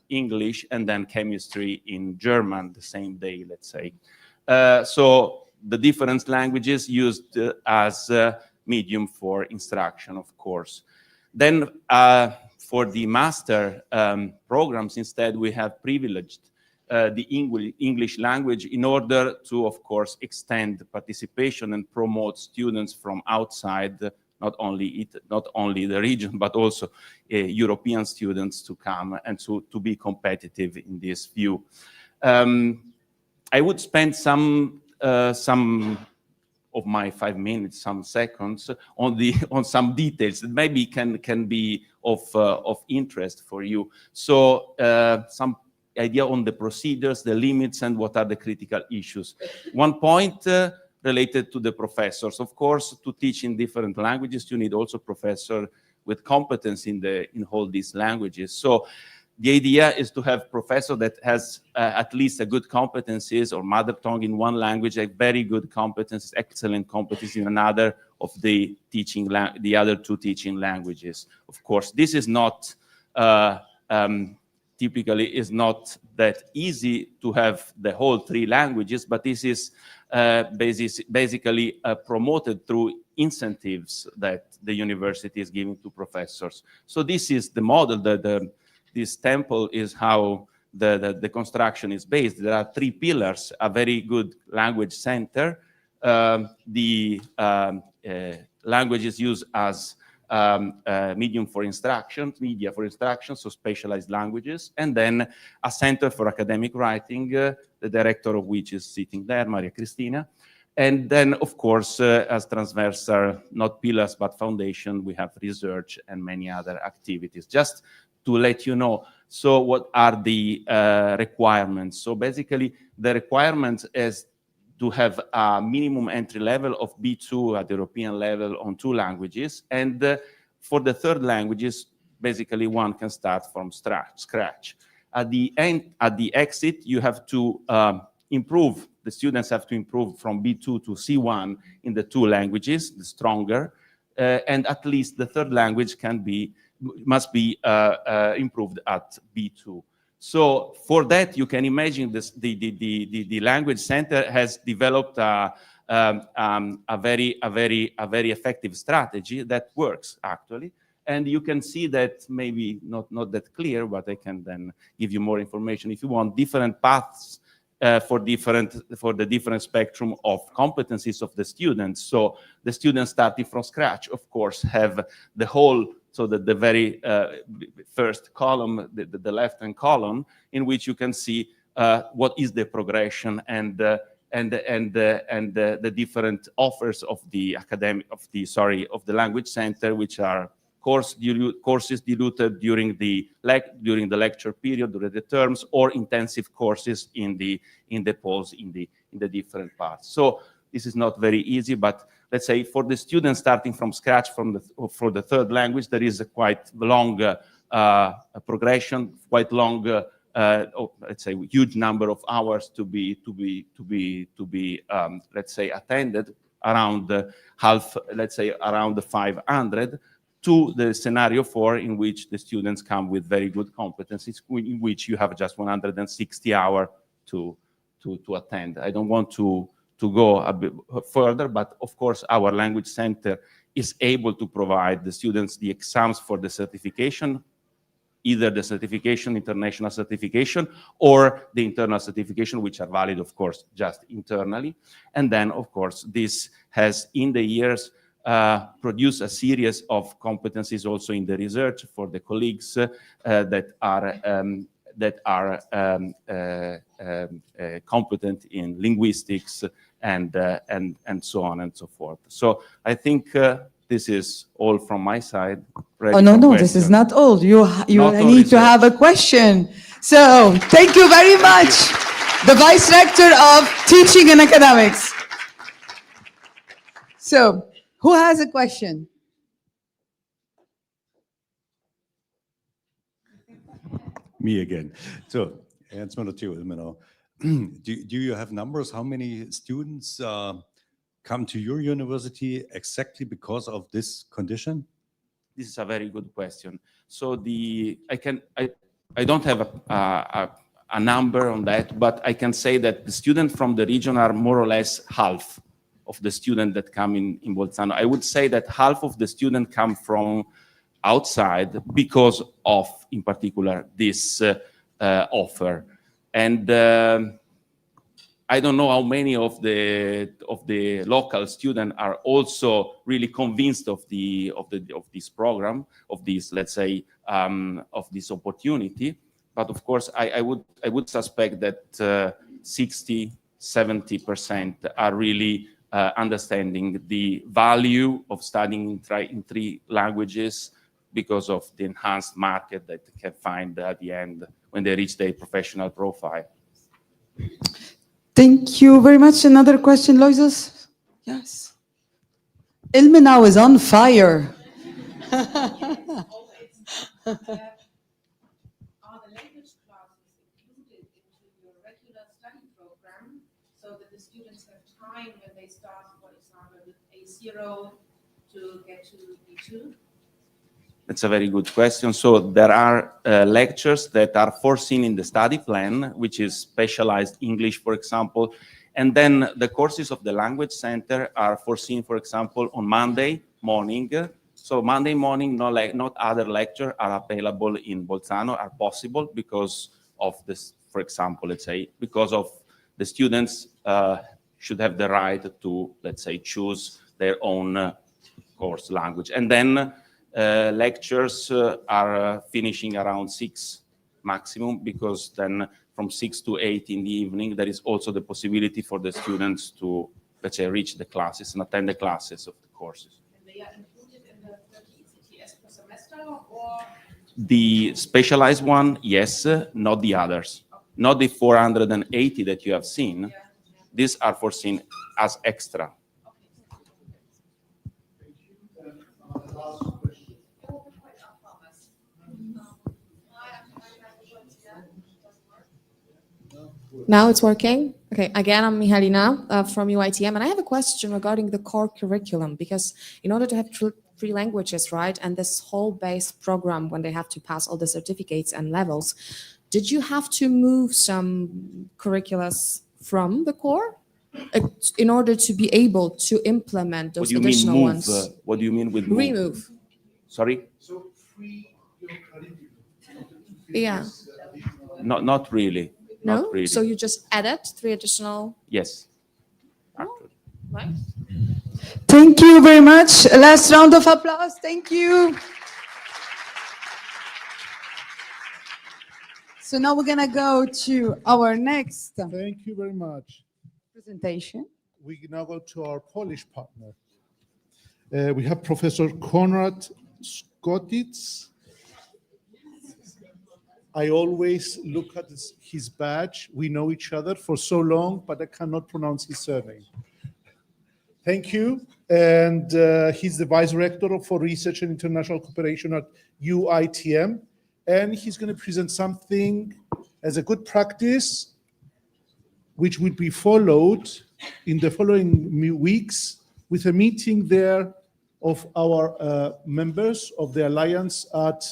English, and then chemistry in German the same day, let's say. So the different languages used as medium for instruction, of course. Then for the master programs, instead, we have privileged the English language in order to, of course, extend participation and promote students from outside, not only the region, but also European students to come and to be competitive in this view. I would spend some of my 5 minutes, some seconds, on some details that maybe can be of interest for you. So some idea on the procedures, the limits, and what are the critical issues. One point related to the professors. Of course, to teach in different languages, you need also professor with competence in all these languages. So the idea is to have professor that has at least a good competencies or mother tongue in one language, a very good competence, excellent competence in another of the other 2 teaching languages. Of course, this is not typically is not that easy to have the whole 3 languages, but this is basically promoted through incentives that the university is giving to professors. So this is the model that this temple is how the construction is based. There are 3 pillars: a very good language center, the languages used as medium for instruction, media for instruction, so specialized languages, and then a center for academic writing, the director of which is sitting there, Maria Cristina. And then, of course, as transversal, not pillars, but foundation, we have research and many other activities. Just to let you know, so what are the requirements? So basically, the requirement is to have a minimum entry level of B2 at European level on 2 languages. And for the 3rd languages, basically one can start from scratch. At the exit, you have to improve, the students have to improve from B2 to C1 in the 2 languages, the stronger, and at least the 3rd language must be improved at B2. So for that, you can imagine the language center has developed a very effective strategy that works actually. And you can see that maybe not that clear, but I can then give you more information if you want. Different paths for the different spectrum of competencies of the students. So the students starting from scratch, of course, have the whole. So the very first column, the left-hand column, in which you can see what is the progression and the different offers of the language center, which are courses diluted during the lecture period, during the terms, or intensive courses in the pause in the different parts. So this is not very easy, but let's say for the students starting from scratch for the 3rd language, there is a quite long progression, quite long, let's say, huge number of hours to be let's say attended, around around 500, to the scenario 4, in which the students come with very good competencies, in which you have just 160 hours to attend. I don't want to go a bit further, but of course our language center is able to provide the students the exams for the certification either the certification, international certification, or the internal certification, which are valid, of course, just internally. And then, of course, this has, in the years, produced a series of competencies also in the research for the colleagues that are competent in linguistics and so on and so forth. So I think this is all from my side. Oh, no, this is not all. You need to have a question. So thank you very much, the Vice Rector of Teaching and Academics. So who has a question? Me again. So, Ernst Müller, do you have numbers? How many students come to your university exactly because of this condition? This is a very good question. So I don't have a number on that, but I can say that the students from the region are more or less half of the students that come in Bolzano. I would say that half of the students come from outside because of, in particular, this offer. And I don't know how many of the local students are also really convinced of this program, of this, let's say, of this opportunity. But of course, I would suspect that 60–70% are really understanding the value of studying in three languages because of the enhanced market that they can find at the end when they reach their professional profile. Thank you very much. Another question, Loisos? Yes. Ilmenau is on fire. Are the language classes included into your regular study program so that the students have time when they start, for example, with A0 to get to B2? That's a very good question. So there are lectures that are foreseen in the study plan, which is specialized English, for example. And then the courses of the Language Center are foreseen, for example, on Monday morning. So Monday morning, not other lectures are available in Bolzano, are possible because of this, for example, let's say, because of the students should have the right to, let's say, choose their own course language. And then lectures are finishing around 6 maximum, because then from 6 to 8 in the evening, there is also the possibility for the students to, let's say, reach the classes and attend the classes of the courses. And they are included in the 30 ECTS per semester, or? The specialized one, yes, not the others. Not the 480 that you have seen. Yeah. These are foreseen as extra. Now it's working. Okay, again, I'm Mihalina from UITM, and I have a question regarding the core curriculum, because in order to have three languages, right, and this whole base program, when they have to pass all the certificates and levels, did you have to move some curriculums from the core in order to be able to implement those additional ones? What do you mean with move? Remove. Sorry? So free your curriculum. Yeah. Not really. No? Not really. So you just added 3 additional? Yes. Right. Thank you very much. Last round of applause. Thank you. So now we're going to go to our next Thank you very much. presentation. We now go to our Polish partner. We have Professor Konrad Skotitz. I always look at his badge. We know each other for so long, but I cannot pronounce his surname. Thank you. And he's the Vice Rector for Research and International Cooperation at UITM. And he's going to present something as a good practice, which will be followed in the following weeks with a meeting there of our members of the Alliance at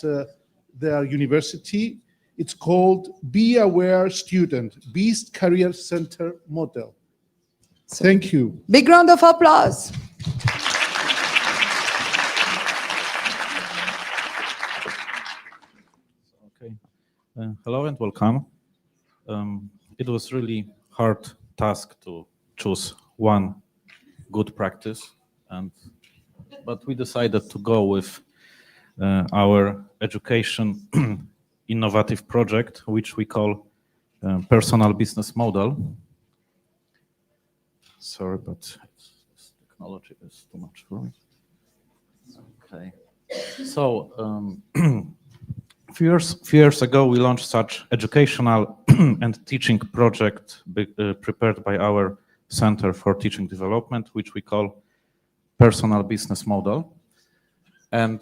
their university. It's called Be Aware Student, Beast Career Center Model. Thank you. Big round of applause. Hello and welcome. It was really hard task to choose one good practice, but we decided to go with our education innovative project, which we call personal business model. Sorry, but this technology is too much for me. Okay. So few years ago, we launched such educational and teaching project prepared by our Center for Teaching Development, which we call Personal Business Model. And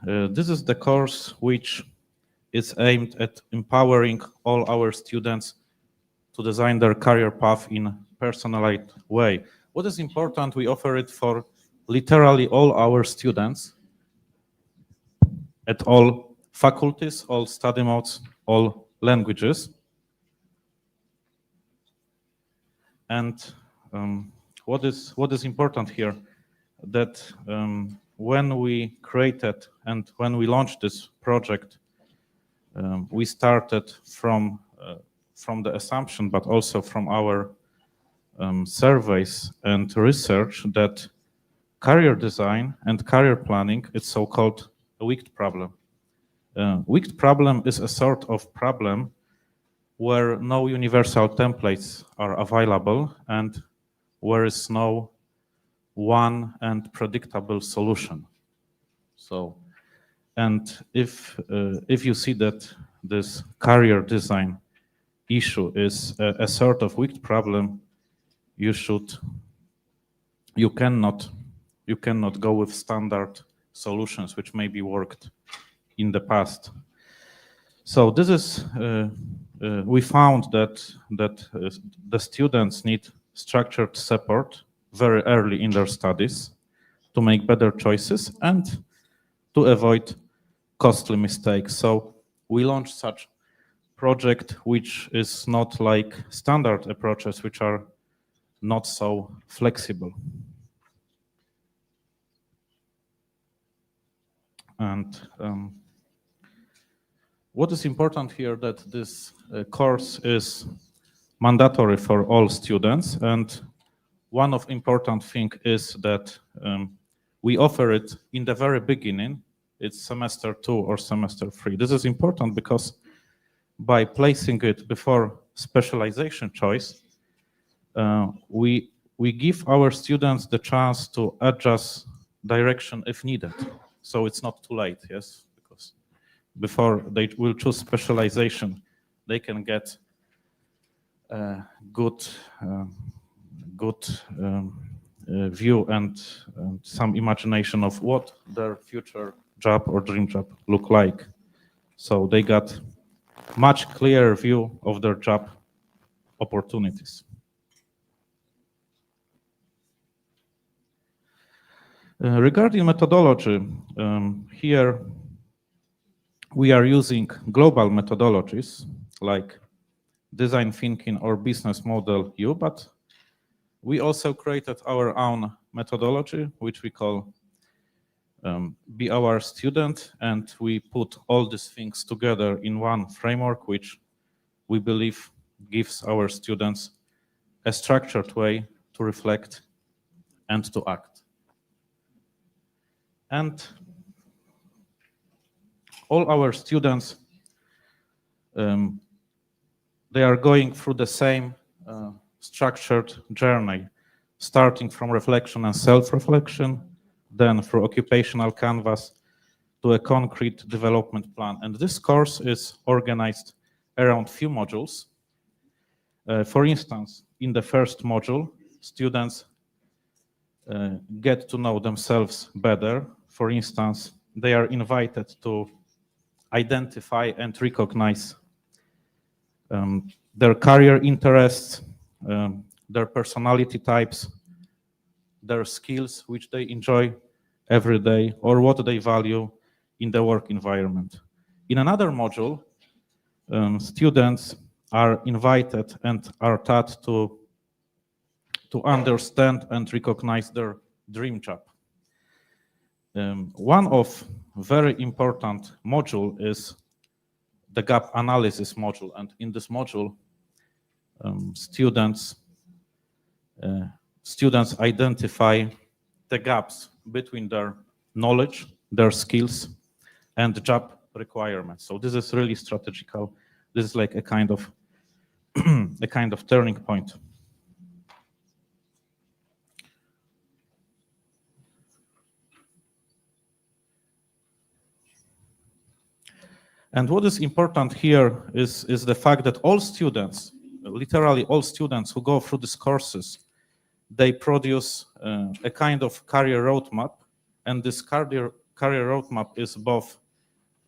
this is the course which is aimed at empowering all our students to design their career path in a personalized way. What is important, we offer it for literally all our students at all faculties, all study modes, all languages. And what is important here, that when we created and when we launched this project, we started from the assumption, but also from our surveys and research, that career design and career planning is so-called a wicked problem. Wicked problem is a sort of problem where no universal templates are available and where is no one and predictable solution. So, and if you see that this career design issue is a sort of wicked problem, you cannot go with standard solutions which maybe worked in the past. So this is we found that the students need structured support very early in their studies to make better choices and to avoid costly mistakes. So we launched such project which is not like standard approaches which are not so flexible. And what is important here, that this course is mandatory for all students, and one of important thing is that we offer it in the very beginning. It's semester 2 or semester 3. This is important because by placing it before specialization choice, we give our students the chance to adjust direction if needed. So it's not too late, yes, because before they will choose specialization, they can get good view and some imagination of what their future job or dream job look like. So they got much clearer view of their job opportunities. Regarding methodology, here we are using global methodologies like design thinking or business model U, but we also created our own methodology, which we call Be Our Student, and we put all these things together in one framework, which we believe gives our students a structured way to reflect and to act. And all our students, they are going through the same structured journey, starting from reflection and self-reflection, then through occupational canvas to a concrete development plan. And this course is organized around few modules. For instance, in the first module, students get to know themselves better. For instance, they are invited to identify and recognize their career interests, their personality types, their skills which they enjoy every day, or what they value in the work environment. In another module, students are invited and are taught to understand and recognize their dream job. One of very important module is the gap analysis module. And in this module, students identify the gaps between their knowledge, their skills, and job requirements. So this is really strategical. This is like a kind of a kind of turning point. And what is important here is the fact that all students, literally all students who go through these courses, they produce a kind of career roadmap, and this career roadmap is both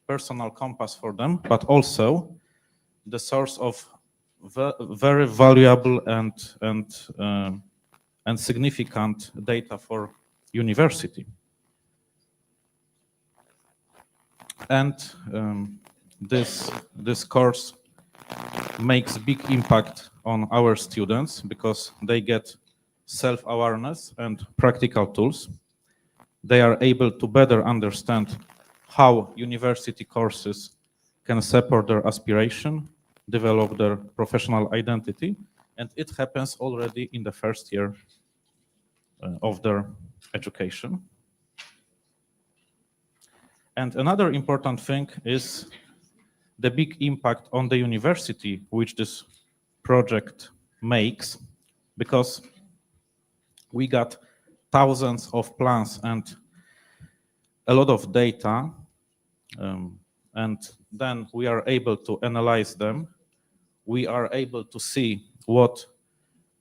personal compass for them, but also the source of very valuable and significant data for university. And this course makes big impact on our students because they get self-awareness and practical tools. They are able to better understand how university courses can support their aspiration, develop their professional identity, and it happens already in the first year of their education. And another important thing is the big impact on the university which this project makes, because we got thousands of plans and a lot of data, and then we are able to analyze them. We are able to see what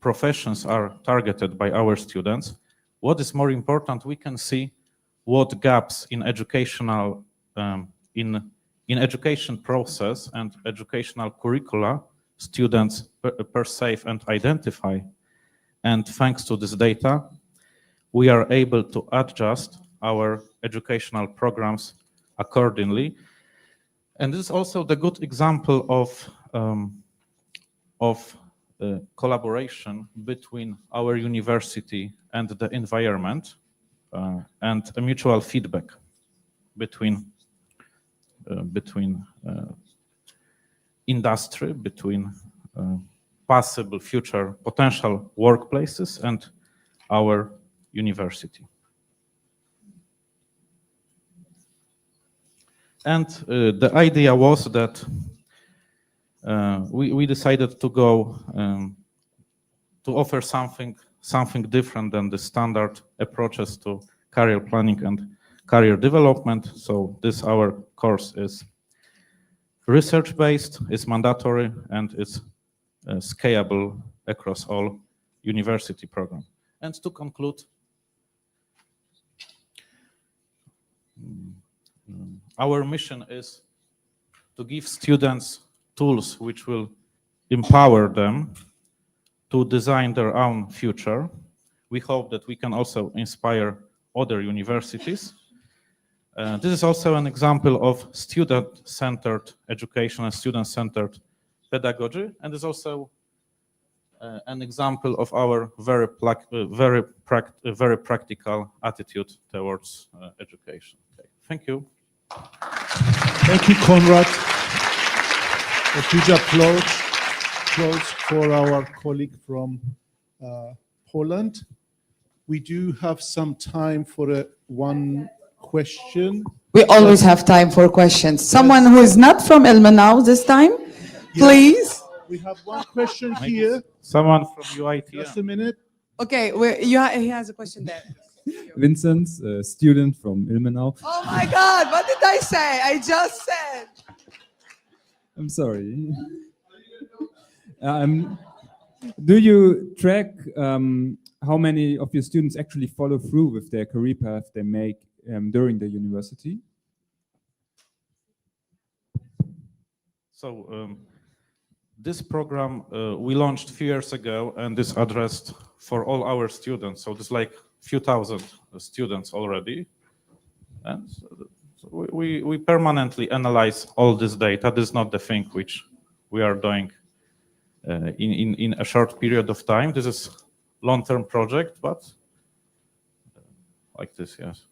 professions are targeted by our students. What is more important, we can see what gaps in educational in education process and educational curricula students perceive and identify. And thanks to this data, we are able to adjust our educational programs accordingly. And this is also the good example of collaboration between our university and the environment, and a mutual feedback between industry, between possible future potential workplaces and our university. And the idea was that we decided to go to offer something different than the standard approaches to career planning and career development. So this our course is research-based, is mandatory, and is scalable across all university programs. And to conclude, our mission is to give students tools which will empower them to design their own future. We hope that we can also inspire other universities. This is also an example of student-centered education and student-centered pedagogy, and is also an example of our very practical attitude towards education. Okay. Thank you. Thank you, Konrad. A huge applause for our colleague from Poland. We do have some time for one question. We always have time for questions. Someone who is not from Ilmenau this time, please. We have one question here. Someone from UIT. Just a minute. Okay, he has a question there. Vincent, a student from Ilmenau. Oh my God, what did I say? I just said. I'm sorry. Do you track how many of your students actually follow through with their career path they make during the university? So this program we launched a few years ago, and is addressed for all our students. So there's like a few thousand students already. And so we permanently analyze all this data. This is not the thing which we are doing in a short period of time. This is long-term project, but like this, yes.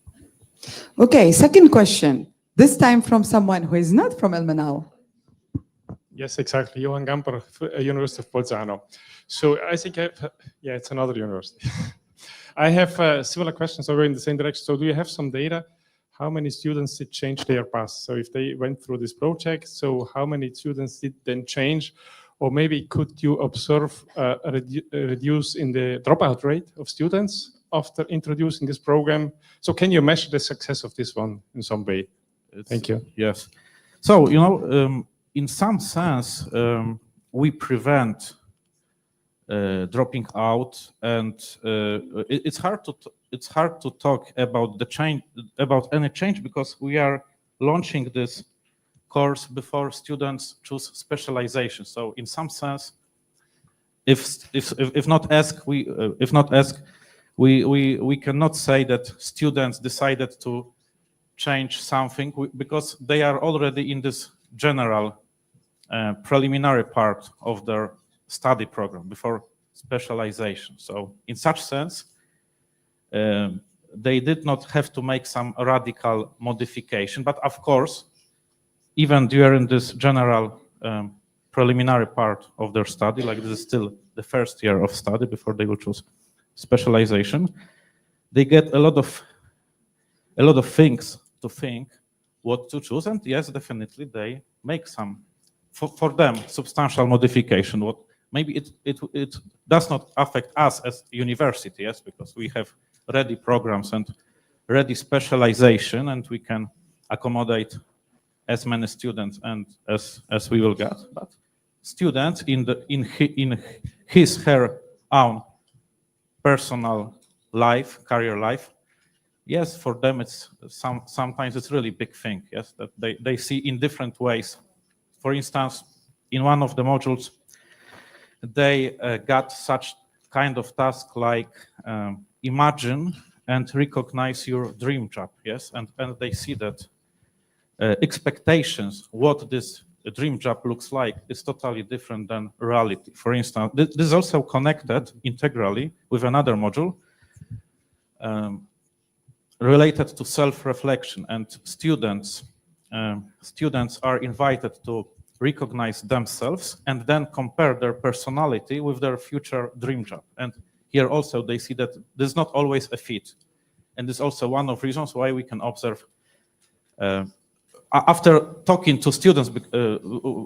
Okay, second question. This time from someone who is not from Ilmenau. Yes, exactly. Johan Gamper, University of Bolzano. So I think yeah, it's another university. I have similar questions, so we're in the same direction. So do you have some data? How many students did change their path? So if they went through this project, so how many students did then change? Or maybe could you observe a reduce in the dropout rate of students after introducing this program? So can you measure the success of this one in some way? Thank you. Yes. So, you know, in some sense, we prevent dropping out, and it's hard to talk about the change, about any change, because we are launching this course before students choose specialization. So, in some sense, if not asked, we cannot say that students decided to change something because they are already in this general preliminary part of their study program before specialization. So in such sense, they did not have to make some radical modification. But of course, even during this general preliminary part of their study, like this is still the first year of study before they will choose specialization, they get a lot of things to think what to choose. And yes, definitely they make some, for them, substantial modification. What maybe it does not affect us as university, yes, because we have ready programs and ready specialization, and we can accommodate as many students and as we will get. But students in his her own personal life, career life, yes, for them it's sometimes it's really big thing, yes, that they see in different ways. For instance, in one of the modules, they got such kind of task like imagine and recognize your dream job, yes, and they see that expectations, what this dream job looks like, is totally different than reality. For instance, this is also connected integrally with another module related to self-reflection, and students are invited to recognize themselves and then compare their personality with their future dream job. And here also they see that this is not always a fit. And this is also one of the reasons why we can observe, after talking to students,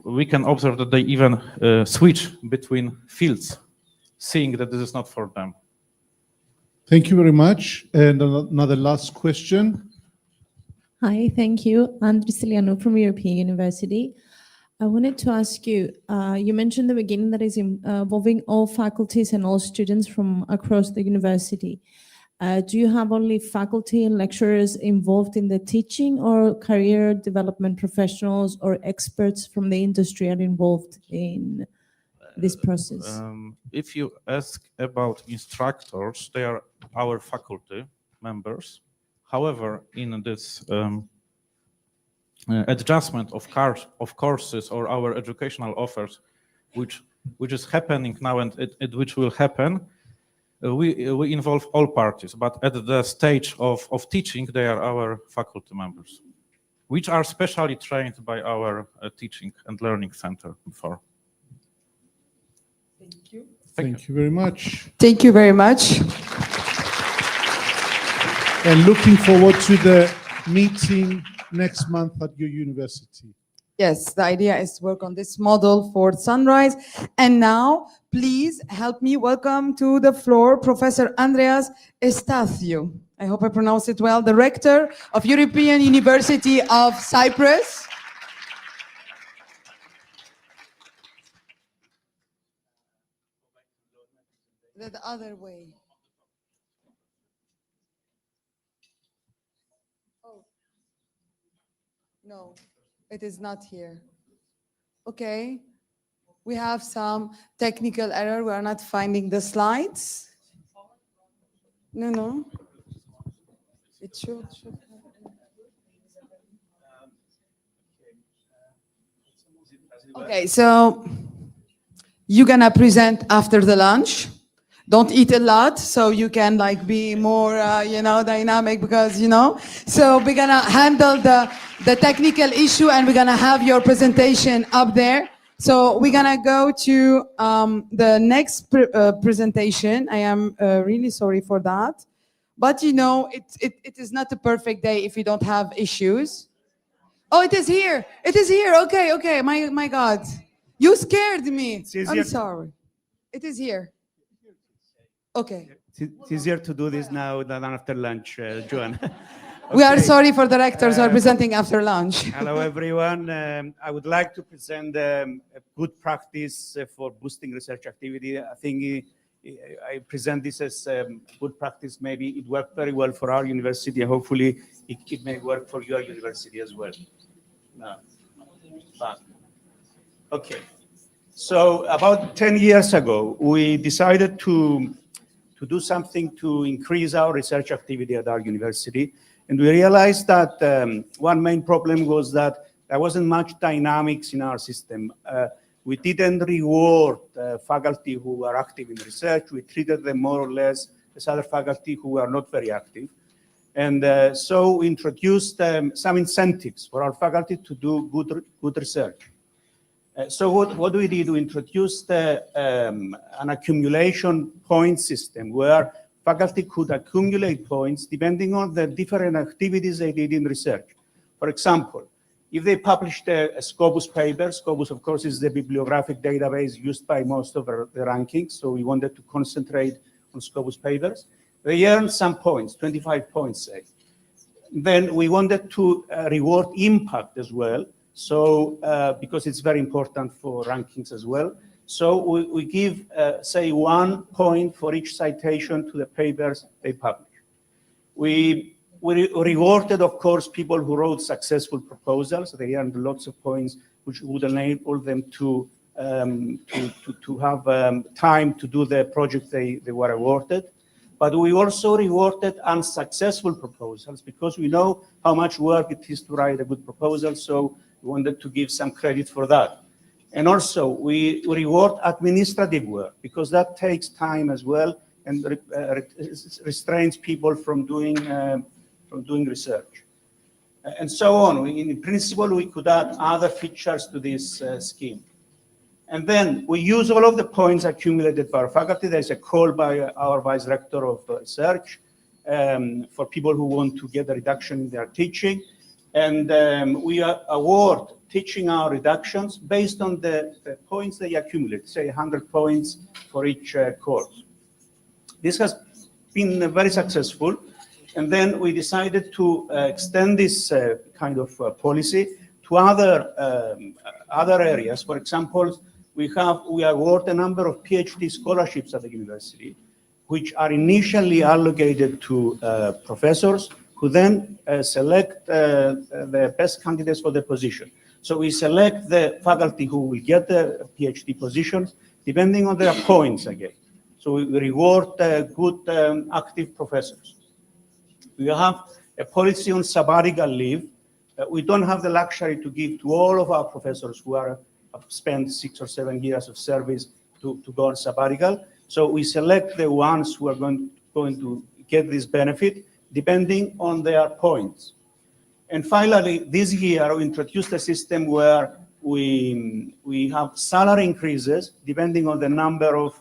we can observe that they even switch between fields, seeing that this is not for them. Thank you very much. And another last question. Hi, thank you. I'm Prisciliano from European University. I wanted to ask you, you mentioned at the beginning that is involving all faculties and all students from across the university. Do you have only faculty and lecturers involved in the teaching, or career development professionals or experts from the industry are involved in this process? If you ask about instructors, they are our faculty members. However, in this adjustment of courses or our educational offers, which is happening now and which will happen, we involve all parties. But at the stage of teaching, they are our faculty members, which are specially trained by our teaching and learning center before. Thank you. Thank you very much. Thank you very much. And looking forward to the meeting next month at your university. Yes, the idea is to work on this model for Sunrise. And now, please help me welcome to the floor Professor Andreas Estacio. I hope I pronounced it well, the Rector of European University of Cyprus. The other way. Oh, no, it is not here. Okay, we have some technical error. We are not finding the slides. No. It should. Okay, so you're gonna present after the lunch. Don't eat a lot so you can like be more, dynamic because, So we're gonna handle the technical issue and we're gonna have your presentation up there. So we're gonna go to the next presentation. I am really sorry for that. But you know, it is not a perfect day if you don't have issues. Oh, it is here. It is here. Okay, okay. My God. You scared me. I'm sorry. It is here. Okay. It's easier to do this now than after lunch, Joan. We are Okay. sorry for the rectors who are presenting after lunch. Hello, everyone. I would like to present a good practice for boosting research activity. I think I present this as good practice. Maybe it worked very well for our university, and hopefully it may work for your university as well. No. Okay. So about 10 years ago, we decided to do something to increase our research activity at our university. And we realized that one main problem was that there wasn't much dynamics in our system. We didn't reward faculty who were active in research. We treated them more or less as other faculty who were not very active. And so we introduced some incentives for our faculty to do good research. So what we did, we introduced an accumulation point system where faculty could accumulate points depending on the different activities they did in research. For example, if they published a Scopus paper, Scopus, of course, is the bibliographic database used by most of the rankings, so we wanted to concentrate on Scopus papers. They earned some points, 25 points, say. Then we wanted to reward impact as well, so because it's very important for rankings as well. So we give, say, 1 point for each citation to the papers they publish. We rewarded, of course, people who wrote successful proposals. They earned lots of points, which would enable them to have time to do the project they were awarded. But we also rewarded unsuccessful proposals because we know how much work it is to write a good proposal, so we wanted to give some credit for that. And also, we reward administrative work because that takes time as well and restrains people from doing research. And so on. In principle, we could add other features to this scheme. And then we use all of the points accumulated by our faculty. There's a call by our Vice Rector of Research for people who want to get a reduction in their teaching. And we award teaching hour reductions based on the points they accumulate, say 100 points for each course. This has been very successful. And then we decided to extend this kind of policy to other areas. For example, we award a number of PhD scholarships at the university, which are initially allocated to professors who then select the best candidates for the position. So we select the faculty who will get the PhD positions depending on their points again. So we reward good active professors. We have a policy on sabbatical leave. We don't have the luxury to give to all of our professors who have spent 6 or 7 years of service to go on sabbatical. So we select the ones who are going to get this benefit depending on their points. And finally, this year we introduced a system where we have salary increases depending on the number of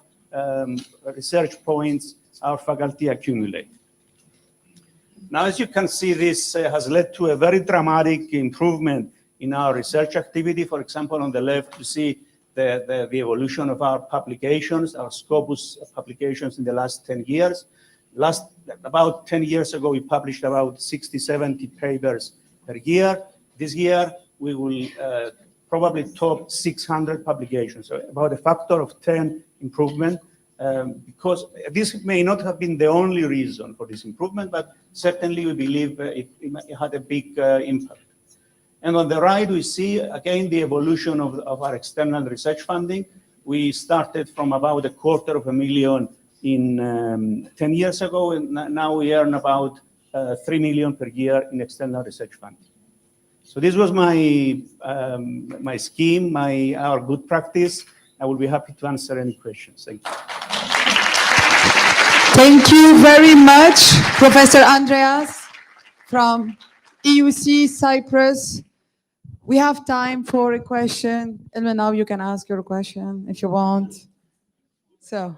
research points our faculty accumulate. Now, as you can see, this has led to a very dramatic improvement in our research activity. For example, on the left, you see the evolution of our publications, our Scopus publications in the last 10 years. About 10 years ago, we published about 60, 70 papers per year. This year, we will probably top 600 publications, so about a factor of 10 improvement, because this may not have been the only reason for this improvement, but certainly we believe it had a big impact. And on the right, we see, again, the evolution of our external research funding. We started from about $250,000 in 10 years ago, and now we earn about $3 million per year in external research funding. So this was my my scheme, our good practice. I will be happy to answer any questions. Thank you. Thank you very much, Professor Andreas from EUC Cyprus. We have time for a question. And now you can ask your question if you want. So,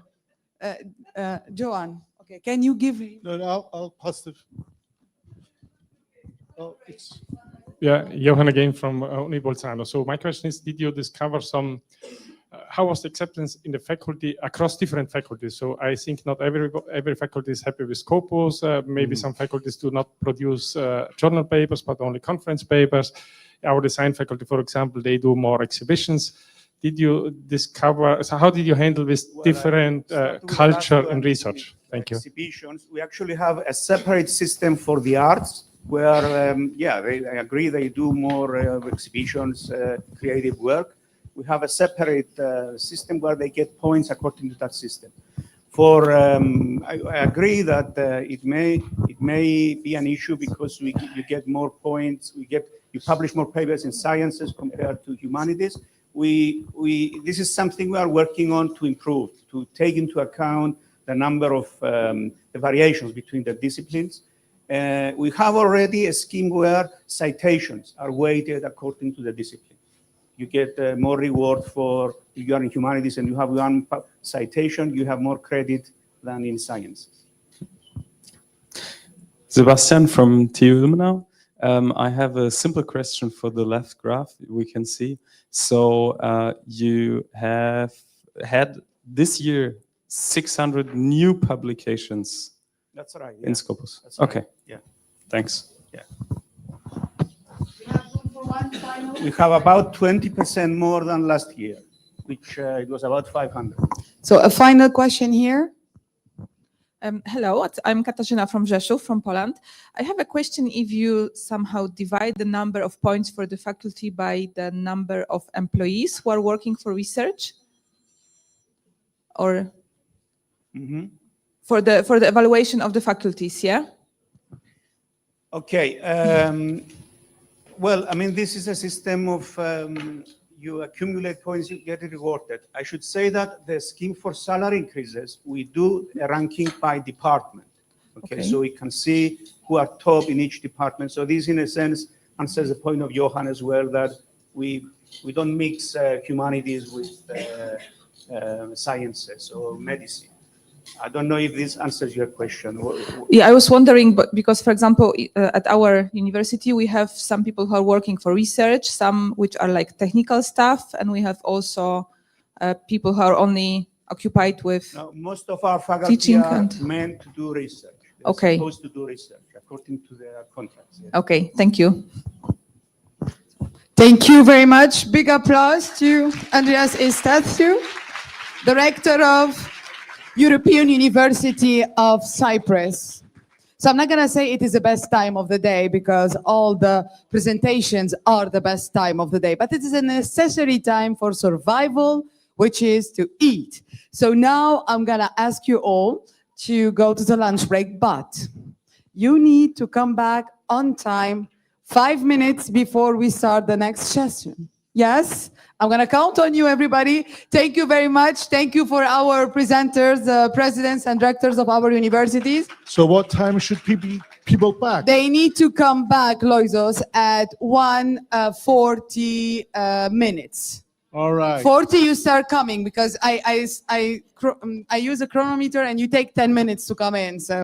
Joanne, okay, can you give me? No, no, I'll pass the. Oh, it's. Yeah, Johan again from Uni Bolzano. So my question is, did you discover some, how was the acceptance in the faculty across different faculties? So I think not every faculty is happy with Scopus. Maybe some faculties do not produce journal papers, but only conference papers. Our design faculty, for example, they do more exhibitions. Did you discover, so how did you handle this different culture in research? Thank you. Exhibitions. We actually have a separate system for the arts where, I agree they do more exhibitions, creative work. We have a separate system where they get points according to that system. For I agree that it may be an issue because you get more points. You publish more papers in sciences compared to humanities. This is something we are working on to improve, to take into account the number of the variations between the disciplines. We have already a scheme where citations are weighted according to the discipline. You get more reward for if you are in humanities and you have one citation, you have more credit than in sciences. Sebastian from TU Ilmenau. I have a simple question for the left graph we can see. So you have had this year 600 new publications. That's right. In Scopus. That's right. Okay. Yeah. Thanks. Yeah. We have about 20% more than last year, which it was about 500. So a final question here. Hello, I'm Katarzyna from Rzeszów, from Poland. I have a question if you somehow divide the number of points for the faculty by the number of employees who are working for research, or for the evaluation of the faculties, yeah? Okay. Well, I mean, this is a system of you accumulate points, you get rewarded. I should say that the scheme for salary increases, we do a ranking by department. Okay, so we can see who are top in each department. So this, in a sense, answers the point of Johan as well, that we don't mix humanities with sciences or medicine. I don't know if this answers your question. Yeah, I was wondering, but because, for example, at our university, we have some people who are working for research, some which are like technical staff, and we have also people who are only occupied with most of our faculty teaching are meant to do research. They're supposed to do research according to their contracts. Yes. Okay, thank you. Thank you very much. Big applause to Andreas Estatiu, the rector of European University of Cyprus. So I'm not going to say it is the best time of the day because all the presentations are the best time of the day, but it is a necessary time for survival, which is to eat. So now I'm going to ask you all to go to the lunch break, but you need to come back on time 5 minutes before we start the next session. Yes? I'm going to count on you, everybody. Thank you very much. Thank you for our presenters, presidents and rectors of our universities. So what time should people back? They need to come back, Loisos, at 1:40 minutes. All right. 40, you start coming because I use a chronometer and you take 10 minutes to come in. So